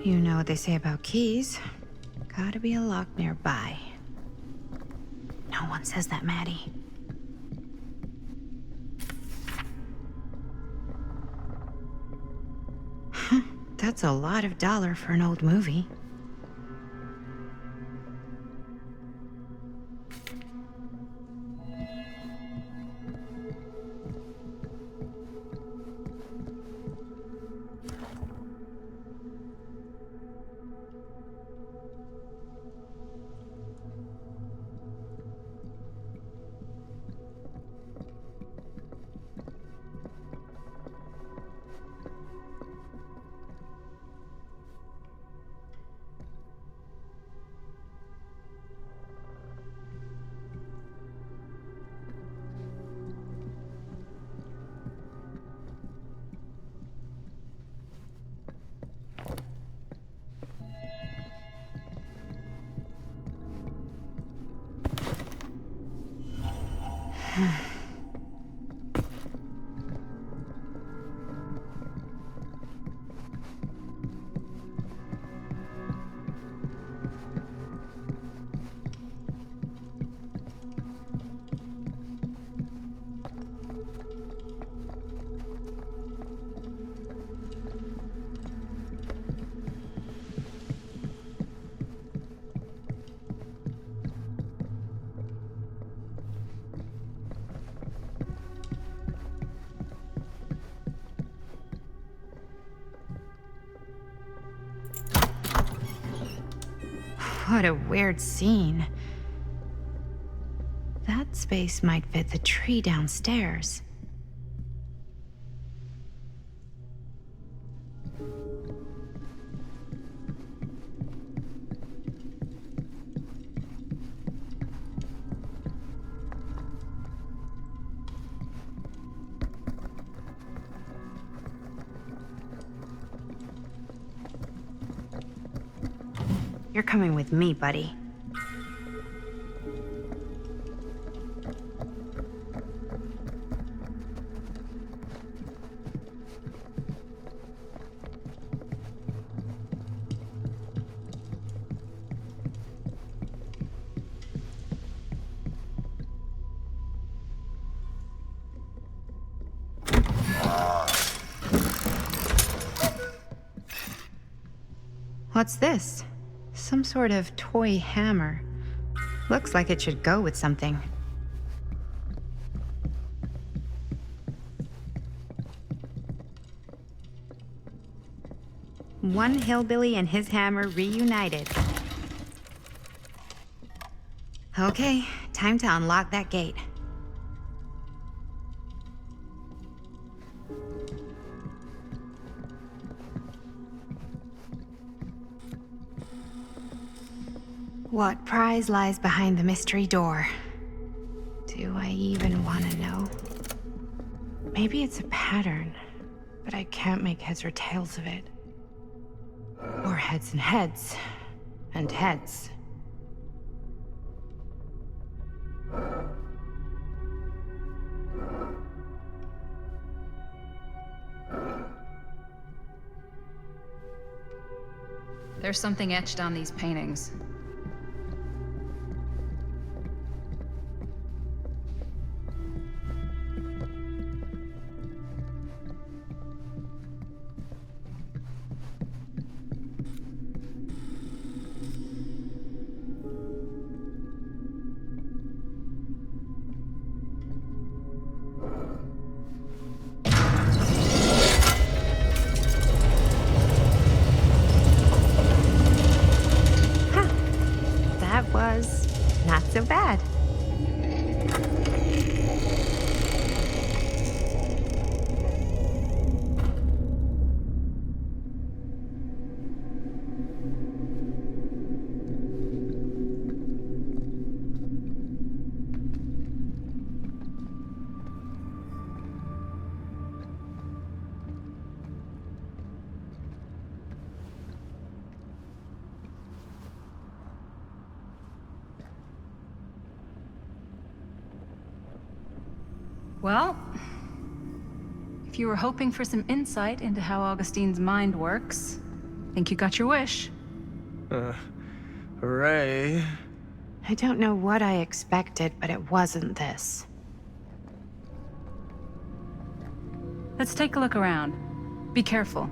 You know what they say about keys. Gotta be a lock nearby. No one says that, Maddie. That's a lot of dollar for an old movie. What a weird scene. That space might fit the tree downstairs. You're coming with me, buddy. What's this? Some sort of toy hammer. Looks like it should go with something. One hillbilly and his hammer reunited. Okay, time to unlock that gate. What prize lies behind the mystery door? Do I even want to know? Maybe it's a pattern, but I can't make heads or tails of it. Or heads and heads, and heads. There's something etched on these paintings. That was not so bad. Well, if you were hoping for some insight into how Augustine's mind works, I think you got your wish. Hooray. I don't know what I expected, but it wasn't this. Let's take a look around. Be careful.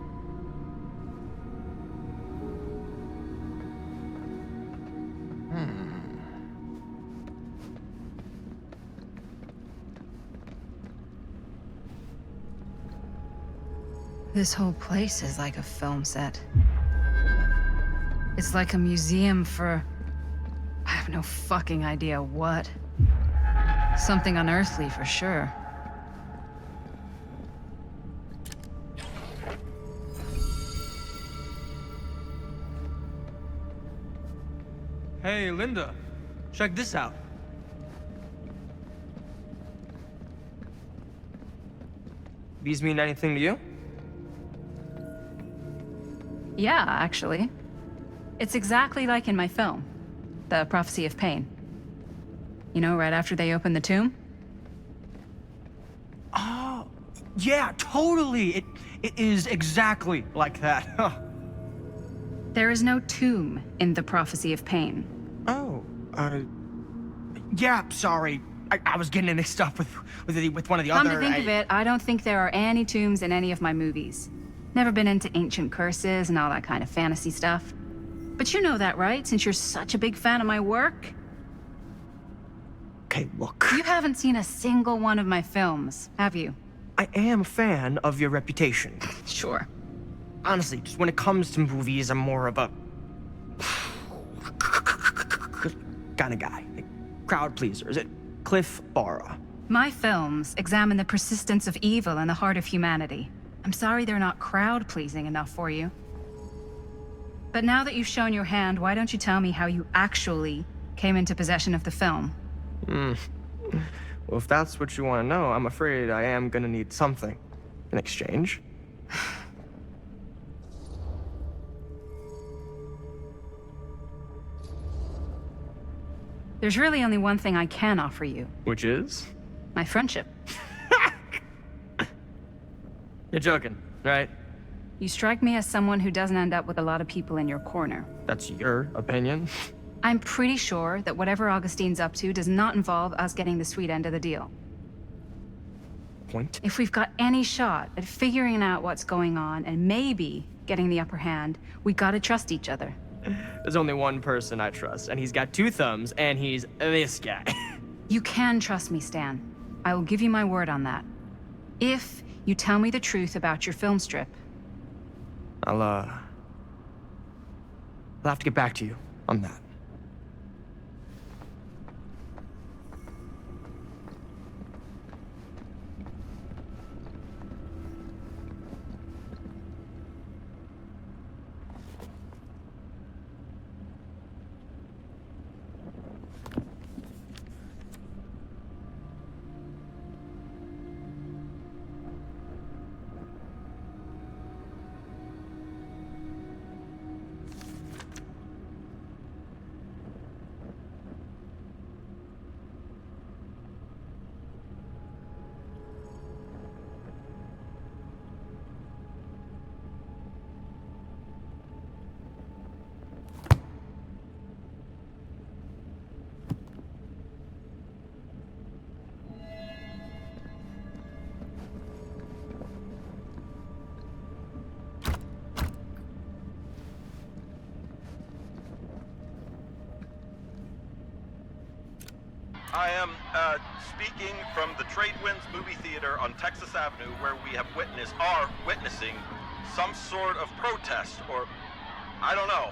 This whole place is like a film set. It's like a museum for... I have no fucking idea what. Something unearthly for sure. Hey, Linda. Check this out. These mean anything to you? Yeah, actually. It's exactly like in my film, The Prophecy of Pain. You know, right after they open the tomb? Oh, yeah, totally. It is exactly like that. Huh. There is no tomb in The Prophecy of Pain. Oh, yeah, sorry. I was getting it mixed up with one of the Come other... to think of it, I don't think there are any tombs in any of my movies. Never been into ancient curses and all that kind of fantasy stuff. But you know that, right? Since you're such a big fan of my work? Okay, look. You haven't seen a single one of my films, have you? I am a fan of your reputation. Sure. Honestly, just when it comes to movies, I'm more of a... kind of guy. Like, crowd pleaser. Is it Cliff Barra? My films examine the persistence of evil in the heart of humanity. I'm sorry they're not crowd-pleasing enough for you. But now that you've shown your hand, why don't you tell me how you actually came into possession of the film? Well, if that's what you want to know, I'm afraid I am gonna need something in exchange. There's really only one thing I can offer you. Which is? My friendship. You're joking, right? You strike me as someone who doesn't end up with a lot of people in your corner. That's your opinion? I'm pretty sure that whatever Augustine's up to does not involve us getting the sweet end of the deal. Point? If we've got any shot at figuring out what's going on and maybe getting the upper hand, we gotta trust each other. There's only one person I trust, and he's got 2 thumbs, and he's this guy. You can trust me, Stan. I will give you my word on that. If you tell me the truth about your film strip. I'll have to get back to you on that. I am speaking from the Tradewinds movie theater on Texas Avenue, where we are witnessing some sort of protest, or I don't know.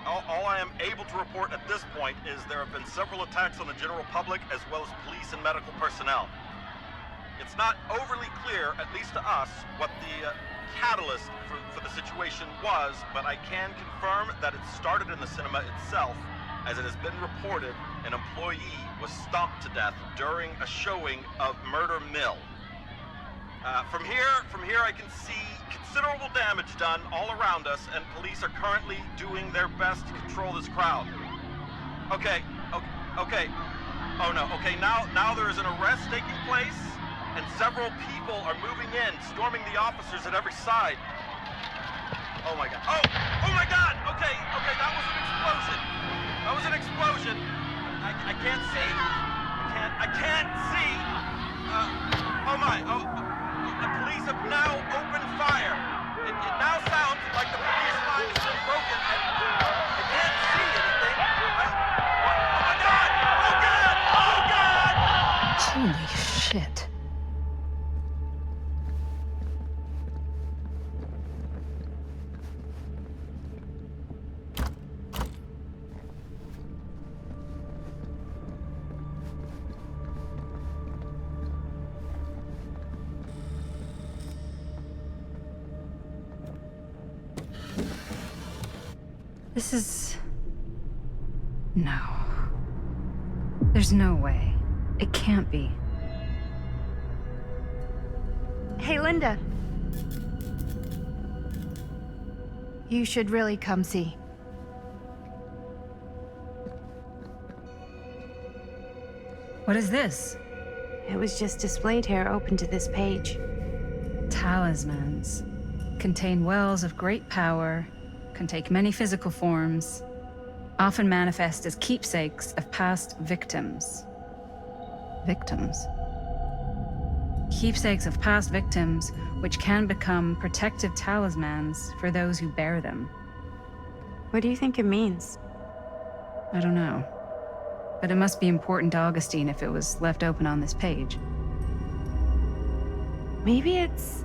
All I am able to report at this point is there have been several attacks on the general public as well as police and medical personnel. It's not overly clear, at least to us, what the catalyst for the situation was, but I can confirm that it started in the cinema itself, as it has been reported an employee was stomped to death during a showing of Murder Mill. From here I can see considerable damage done all around us, and police are currently doing their best to control this crowd. Okay. Oh no, okay, now there is an arrest taking place, and several people are moving in, storming the officers at every side. Oh my god. Oh my god! Okay, that was an explosion. I can't see. I can't see. The police have now opened fire. It now sounds like the police line has been broken, and I can't see anything. Oh my god! Oh god! Holy shit. This is... No. There's no way. It can't be. Hey, Linda. You should really come see. What is this? It was just displayed here, open to this page. Talismans. Contain wells of great power, can take many physical forms, often manifest as keepsakes of past victims. Victims? Keepsakes of past victims, which can become protective talismans for those who bear them. What do you think it means? I don't know. But it must be important to Augustine if it was left open on this page. Maybe it's...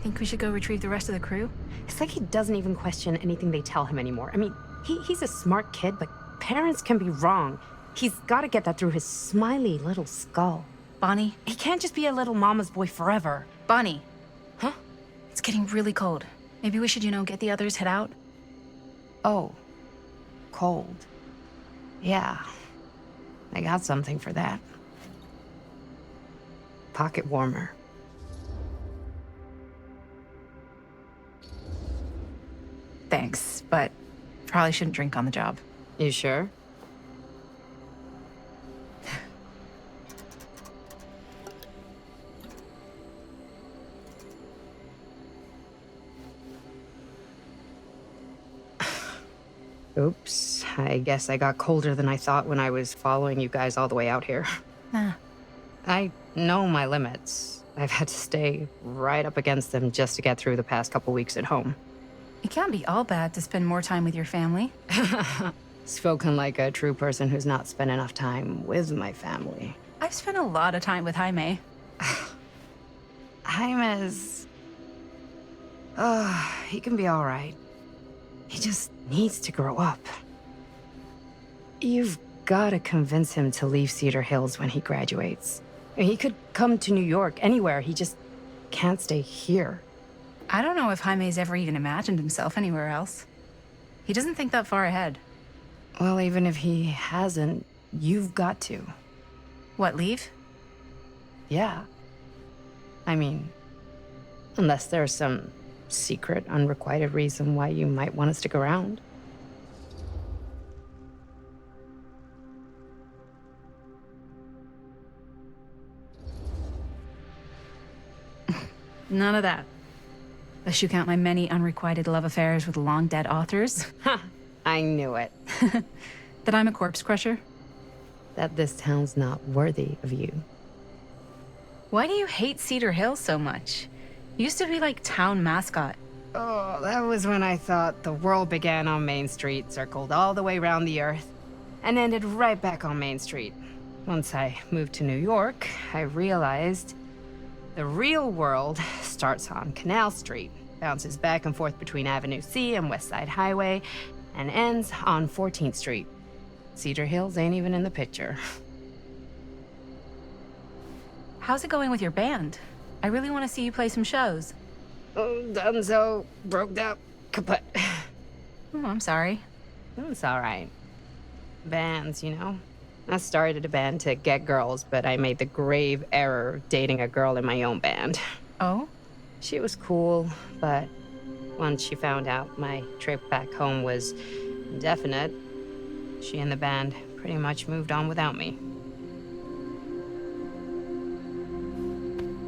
Think we should go retrieve the rest of the crew? It's like he doesn't even question anything they tell him anymore. I mean, he's a smart kid, but parents can be wrong. He's got to get that through his smiley little skull. Bonnie? He can't just be a little mama's boy forever. Bonnie. Huh? It's getting really cold. Maybe we should, get the others, head out? Oh. Cold. Yeah. I got something for that. Pocket warmer. Thanks, but probably shouldn't drink on the job. You sure? Oops. I guess I got colder than I thought when I was following you guys all the way out here. Nah. I know my limits. I've had to stay right up against them just to get through the past couple weeks at home. It can't be all bad to spend more time with your family. Spoken like a true person who's not spent enough time with my family. I've spent a lot of time with Jaime. Jaime's... he can be all right. He just needs to grow up. You've got to convince him to leave Cedar Hills when he graduates. He could come to New York, anywhere. He just can't stay here. I don't know if Jaime's ever even imagined himself anywhere else. He doesn't think that far ahead. Well, even if he hasn't, you've got to. What, leave? Yeah. I mean, unless there's some secret, unrequited reason why you might want to stick around. None of that. Unless you count my many unrequited love affairs with long-dead authors. Ha! I knew it. That I'm a corpse crusher. That this town's not worthy of you. Why do you hate Cedar Hills so much? You used to be like town mascot. Oh, that was when I thought the world began on Main Street, circled all the way around the earth, and ended right back on Main Street. Once I moved to New York, I realized the real world starts on Canal Street, bounces back and forth between Avenue C and West Side Highway, and ends on 14th Street. Cedar Hills ain't even in the picture. How's it going with your band? I really want to see you play some shows. Oh, donezo, broke up, kaput. Oh, I'm sorry. It's all right. Bands, you know? I started a band to get girls, but I made the grave error of dating a girl in my own band. Oh? She was cool, but once she found out my trip back home was indefinite, she and the band pretty much moved on without me.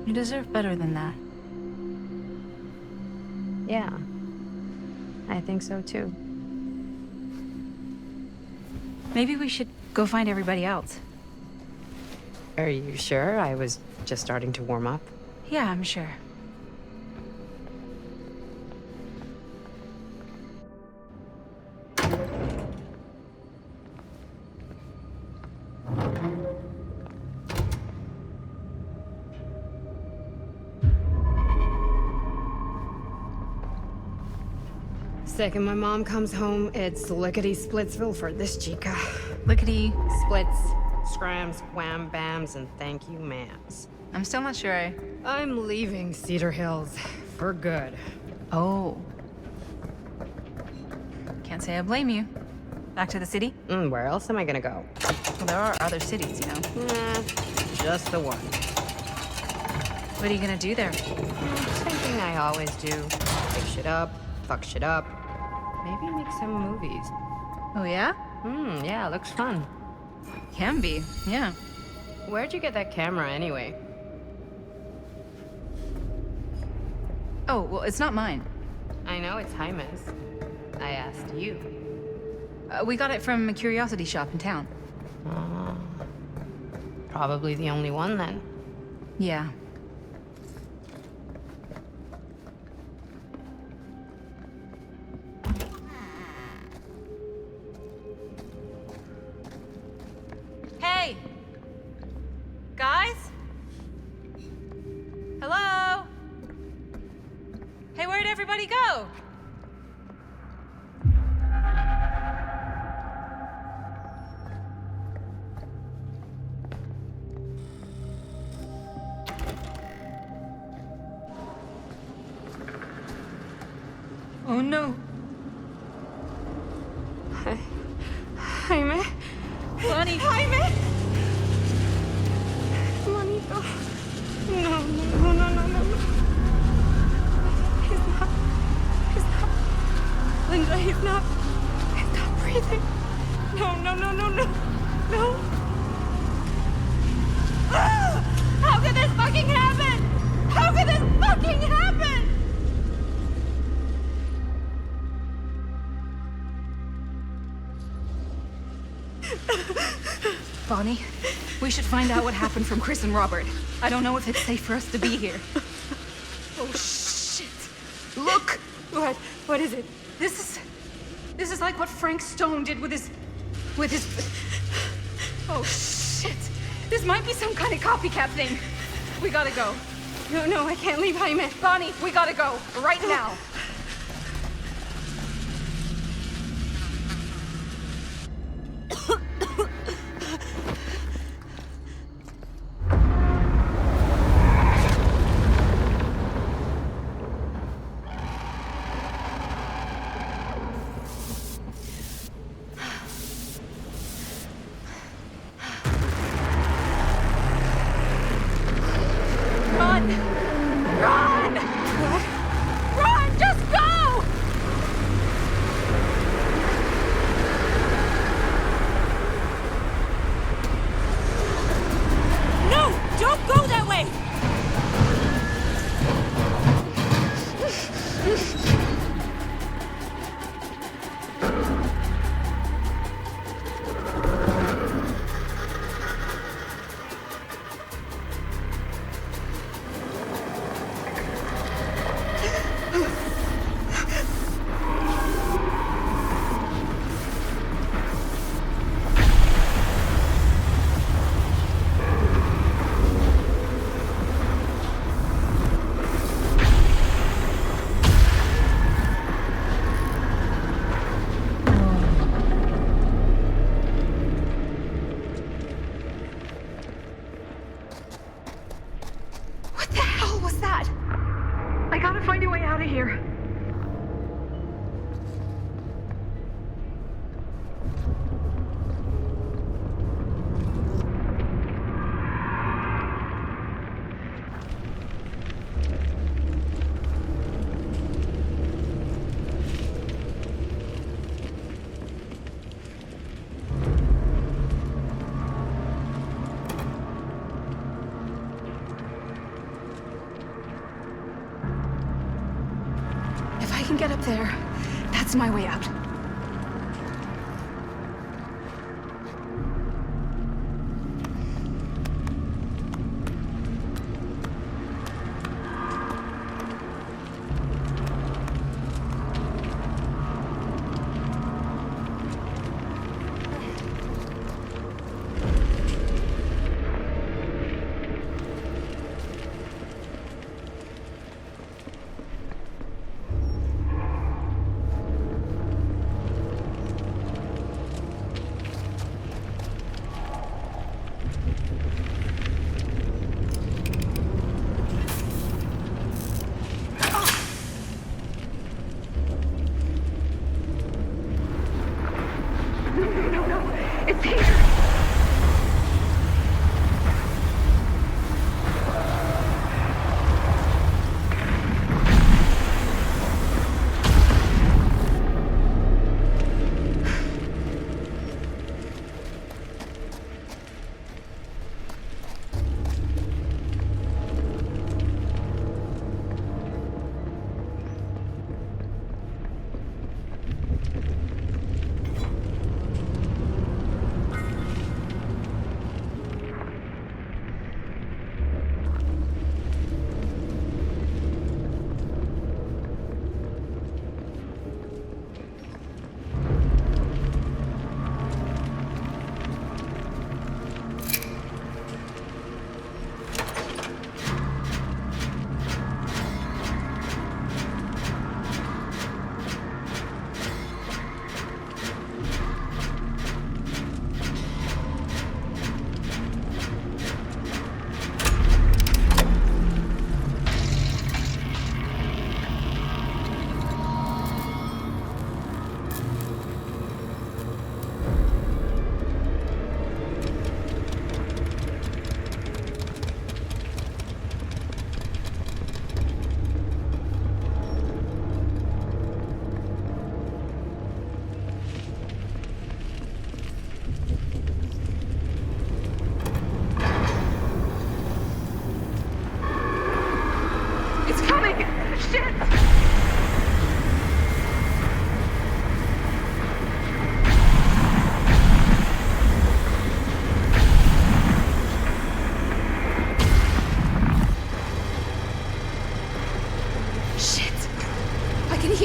You deserve better than that. Yeah, I think so too. Maybe we should go find everybody else. Are you sure? I was just starting to warm up. Yeah, I'm sure. Second my mom comes home, it's lickety-splitsville for this chica. Lickety... Splits, scrams, wham bams, and thank you ma'ams. I'm still not sure I'm leaving Cedar Hills for good. Oh. Can't say I blame you. Back to the city? Where else am I gonna go? Well, there are other cities, you know. Nah, just the one. What are you gonna do there? Same thing I always do. Pick shit up, fuck shit up. Maybe make some movies. Oh, yeah? Yeah, looks fun. Can be, yeah. Where'd you get that camera anyway? Oh, well, it's not mine. I know it's Jaime's. I asked you. We got it from a curiosity shop in town. Probably the only one then. Yeah. Hey! Guys? Hello? Hey, where'd everybody go? Oh no. Jaime? Bunny! Jaime! Manito. No. He's not. Linda, he's not breathing. No. Ah! How could this fucking happen? How could this fucking happen? Bonnie, we should find out what happened from Chris and Robert. I don't know if it's safe for us to be here. Oh, shit. Look! What is it? This is like what Frank Stone did with his... Oh, shit. This might be some kind of copycat thing. We gotta go. No, I can't leave Jaime. Bonnie, we gotta go. Right now. There. That's my way out.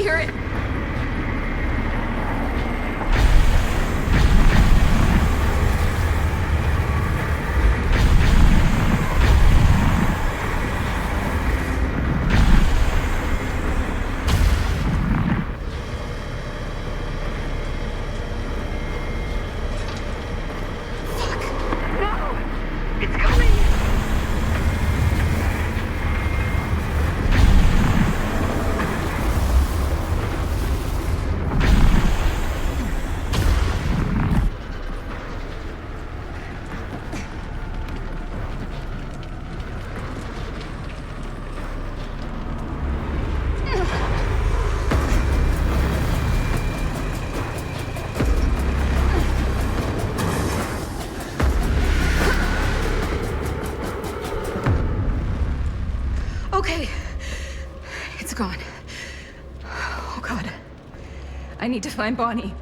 hear it. Okay. It's gone. Oh, God. I need to find Bonnie.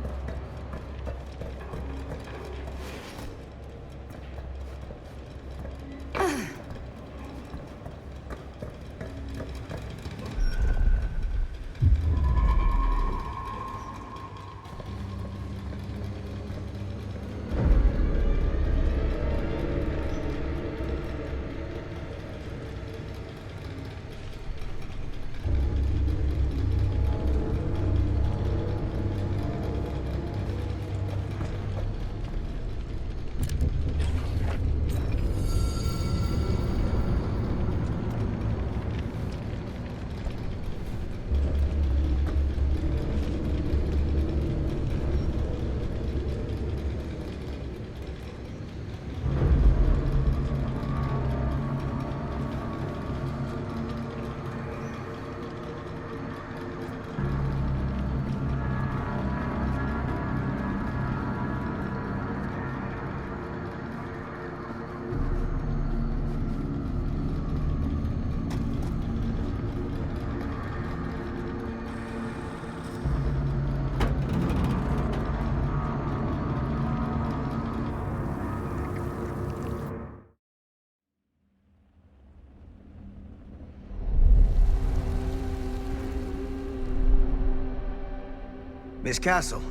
Miss Castle.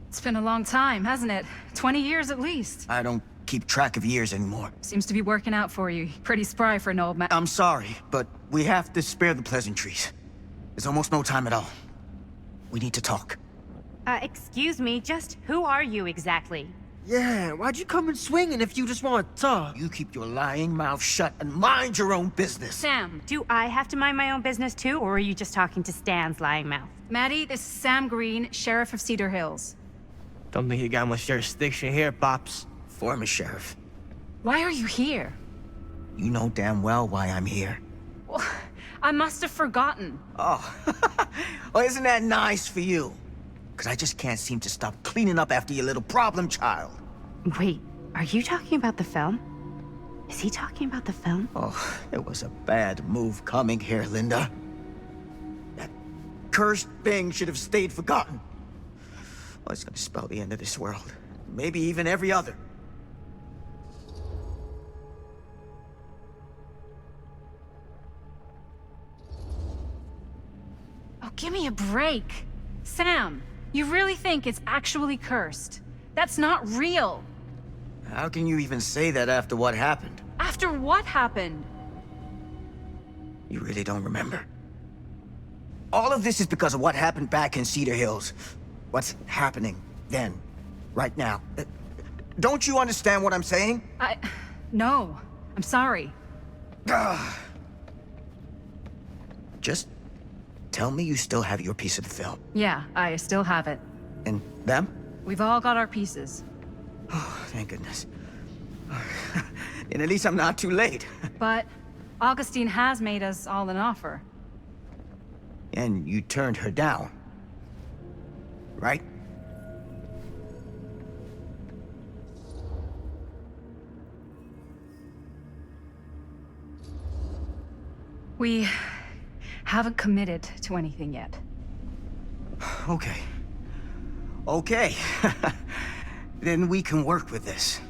It's been a long time, hasn't it? 20 years at least. I don't keep track of years anymore. Seems to be working out for you. Pretty spry for an old man. I'm sorry, but we have to spare the pleasantries. There's almost no time at all. We need to talk. Excuse me, just who are you exactly? Yeah, why'd you come in swinging if you just want to talk? You keep your lying mouth shut and mind your own business. Sam. Do I have to mind my own business too, or are you just talking to Stan's lying mouth? Maddie, this is Sam Green, Sheriff of Cedar Hills. Don't think you got much jurisdiction here, Pops. Former sheriff. Why are you here? You know damn well why I'm here. Well, I must have forgotten. Oh, well, isn't that nice for you? Because I just can't seem to stop cleaning up after your little problem child. Wait, are you talking about the film? Is he talking about the film? Oh, it was a bad move coming here, Linda. That cursed thing should have stayed forgotten. Oh, it's gonna spell the end of this world. Maybe even every other. Oh, give me a break. Sam, you really think it's actually cursed? That's not real. How can you even say that after what happened? After what happened? You really don't remember. All of this is because of what happened back in Cedar Hills. What's happening then, right now. Don't you understand what I'm saying? No. I'm sorry. Just tell me you still have your piece of the film. Yeah, I still have it. And them? We've all got our pieces. Oh, thank goodness. And at least I'm not too late. But Augustine has made us all an offer. And you turned her down, right? We haven't committed to anything yet. Okay. Okay. Then we can work with this.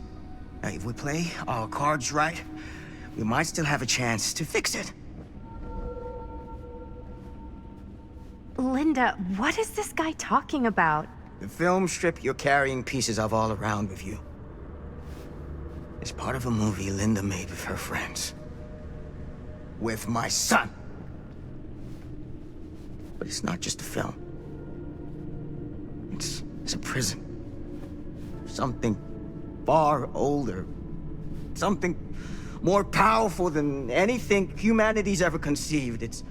Now, if we play our cards right, we might still have a chance to fix it. Linda, what is this guy talking about? The film strip you're carrying pieces of all around with you. It's part of a movie Linda made with her friends. With my son. But it's not just a film. It's a prison. Something far older. Something more powerful than anything humanity's ever conceived. It's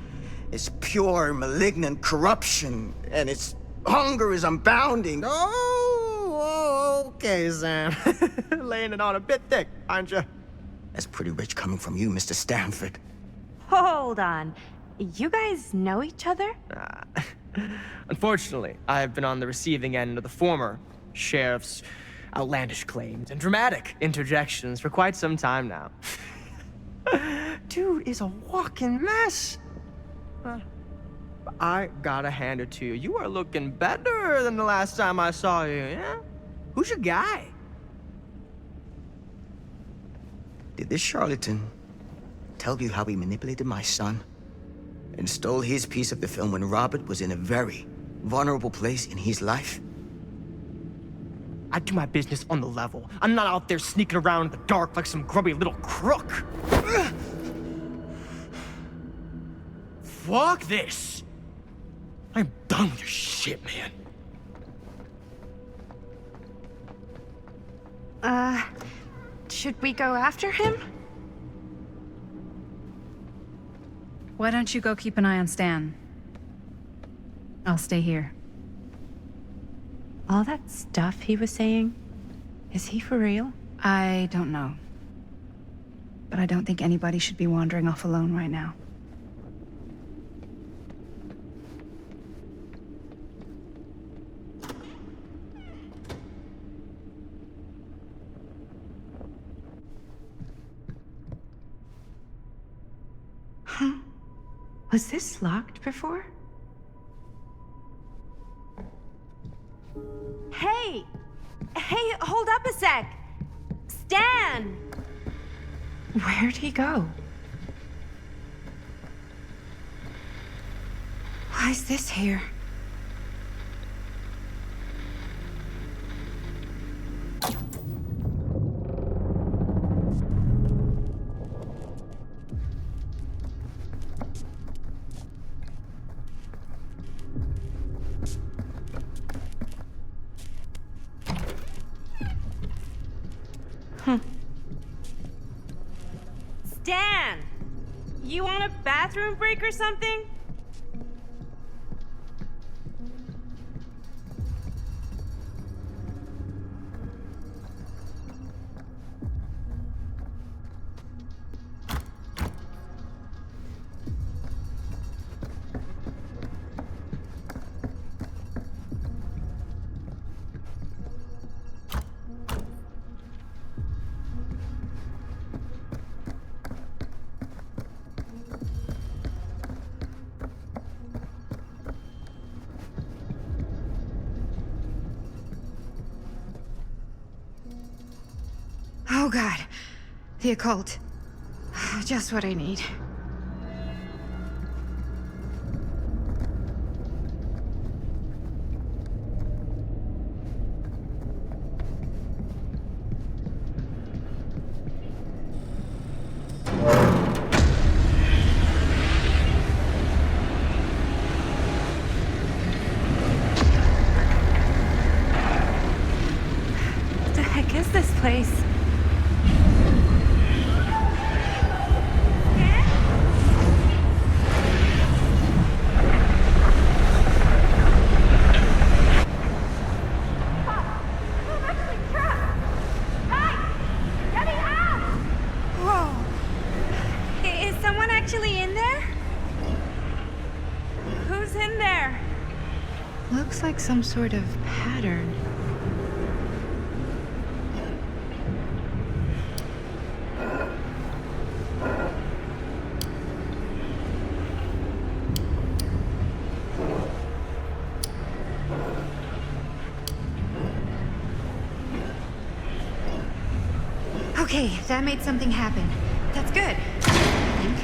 pure, malignant corruption, and its hunger is unbounding. Oh, okay, Sam. Laying it on a bit thick, aren't you? That's pretty rich coming from you, Mr. Stanford. Hold on. You guys know each other? Unfortunately, I've been on the receiving end of the former sheriff's outlandish claims and dramatic interjections for quite some time now. Dude is a walking mess. I gotta hand it to you. You are looking better than the last time I saw you, yeah? Who's your guy? Did this charlatan tell you how he manipulated my son and stole his piece of the film when Robert was in a very vulnerable place in his life? I do my business on the level. I'm not out there sneaking around in the dark like some grubby little crook. Fuck this. I'm done with your shit, man. Should we go after him? Why don't you go keep an eye on Stan? I'll stay here. All that stuff he was saying, is he for real? I don't know. But I don't think anybody should be wandering off alone right now. Huh? Was this locked before? Hey! Hey, hold up a sec! Stan! Where'd he go? Why is this here? Stan! You want a bathroom break or something? Oh god. The occult. Just what I need. What the heck is this place? Whoa. Is someone actually in there? Who's in there? Looks like some sort of pattern. Okay, that made something happen. That's good. I think.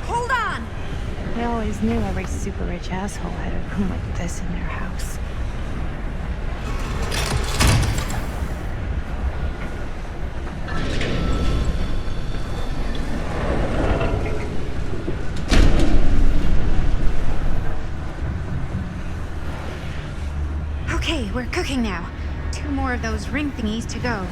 Hold on! I always knew every super rich asshole had a room like this in their house. Okay, we're cooking now. 2 more of those ring thingies to go.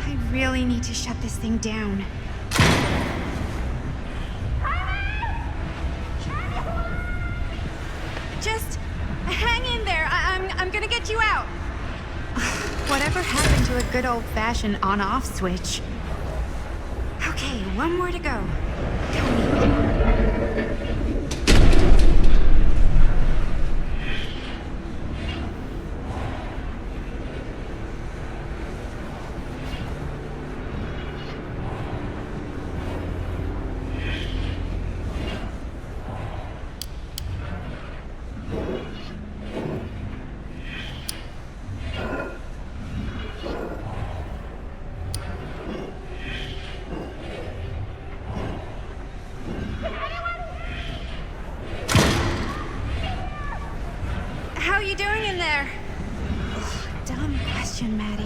I really need to shut this thing down. Just hang in there. I'm gonna get you out. Whatever happened to a good old-fashioned on-off switch? Okay, 1 more to go. How you doing in there? Ugh, dumb question, Maddie.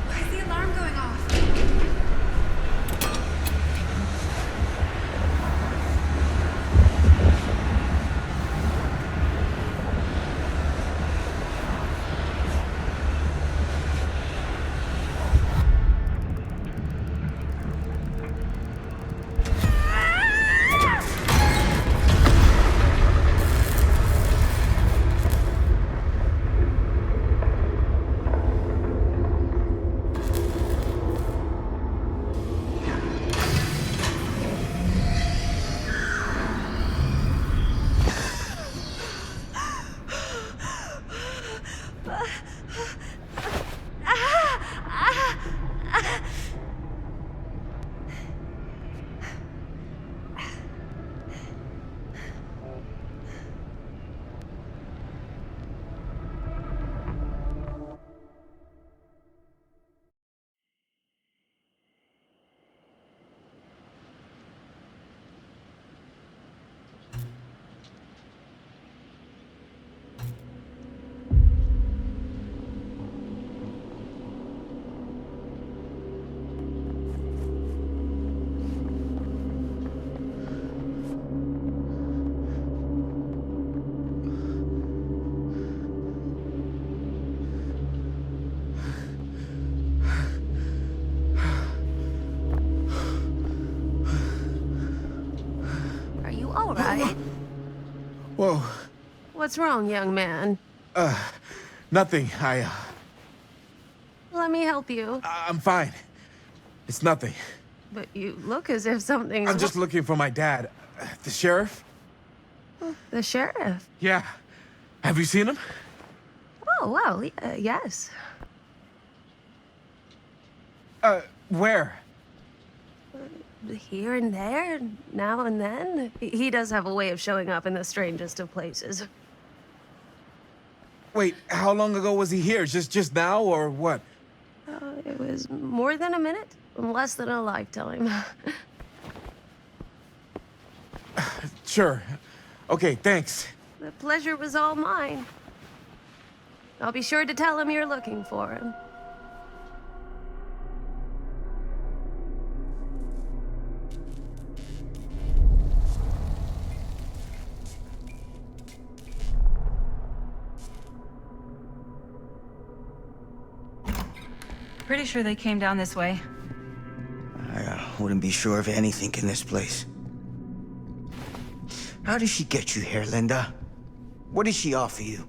Why is the alarm going off? Whoa. What's wrong, young man? Nothing. Let me help you. I'm fine. It's nothing. But you look as if something's... I'm just looking for my dad. The sheriff? The sheriff? Yeah. Have you seen him? Oh, well, yes. Where? Here and there, now and then. He does have a way of showing up in the strangest of places. Wait, how long ago was he here? Just now, or what? It was more than a minute, less than a lifetime. Sure. Okay, thanks. The pleasure was all mine. I'll be sure to tell him you're looking for him. Pretty sure they came down this way. I wouldn't be sure of anything in this place. How did she get you here, Linda? What did she offer you?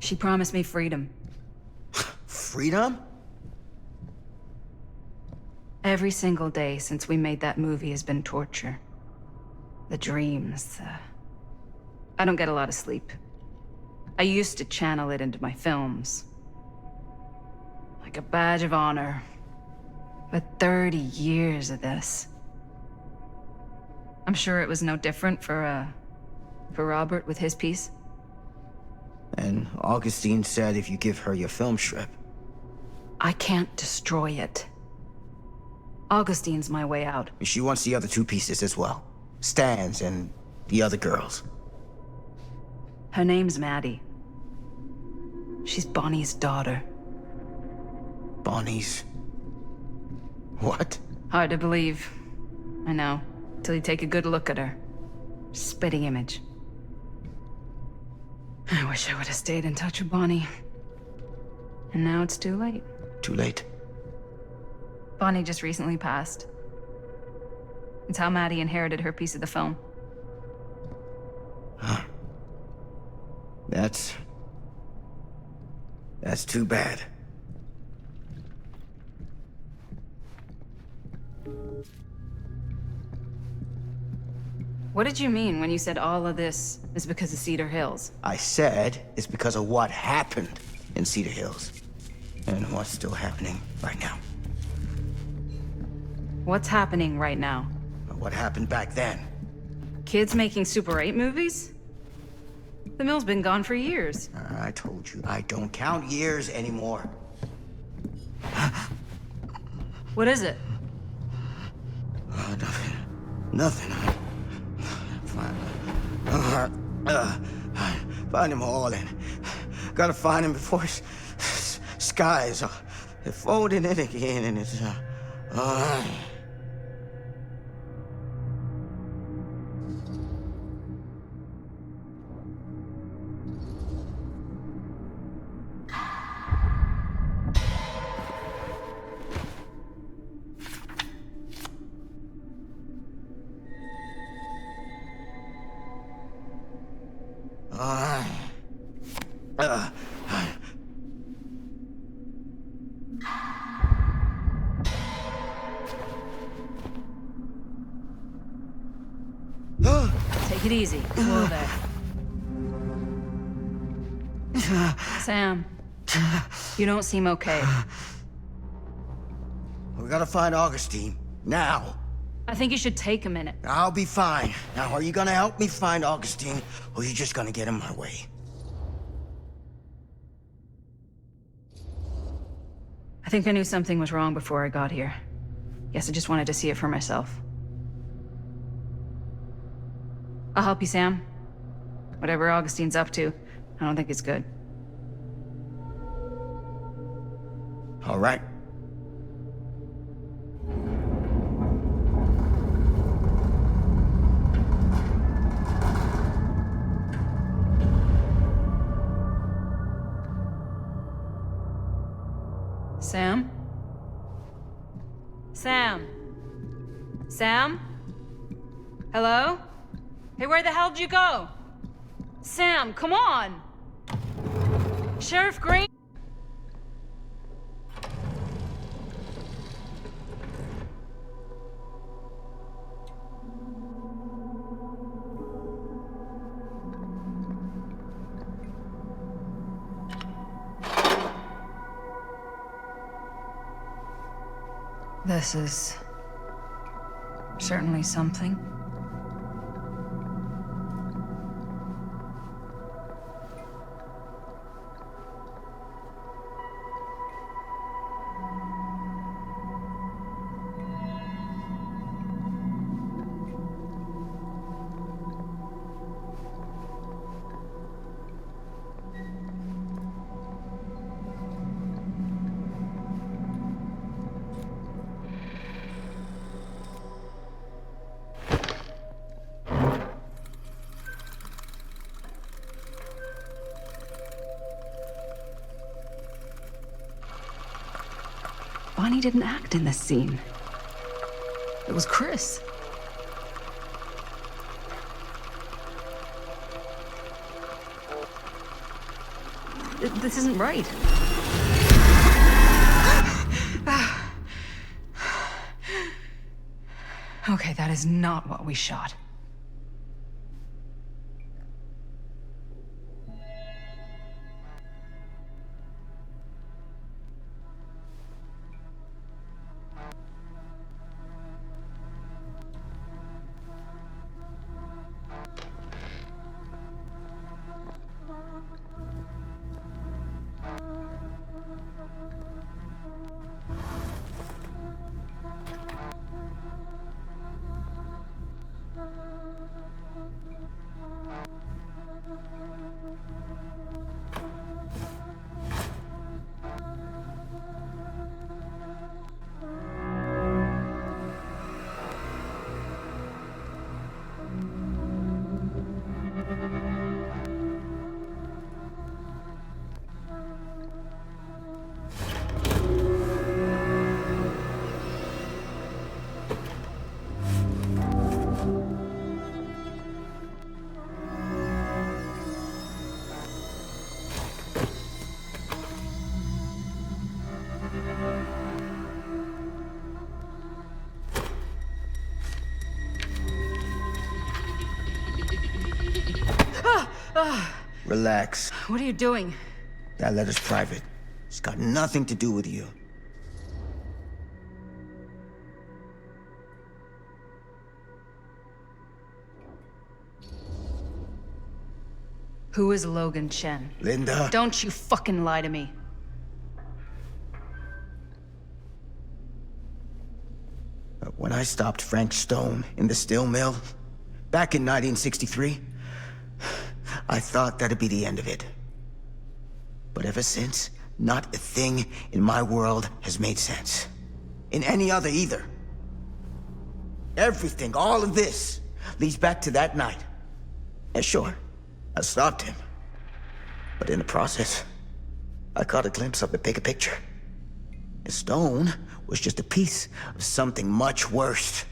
She promised me freedom. Freedom? Every single day since we made that movie has been torture. The dreams, I don't get a lot of sleep. I used to channel it into my films. Like a badge of honor. But 30 years of this. I'm sure it was no different for Robert with his piece. And Augustine said if you give her your film strip. I can't destroy it. Augustine's my way out. She wants the other two pieces as well. Stan's and the other girls. Her name's Maddie. She's Bonnie's daughter. Bonnie's... what? Hard to believe. I know. Till you take a good look at her. Spitting image. I wish I would have stayed in touch with Bonnie. And now it's too late. Too late? Bonnie just recently passed. It's how Maddie inherited her piece of the film. Huh. That's too bad. What did you mean when you said all of this is because of Cedar Hills? I said it's because of what happened in Cedar Hills. And what's still happening right now. What's happening right now? What happened back then? Kids making Super 8 movies? The mill's been gone for years. I told you, I don't count years anymore. What is it? Nothing. Nothing. Find him all in. Gotta find him before his skies are folding in again and it's Take it easy. Whoa there. Sam, you don't seem okay. We gotta find Augustine. Now. I think you should take a minute. I'll be fine. Now, are you gonna help me find Augustine, or are you just gonna get in my way? I think I knew something was wrong before I got here. Guess I just wanted to see it for myself. I'll help you, Sam. Whatever Augustine's up to, I don't think it's good. All right. Sam? Sam? Sam? Hello? Hey, where the hell did you go? Sam, come on! Sheriff Green? This is certainly something. Bonnie didn't act in this scene. It was Chris. This isn't right. Okay, that is not what we shot. Relax. What are you doing? That letter's private. It's got nothing to do with you. Who is Logan Chen? Linda. Don't you fucking lie to me. When I stopped Frank Stone in the steel mill, back in 1963, I thought that'd be the end of it. But ever since, not a thing in my world has made sense. In any other either. Everything, all of this, leads back to that night. And sure, I stopped him. But in the process, I caught a glimpse of the bigger picture. The stone was just a piece of something much worse.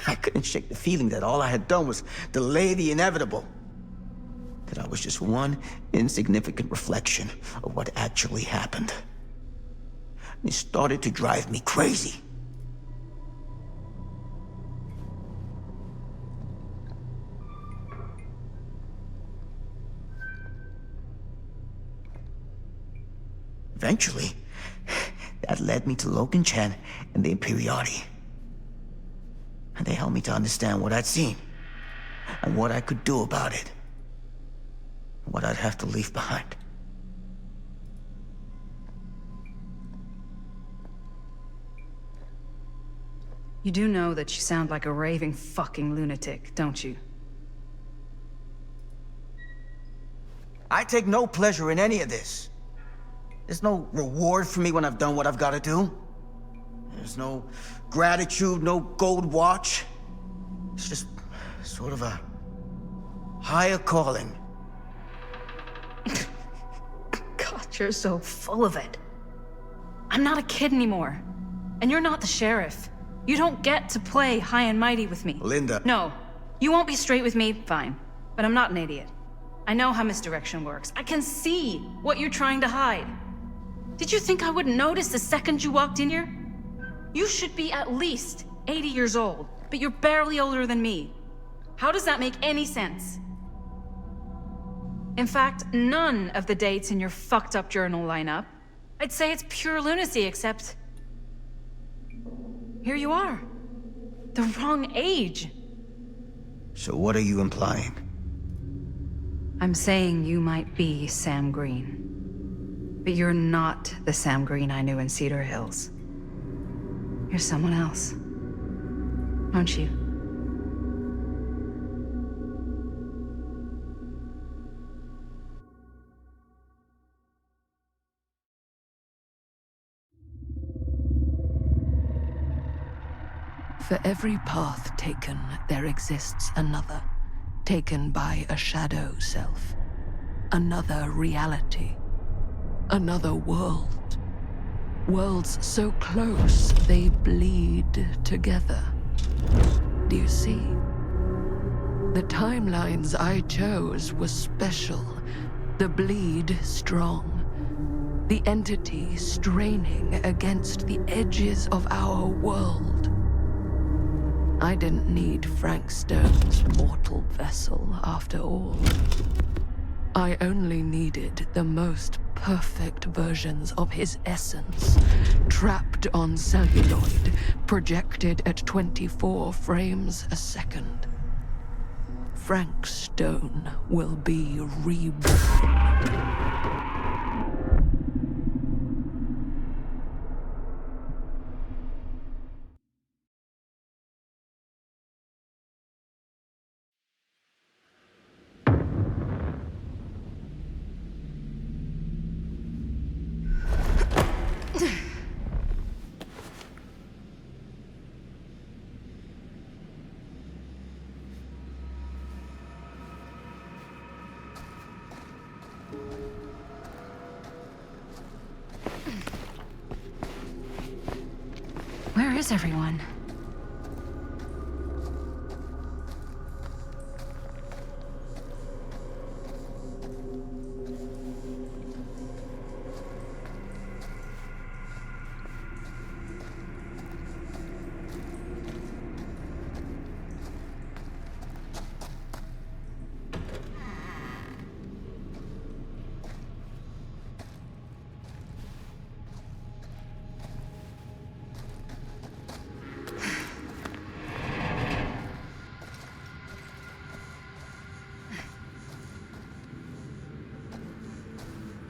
I couldn't shake the feeling that all I had done was delay the inevitable. That I was just one insignificant reflection of what actually happened. And it started to drive me crazy. Eventually, that led me to Logan Chen and the Imperiati. And they helped me to understand what I'd seen, and what I could do about it, and what I'd have to leave behind. You do know that you sound like a raving fucking lunatic, don't you? I take no pleasure in any of this. There's no reward for me when I've done what I've got to do. There's no gratitude, no gold watch. It's just sort of a higher calling. God, you're so full of it. I'm not a kid anymore. And you're not the sheriff. You don't get to play high and mighty with me. Linda. No. You won't be straight with me, fine. But I'm not an idiot. I know how misdirection works. I can see what you're trying to hide. Did you think I wouldn't notice the second you walked in here? You should be at least 80 years old, but you're barely older than me. How does that make any sense? In fact, none of the dates in your fucked up journal line up. I'd say it's pure lunacy, except... here you are. The wrong age. So what are you implying? I'm saying you might be Sam Green. But you're not the Sam Green I knew in Cedar Hills. You're someone else. Aren't you? For every path taken, there exists another, taken by a shadow self. Another reality. Another world. Worlds so close, they bleed together. Do you see? The timelines I chose were special. The bleed strong. The entity straining against the edges of our world. I didn't need Frank Stone's mortal vessel, after all. I only needed the most perfect versions of his essence, trapped on celluloid, projected at 24 frames a second. Frank Stone will be reborn. Where is everyone?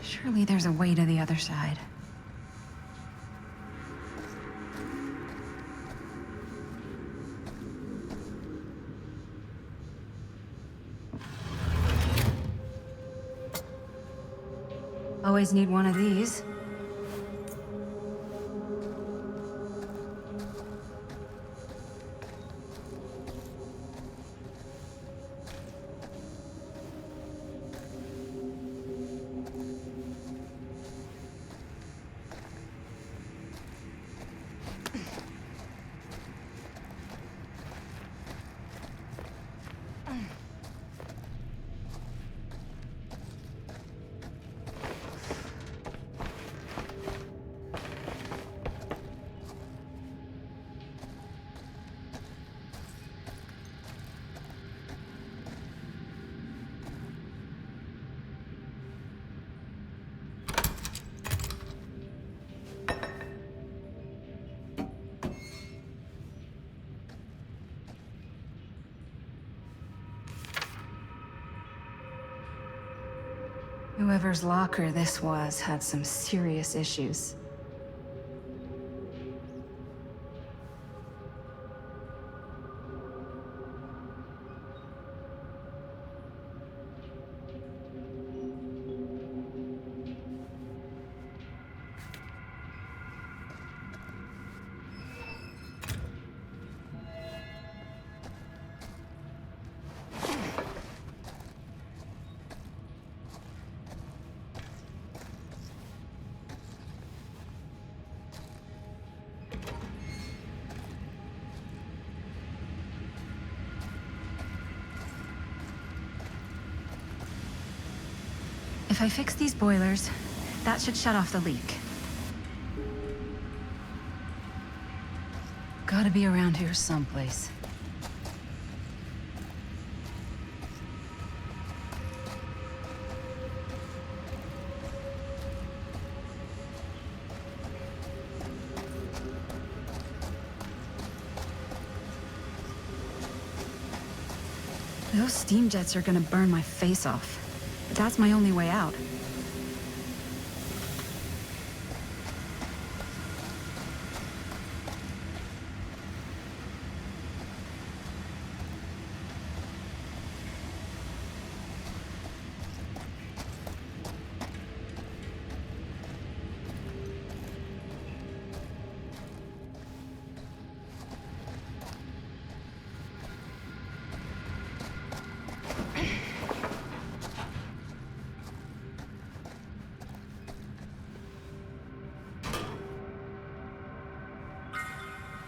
Surely there's a way to the other side. Always need one of these. Whoever's locker this was had some serious issues. If I fix these boilers, that should shut off the leak. Gotta be around here someplace. Those steam jets are gonna burn my face off. But that's my only way out.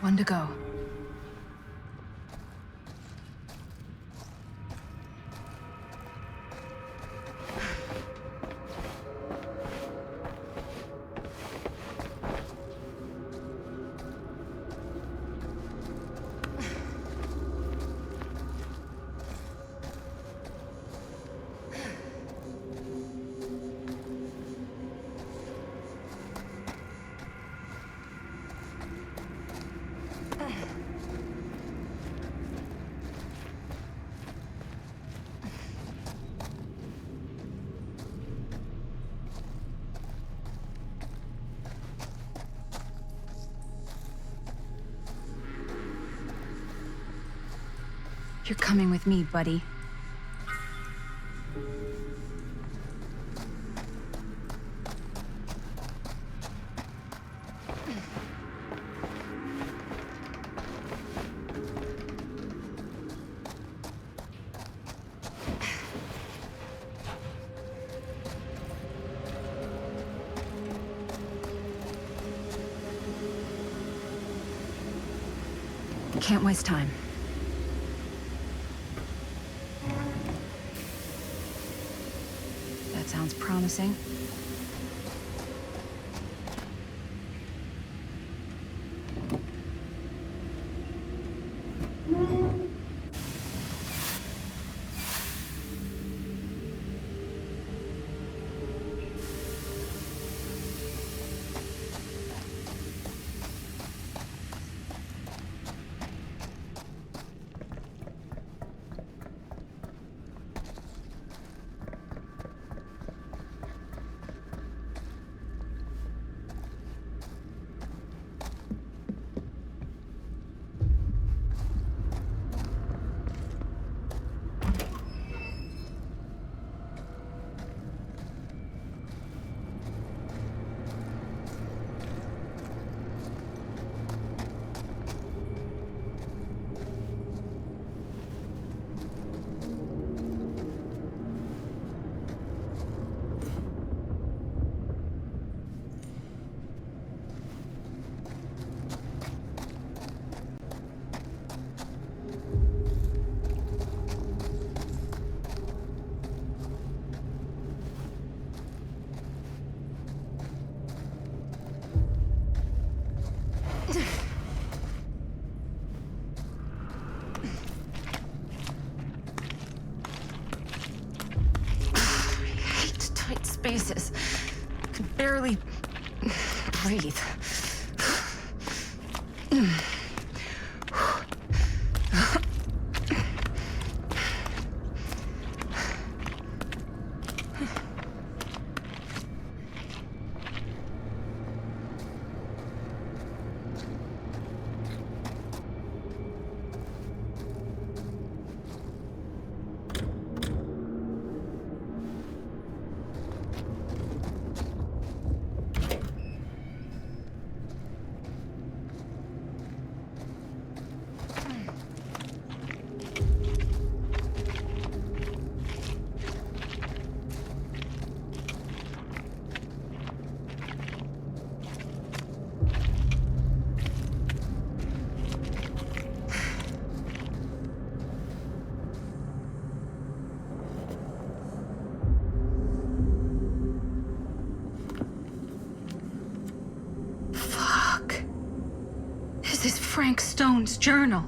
One to go. You're coming with me, buddy. Can't waste time. That sounds promising. Spaces. I can barely breathe. This is Frank Stone's journal.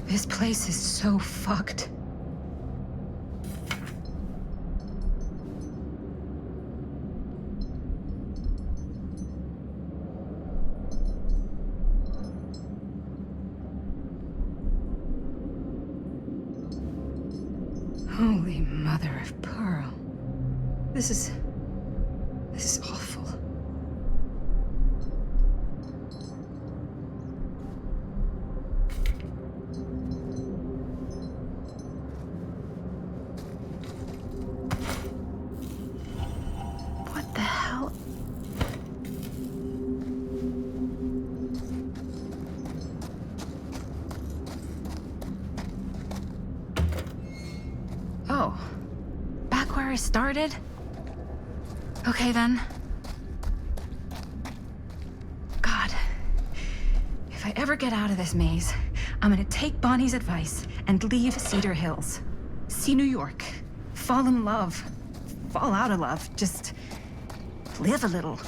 This place is so fucked. Holy mother of pearl. This is awful. What the hell? Oh, back where I started? Okay then. God, if I ever get out of this maze, I'm gonna take Bonnie's advice and leave Cedar Hills. See New York. Fall in love. Fall out of love. Just live a little.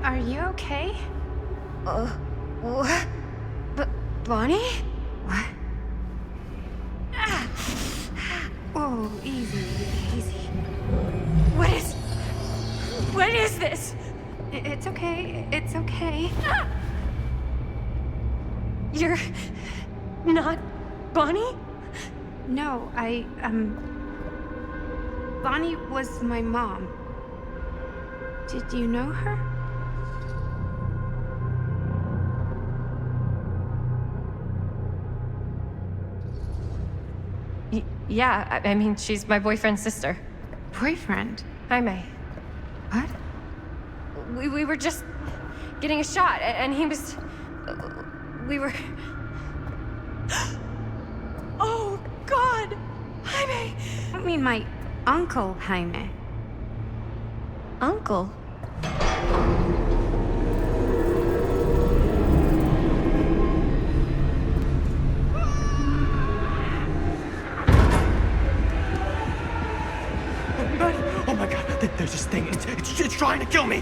Are you okay? What? Bonnie? What? Oh, easy, easy. What is this? It's okay. It's okay. You're not Bonnie? No, Bonnie was my mom. Did you know her? Yeah, I mean, she's my boyfriend's sister. Boyfriend? Jaime. What? We were just getting a shot, and he was... We were... Oh, God! Jaime! I mean my uncle, Jaime. Uncle? Oh my God, there's this thing. It's trying to kill me.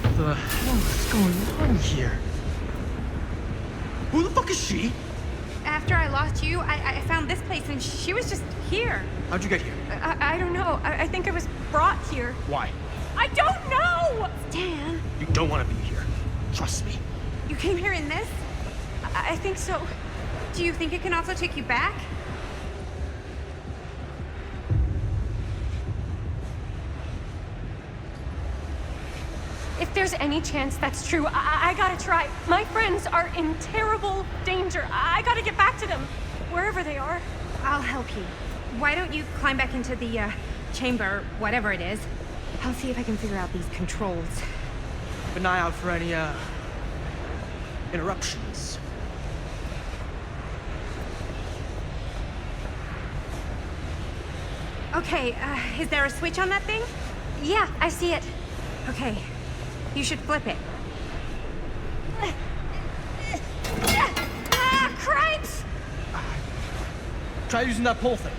What the hell is going on here? Who the fuck is she? After I lost you, I found this place and she was just here. How'd you get here? I don't know. I think I was brought here. Why? I don't know! Dan. You don't want to be here. Trust me. You came here in this? I think so. Do you think it can also take you back? If there's any chance that's true, I gotta try. My friends are in terrible danger. I gotta get back to them, wherever they are. I'll help you. Why don't you climb back into the chamber, whatever it is? I'll see if I can figure out these controls. Keep an eye out for any interruptions. Okay, is there a switch on that thing? Yeah, I see it. Okay, you should flip it. Cripes! Try using that pole thing.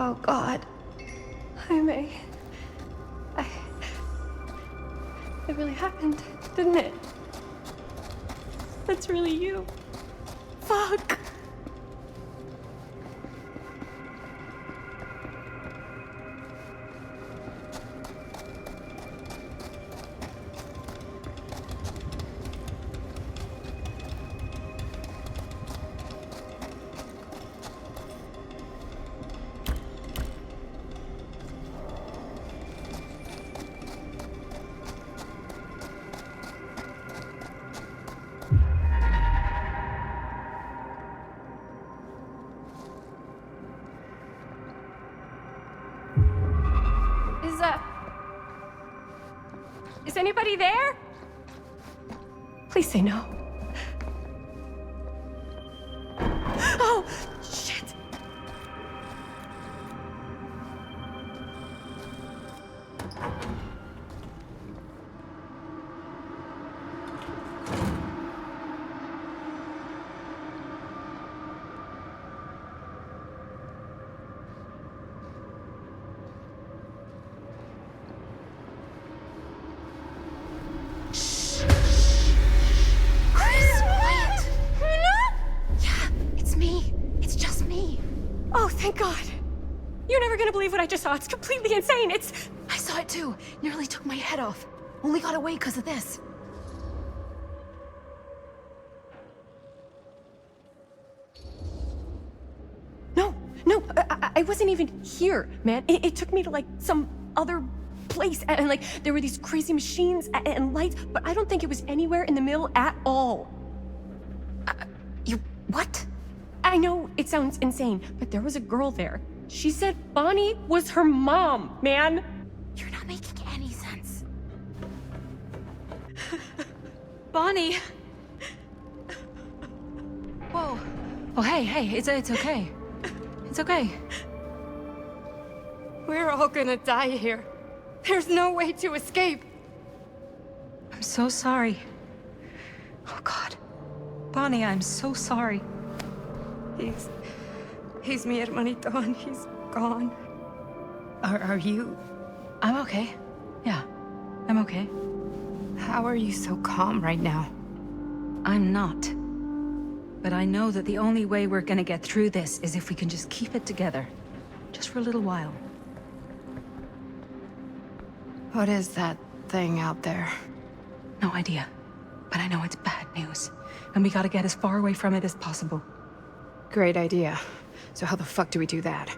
Oh, God. Jaime. It really happened, didn't it? That's really you. Fuck. Is anybody there? Please say no. Oh, shit. Thank God. You're never gonna believe what I just saw. It's completely insane. I saw it too. Nearly took my head off. Only got away because of this. No, I wasn't even here, man. It took me to, like, some other place, and like, there were these crazy machines and lights, but I don't think it was anywhere in the mill at all. What? I know it sounds insane, but there was a girl there. She said Bonnie was her mom, man. You're not making any sense. Bonnie! Whoa. Oh, hey, it's okay. It's okay. We're all gonna die here. There's no way to escape. I'm so sorry. Oh, God. Bonnie, I'm so sorry. He's mi hermanito and he's gone. Are you I'm okay. Yeah, I'm okay. How are you so calm right now? I'm not. But I know that the only way we're gonna get through this is if we can just keep it together. Just for a little while. What is that thing out there? No idea. But I know it's bad news. And we gotta get as far away from it as possible. Great idea. So how the fuck do we do that?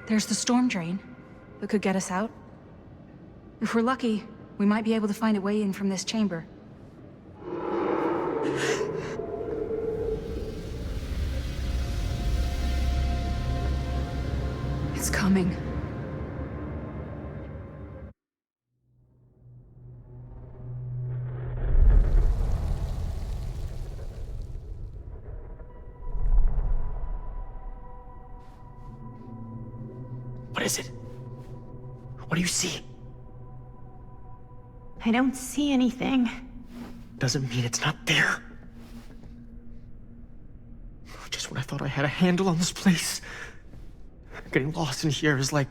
There's the storm drain that could get us out. If we're lucky, we might be able to find a way in from this chamber. It's coming. What is it? What do you see? I don't see anything. Doesn't mean it's not there. Just when I thought I had a handle on this place. Getting lost in here is like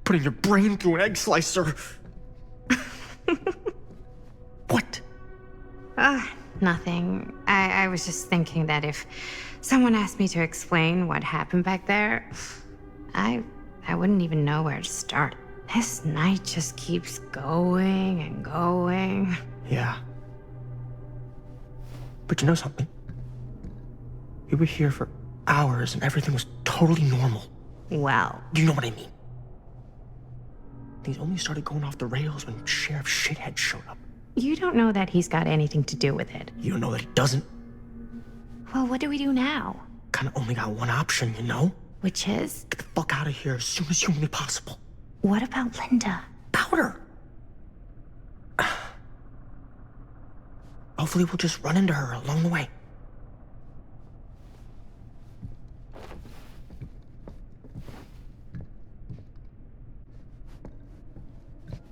putting your brain through an egg slicer. What? Nothing. I was just thinking that if someone asked me to explain what happened back there, I wouldn't even know where to start. This night just keeps going and going. Yeah. But you know something? We were here for hours and everything was totally normal. Well, You know what I mean? Things only started going off the rails when Sheriff Shithead showed up. you don't know that he's got anything to do with it. You don't know that he doesn't? Well, what do we do now? Kinda only got one option, you know? Which is? Get the fuck out of here as soon as humanly possible. What about Linda? Powder! Hopefully we'll just run into her along the way.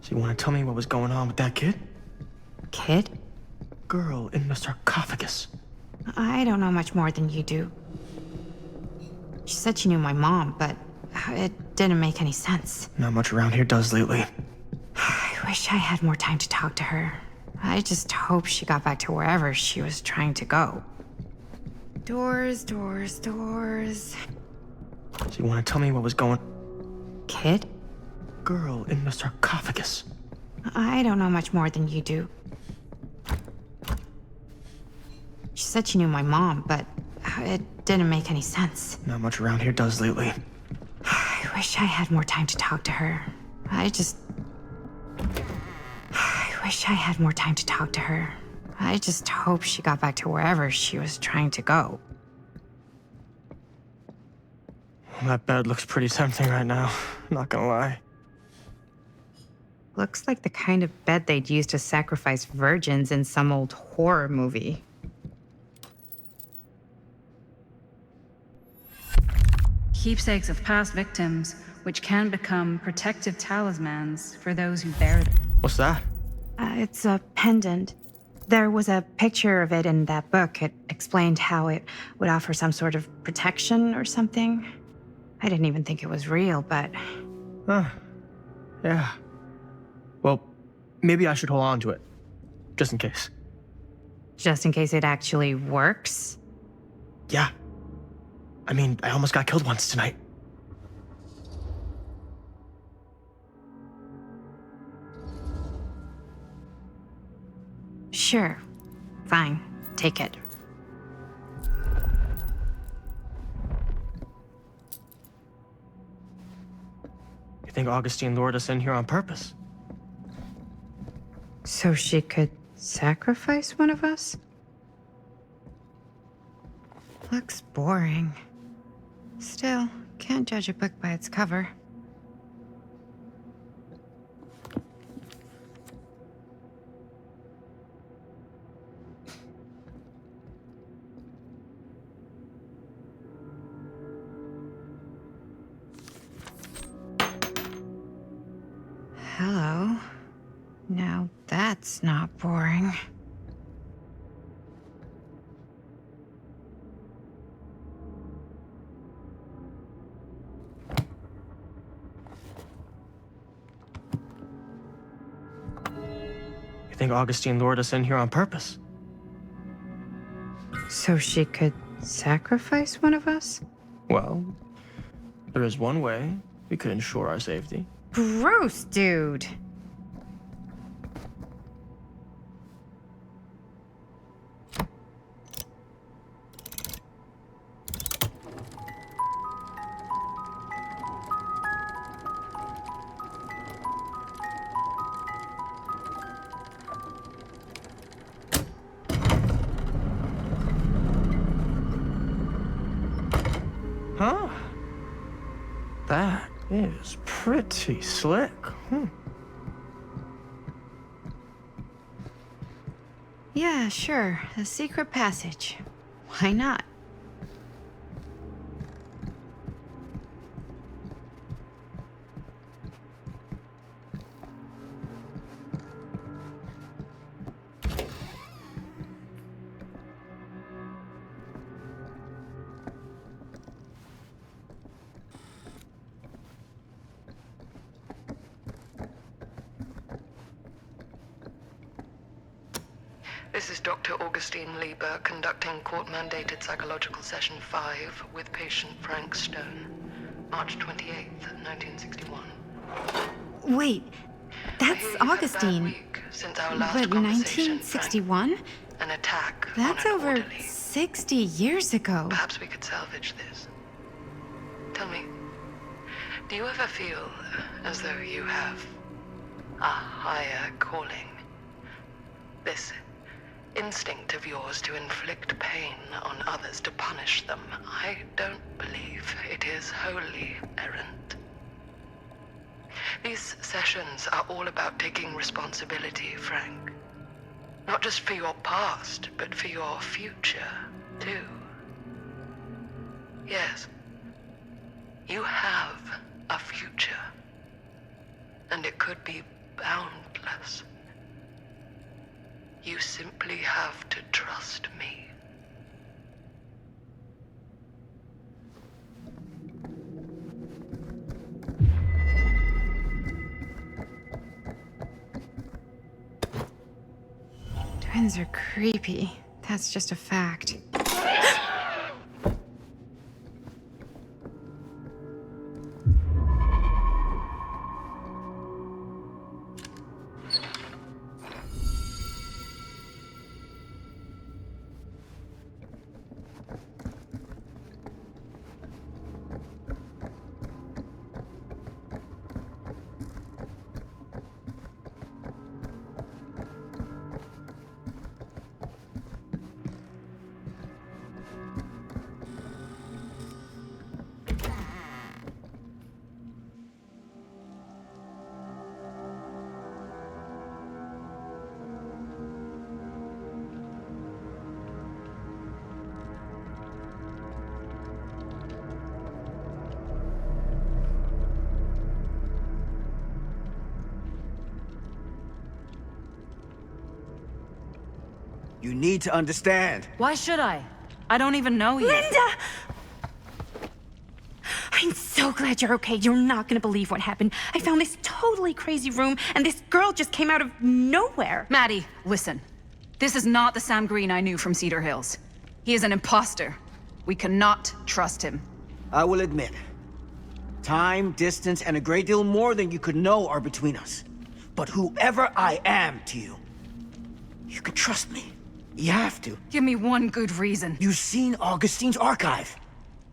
So you want to tell me what was going on with that kid? Kid? Girl in the sarcophagus. I don't know much more than you do. She said she knew my mom, but it didn't make any sense. Not much around here does lately. I wish I had more time to talk to her. I just hope she got back to wherever she was trying to go. Doors, doors, doors. So you want to tell me what was going... Kid? Girl in the sarcophagus. I don't know much more than you do. She said she knew my mom, but it didn't make any sense. Not much around here does lately. I wish I had more time to talk to her. I wish I had more time to talk to her. I just hope she got back to wherever she was trying to go. Well, that bed looks pretty tempting right now. Not gonna lie. Looks like the kind of bed they'd use to sacrifice virgins in some old horror movie. Keepsakes of past victims, which can become protective talismans for those who bear them. What's that? It's a pendant. There was a picture of it in that book. It explained how it would offer some sort of protection or something. I didn't even think it was real, but... Yeah. Well, maybe I should hold on to it. Just in case. Just in case it actually works? Yeah. I mean, I almost got killed once tonight. Sure. Fine. Take it. You think Augustine lured us in here on purpose? So she could sacrifice one of us? Looks boring. Still, can't judge a book by its cover. Hello. Now that's not boring. You think Augustine lured us in here on purpose? So she could sacrifice one of us? Well, there is one way we could ensure our safety. Gross, dude. Huh? That is pretty slick. Yeah, sure. A secret passage. Why not? This is Dr. Augustine Lieber conducting court-mandated psychological session 5 with patient Frank Stone, March 28th, 1961. Wait, that's Augustine. Since our last But conversation, 1961? an attack. That's on an over orderly. 60 years ago. Perhaps we could salvage this. Tell me, do you ever feel as though you have a higher calling? This instinct of yours to inflict pain on others, to punish them, I don't believe it is wholly errant. These sessions are all about taking responsibility, Frank. Not just for your past, but for your future, too. Yes, you have a future, and it could be boundless. You simply have to trust me. Twins are creepy. That's just a fact. You need to understand. Why should I? I don't even know you. Linda! I'm so glad you're okay. You're not gonna believe what happened. I found this totally crazy room, and this girl just came out of nowhere. Maddie, listen. This is not the Sam Green I knew from Cedar Hills. He is an imposter. We cannot trust him. I will admit, time, distance, and a great deal more than you could know are between us. But whoever I am to you, you can trust me. You have to. Give me one good reason. You've seen Augustine's archive.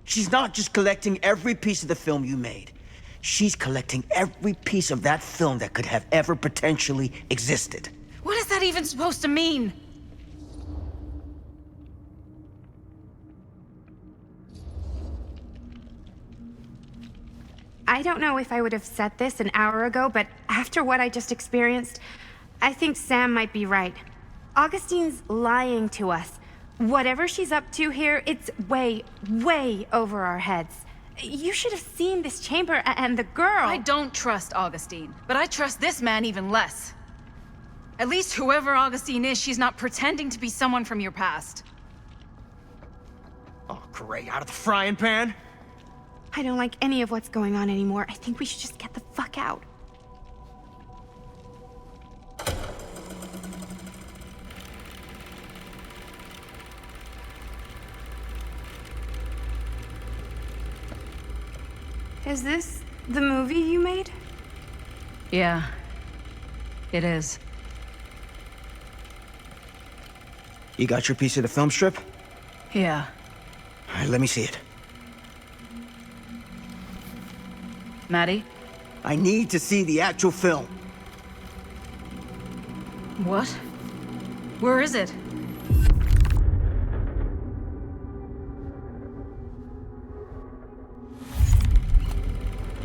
She's not just collecting every piece of the film you made. She's collecting every piece of that film that could have ever potentially existed. What is that even supposed to mean? I don't know if I would have said this an hour ago, but after what I just experienced, I think Sam might be right. Augustine's lying to us. Whatever she's up to here, it's way, way over our heads. You should have seen this chamber and the girl. I don't trust Augustine, but I trust this man even less. At least whoever Augustine is, she's not pretending to be someone from your past. Oh, great. Out of the frying pan? I don't like any of what's going on anymore. I think we should just get the fuck out. Is this the movie you made? Yeah, it is. You got your piece of the film strip? Yeah. All right, let me see it. Maddie? I need to see the actual film. What? Where is it?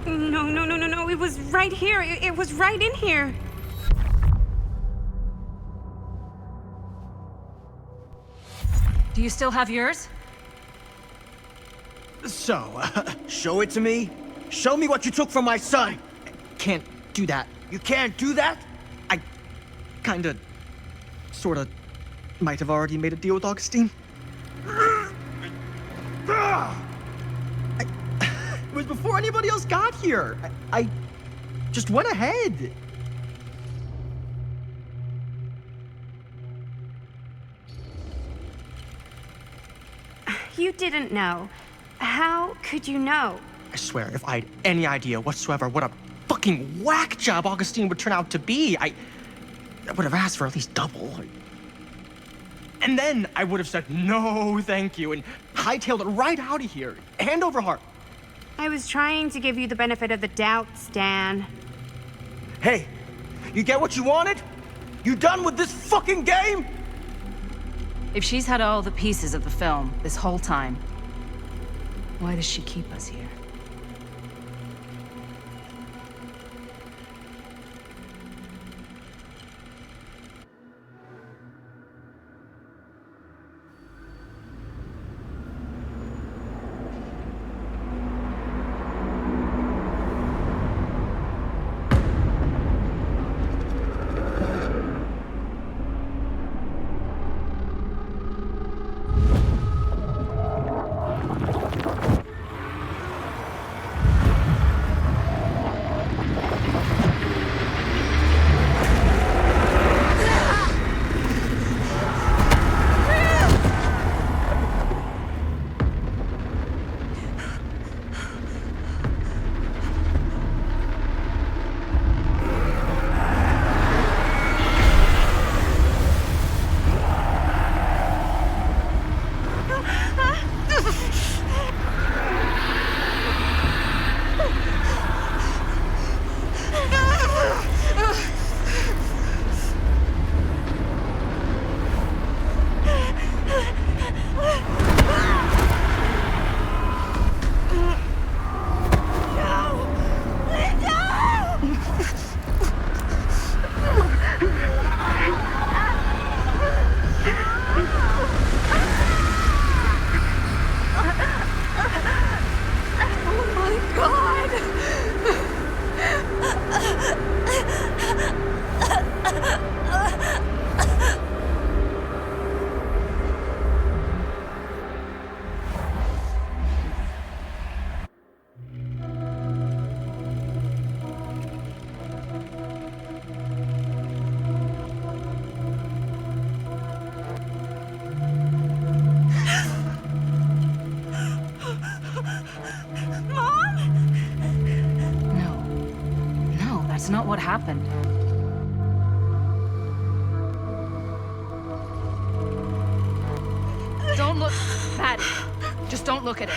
No. It was right here. It was right in here. Do you still have yours? So, show it to me. Show me what you took from my son. Can't do that. You can't do that? I kinda, sorta, might have already made a deal with Augustine. It was before anybody else got here. I just went ahead. You didn't know. How could you know? I swear, if I had any idea whatsoever what a fucking whack job Augustine would turn out to be, I would have asked for at least double. And then I would have said no thank you and hightailed it right out of here, hand over heart. I was trying to give you the benefit of the doubt, Stan. Hey, you get what you wanted? You done with this fucking game? If she's had all the pieces of the film this whole time, why does she keep us here? That's not what happened. Don't look, Maddie. Just don't look at it.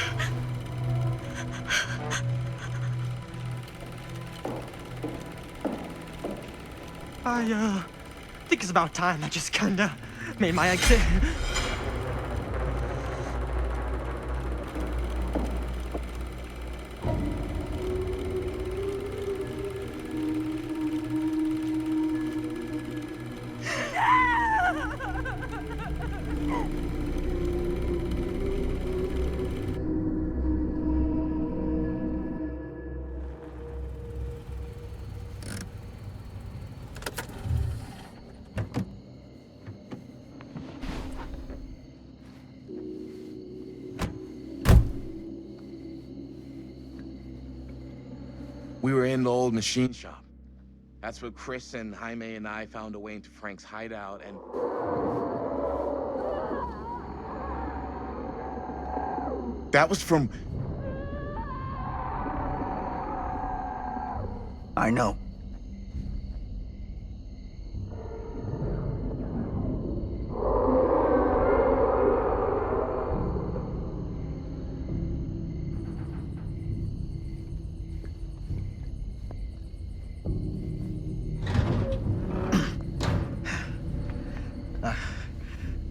I think it's about time I just kinda made my exit. We were in the old machine shop. That's where Chris and Jaime and I found a way into Frank's hideout and... That was from... I know.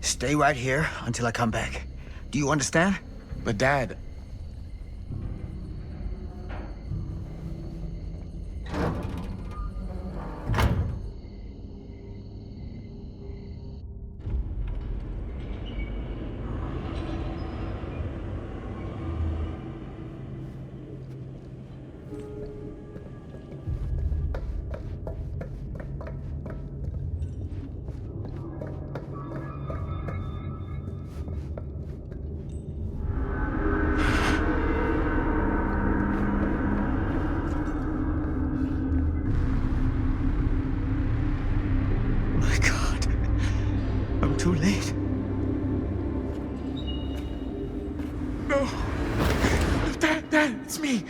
Stay right here until I come back. Do you understand? But Dad... My God. I'm too late. No. Dad, it's me.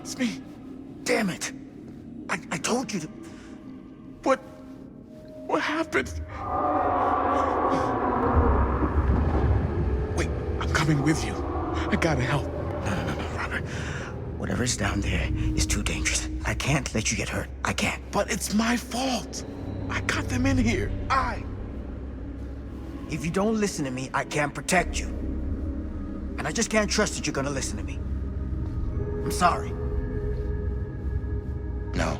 It's me. Damn it. I told you to... What happened? Wait, I'm coming with you. I gotta help. No, Robert. Whatever's down there is too dangerous. I can't let you get hurt. I can't. But it's my fault. I got them in here. If you don't listen to me, I can't protect you. And I just can't trust that you're gonna listen to me. I'm sorry. No.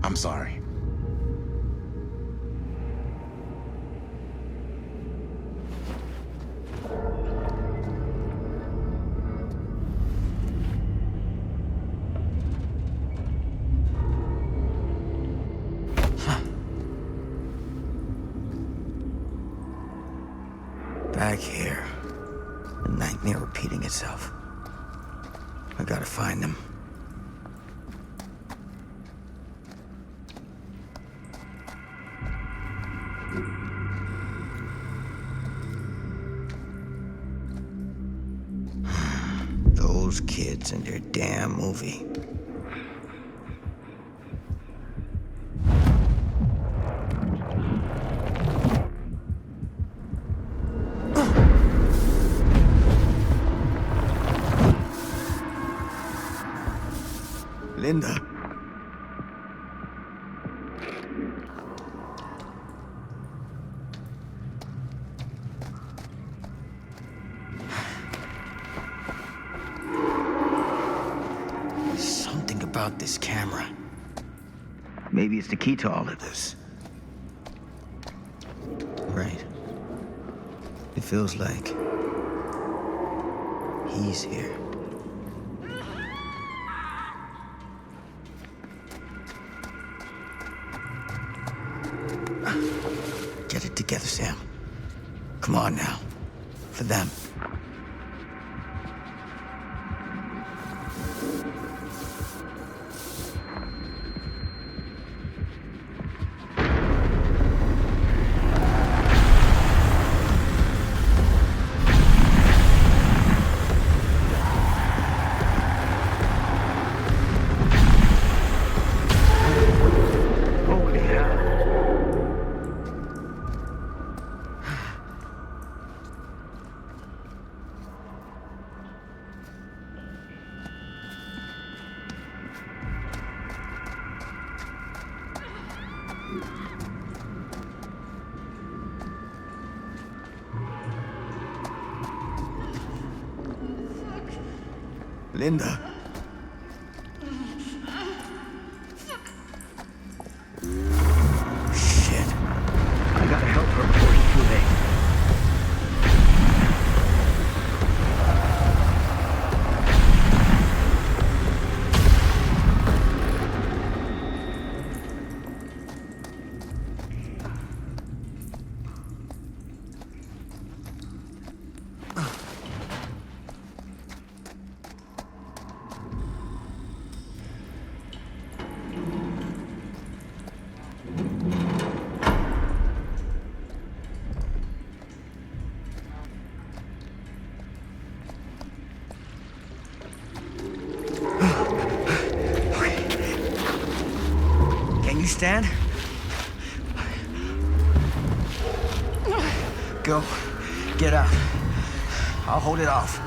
I'm sorry. Back here. The nightmare repeating itself. I gotta find them. Those kids and their damn movie. Linda. There's something about this camera. Maybe it's the key to all of this. Right. It feels like he's here. Get it together, Sam. Come on now. For them. Holy hell. Linda. Shit. I gotta help her before it's too late. you stand? Go. Get out. I'll hold it off.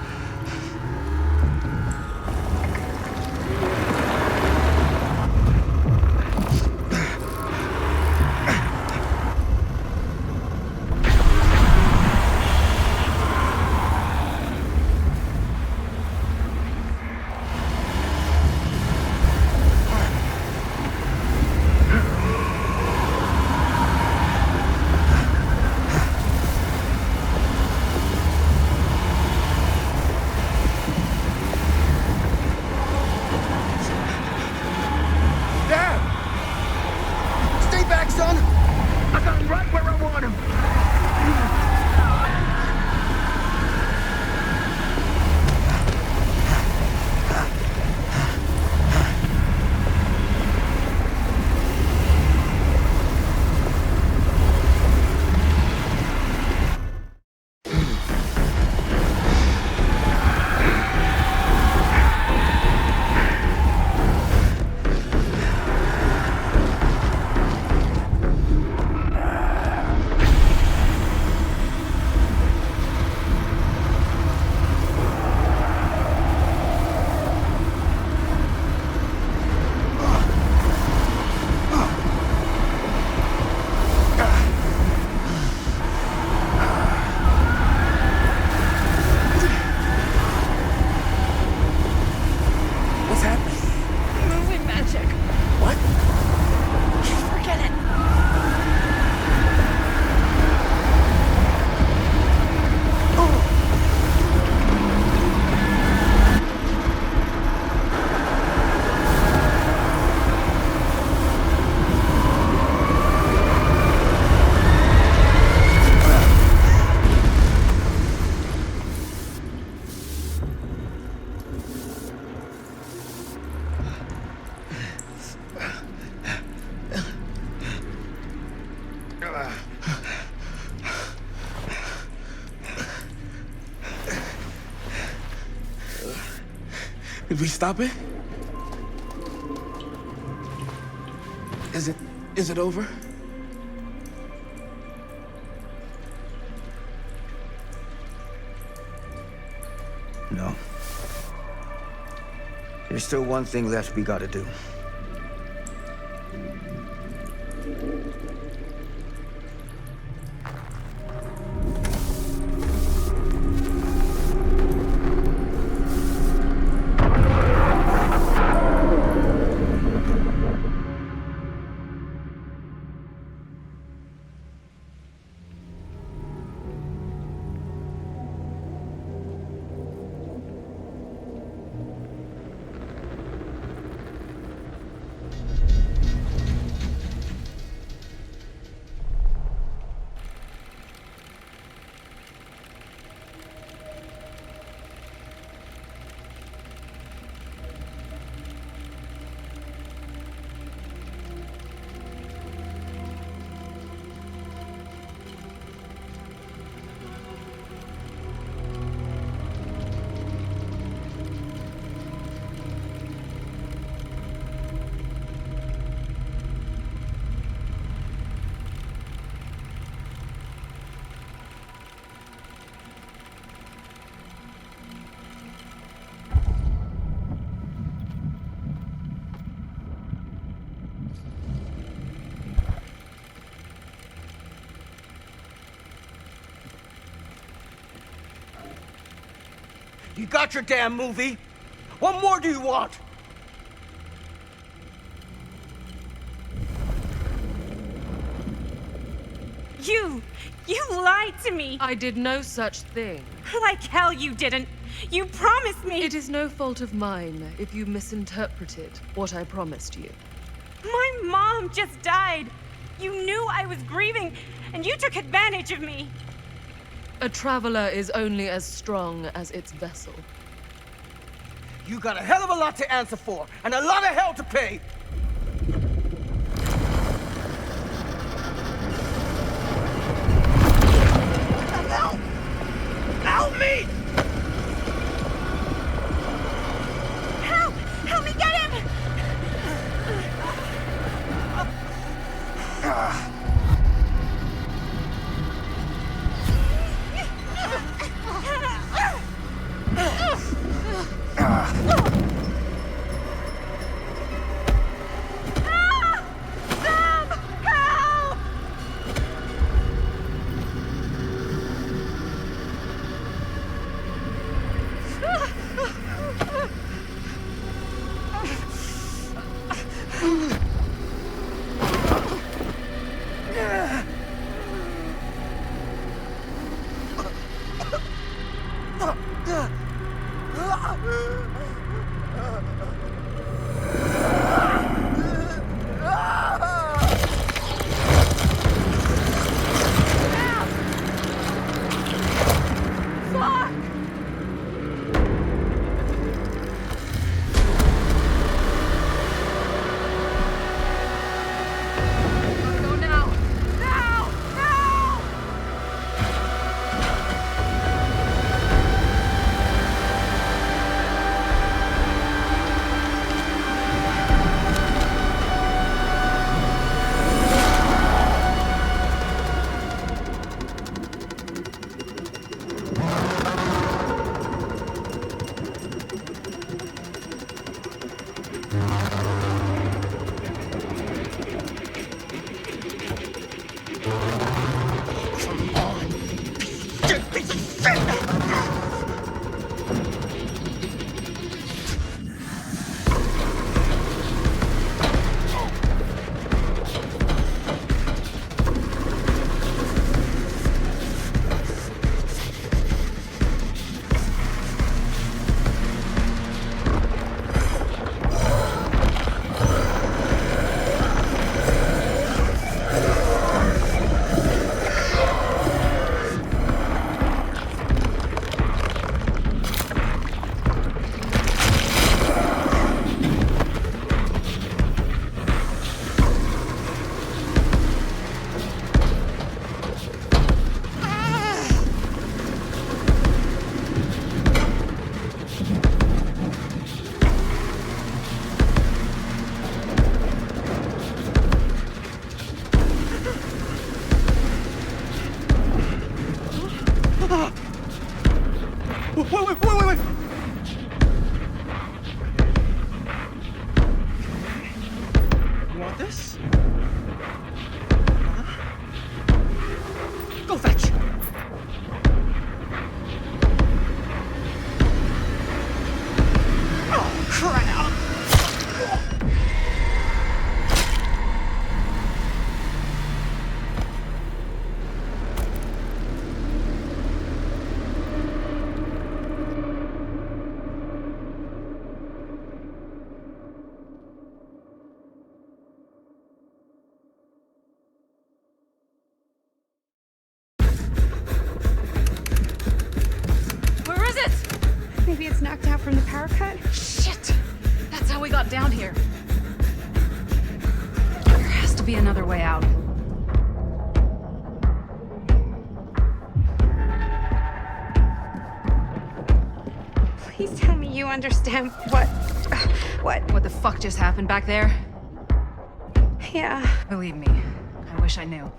Did we stop it? Is it over? No. There's still one thing left we gotta do. You got your damn movie. What more do you want? You lied to me. I did no such thing. Like hell you didn't. You promised me. It is no fault of mine if you misinterpreted what I promised you. My mom just died. You knew I was grieving, and you took advantage of me. A traveler is only as strong as its vessel. You got a hell of a lot to answer for, and a lot of hell to pay! Help! Help me! Help! Help me get him! got down here? There has to be another way out. Please tell me you understand What the fuck just happened back there? Yeah. Believe me, I wish I knew.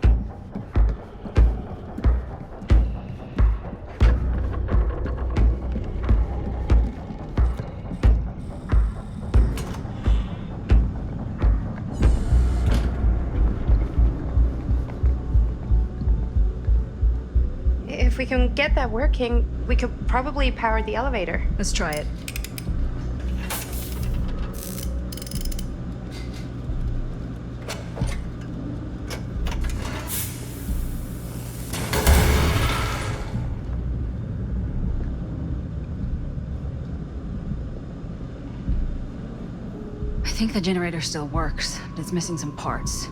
If we can get that working, we could probably power the elevator. Let's try it. I think the generator still works, but it's missing some parts.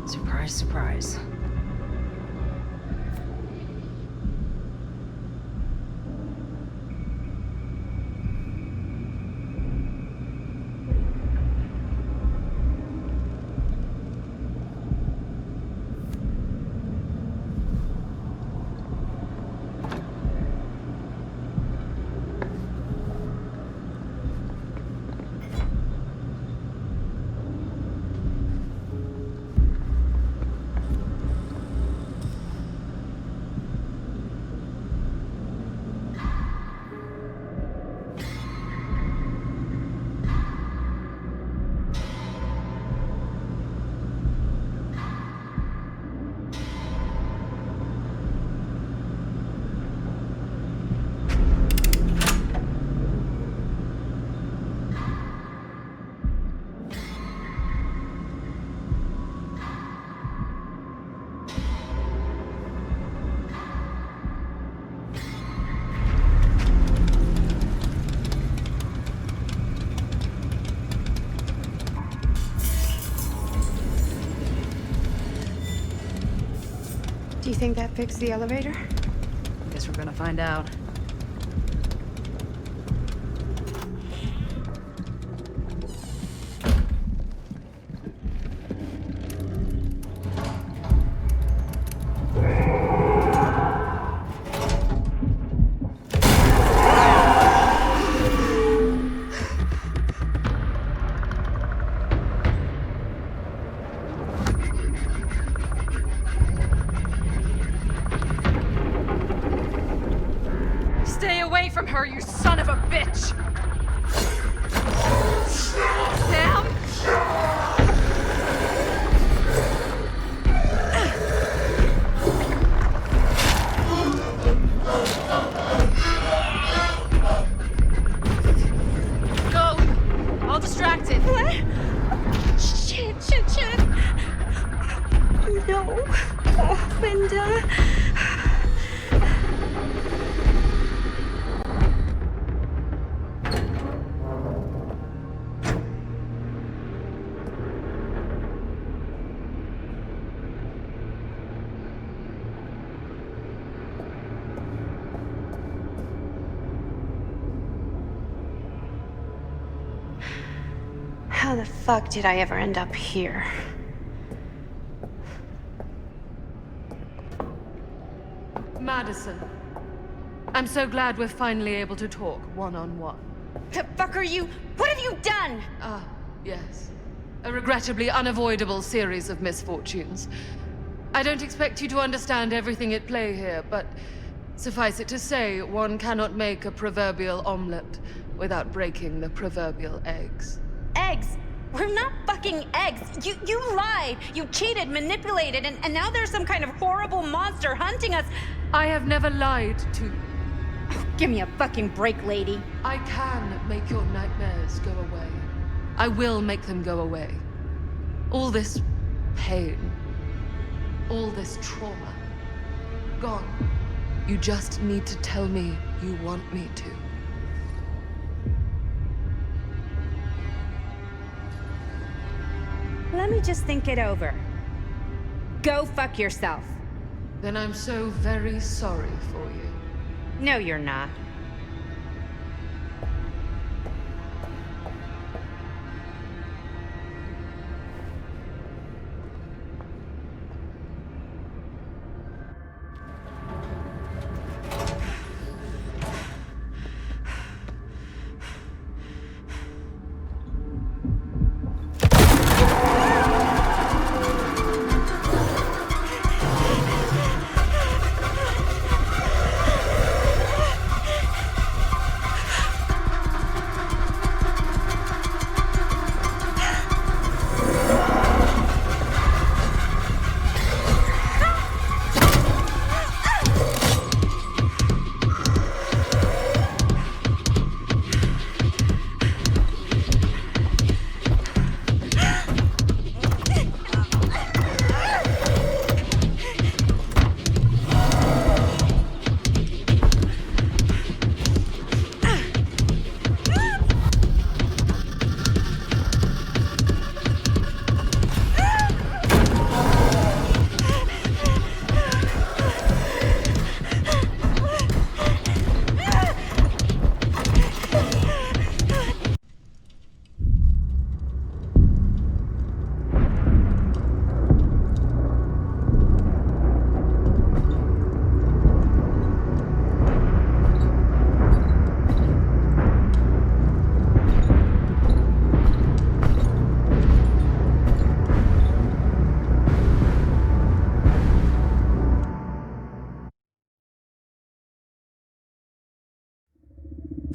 Surprise, surprise. Do you think that fixed the elevator? Guess we're gonna find out. Stay away from her, you son of a bitch! Sam? Go! All distracted. What? Shit. No. Oh, Linda. How the fuck did I ever end up here? Madison. I'm so glad we're finally able to talk one-on-one. The fuck are you? What have you done? Ah, yes. A regrettably unavoidable series of misfortunes. I don't expect you to understand everything at play here, but suffice it to say, one cannot make a proverbial omelette without breaking the proverbial eggs. Eggs? We're not fucking eggs. You lied. You cheated, manipulated, and now there's some kind of horrible monster hunting us. I have never lied to you. Oh, give me a fucking break, lady. I can make your nightmares go away. I will make them go away. All this pain, all this trauma, gone. You just need to tell me you want me to. Let me just think it over. Go fuck yourself. Then I'm so very sorry for you. No, you're not.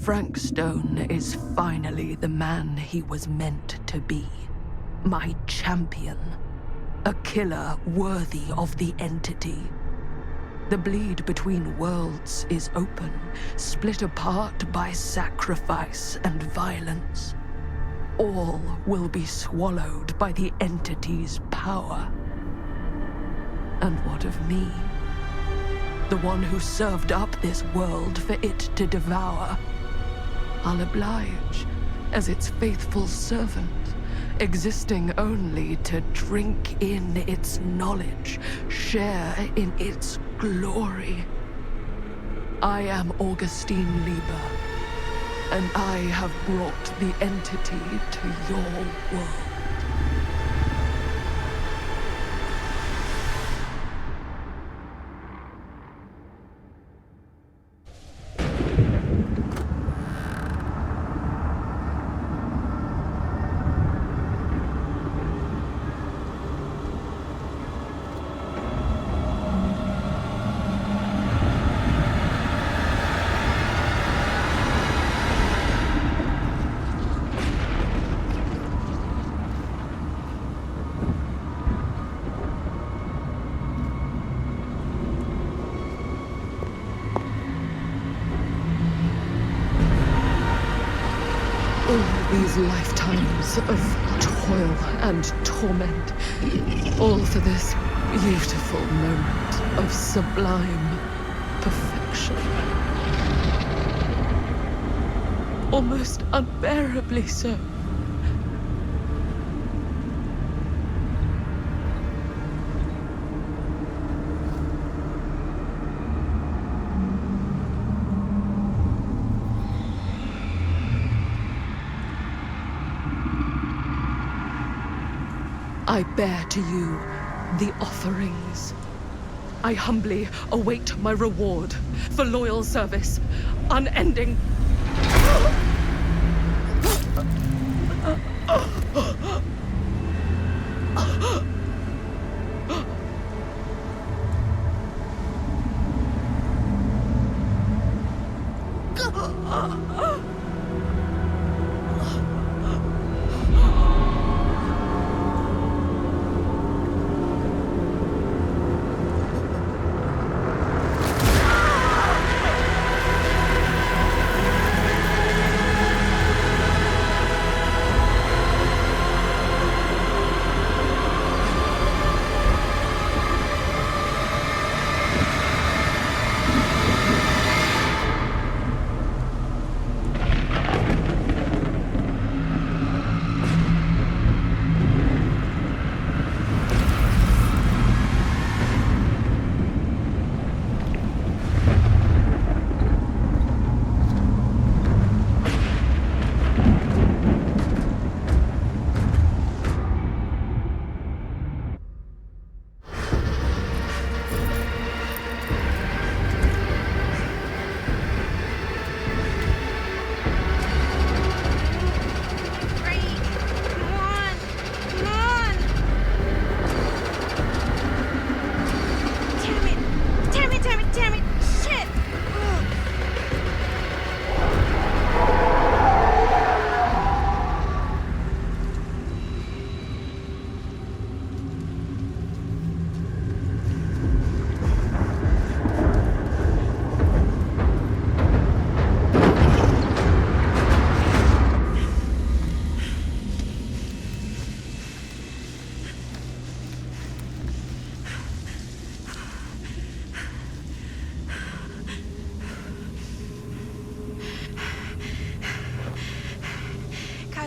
Frank Stone is finally the man he was meant to be. My champion. A killer worthy of the entity. The bleed between worlds is open, split apart by sacrifice and violence. All will be swallowed by the entity's power. And what of me? The one who served up this world for it to devour. I'll oblige as its faithful servant, existing only to drink in its knowledge, share in its glory. I am Augustine Lieber, and I have brought the entity to your world. These lifetimes of toil and torment, all for this beautiful moment of sublime perfection. Almost unbearably so. I bear to you the offerings. I humbly await my reward for loyal service, unending.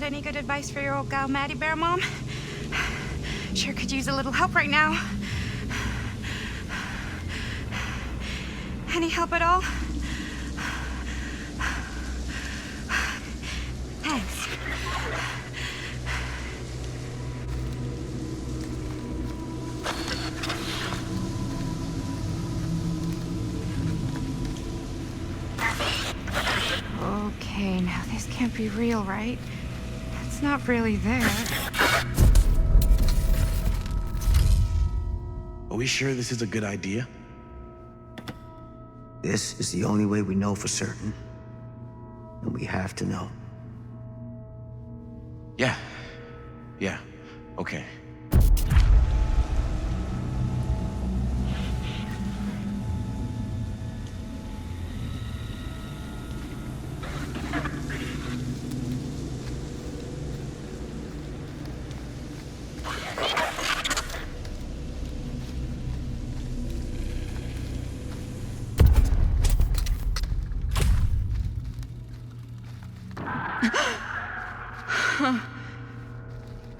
Any good advice for your old gal Maddie Bear, Mom? Sure could use a little help right now. Any help at all? Thanks. Okay, now this can't be real, right? It's not really there. Are we sure this is a good idea? This is the only way we know for certain. And we have to know. Yeah. Yeah. Okay.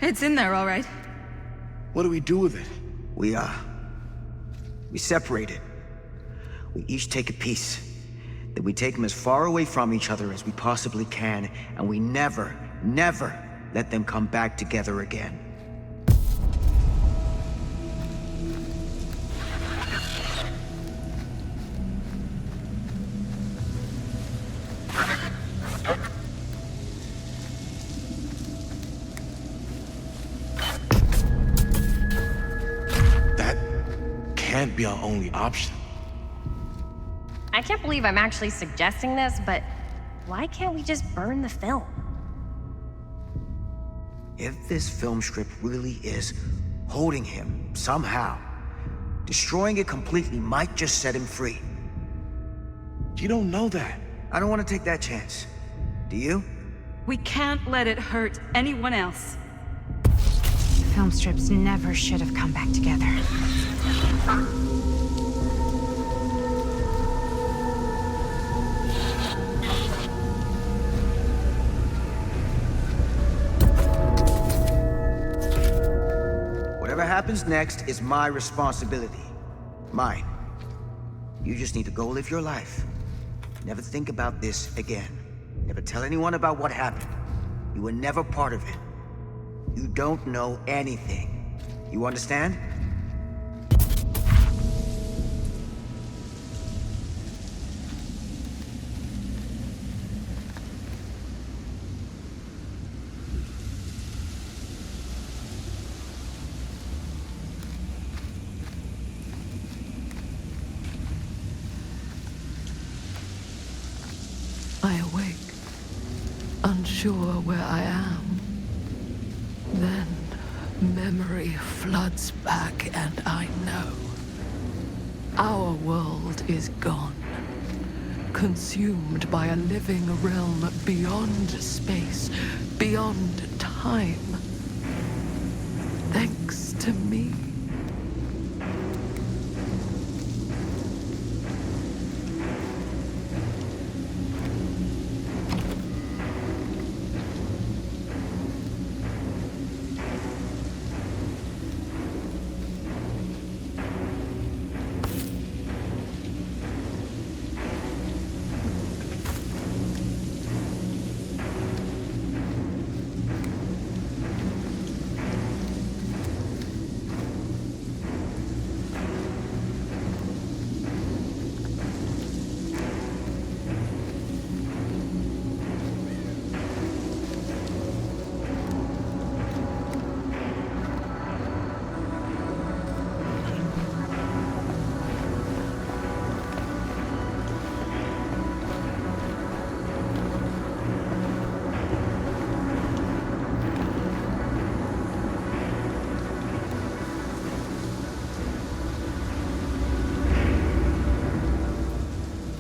It's in there, all right. What do we do with it? We separate it. We each take a piece. Then we take them as far away from each other as we possibly can, and we never, never let them come back together again. Can't be our only option. I can't believe I'm actually suggesting this, but why can't we just burn the film? If this film strip really is holding him somehow, destroying it completely might just set him free. You don't know that. I don't want to take that chance. Do you? We can't let it hurt anyone else. Film strips never should have come back together. Whatever happens next is my responsibility. Mine. You just need to go live your life. Never think about this again. Never tell anyone about what happened. You were never part of it. You don't know anything. You understand? I awake, unsure where I am. Then memory floods back and I know. Our world is gone, consumed by a living realm beyond space, beyond time. Thanks to me.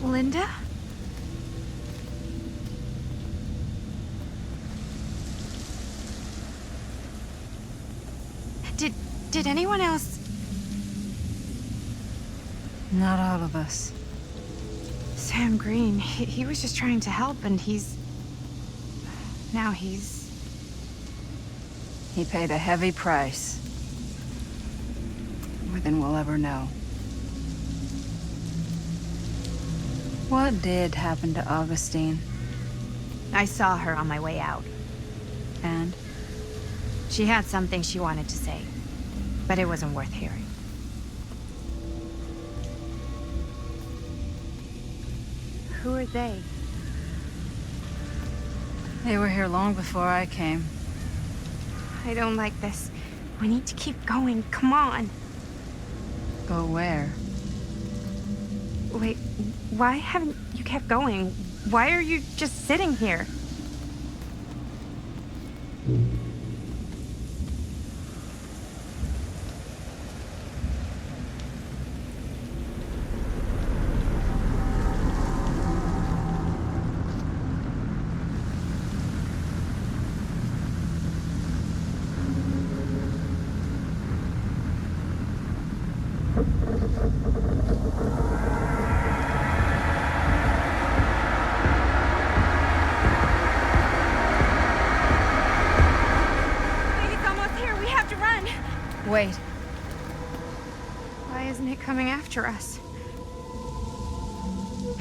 Linda? Did anyone else? Not all of us. Sam Green, he was just trying to help, and now he's... He paid a heavy price. More than we'll ever know. What did happen to Augustine? I saw her on my way out. And? She had something she wanted to say, but it wasn't worth hearing. Who are they? They were here long before I came. I don't like this. We need to keep going. Come on. Go where? Wait, why haven't you kept going? Why are you just sitting here? Wait. Why isn't it coming after us?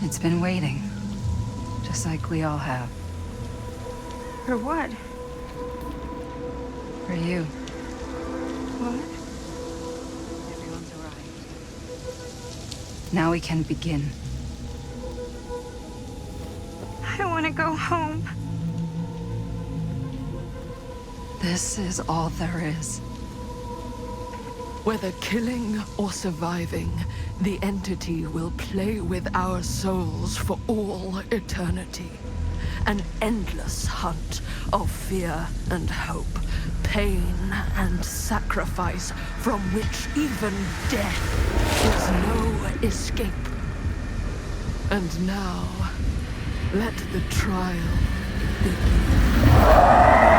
It's been waiting. Just like we all have. For what? For you. What? Everyone's arrived. Now we can begin. I want to go home. This is all there is. Whether killing or surviving, the entity will play with our souls for all eternity. An endless hunt of fear and hope, pain and sacrifice, from which even death is no escape. And now, let the trial begin.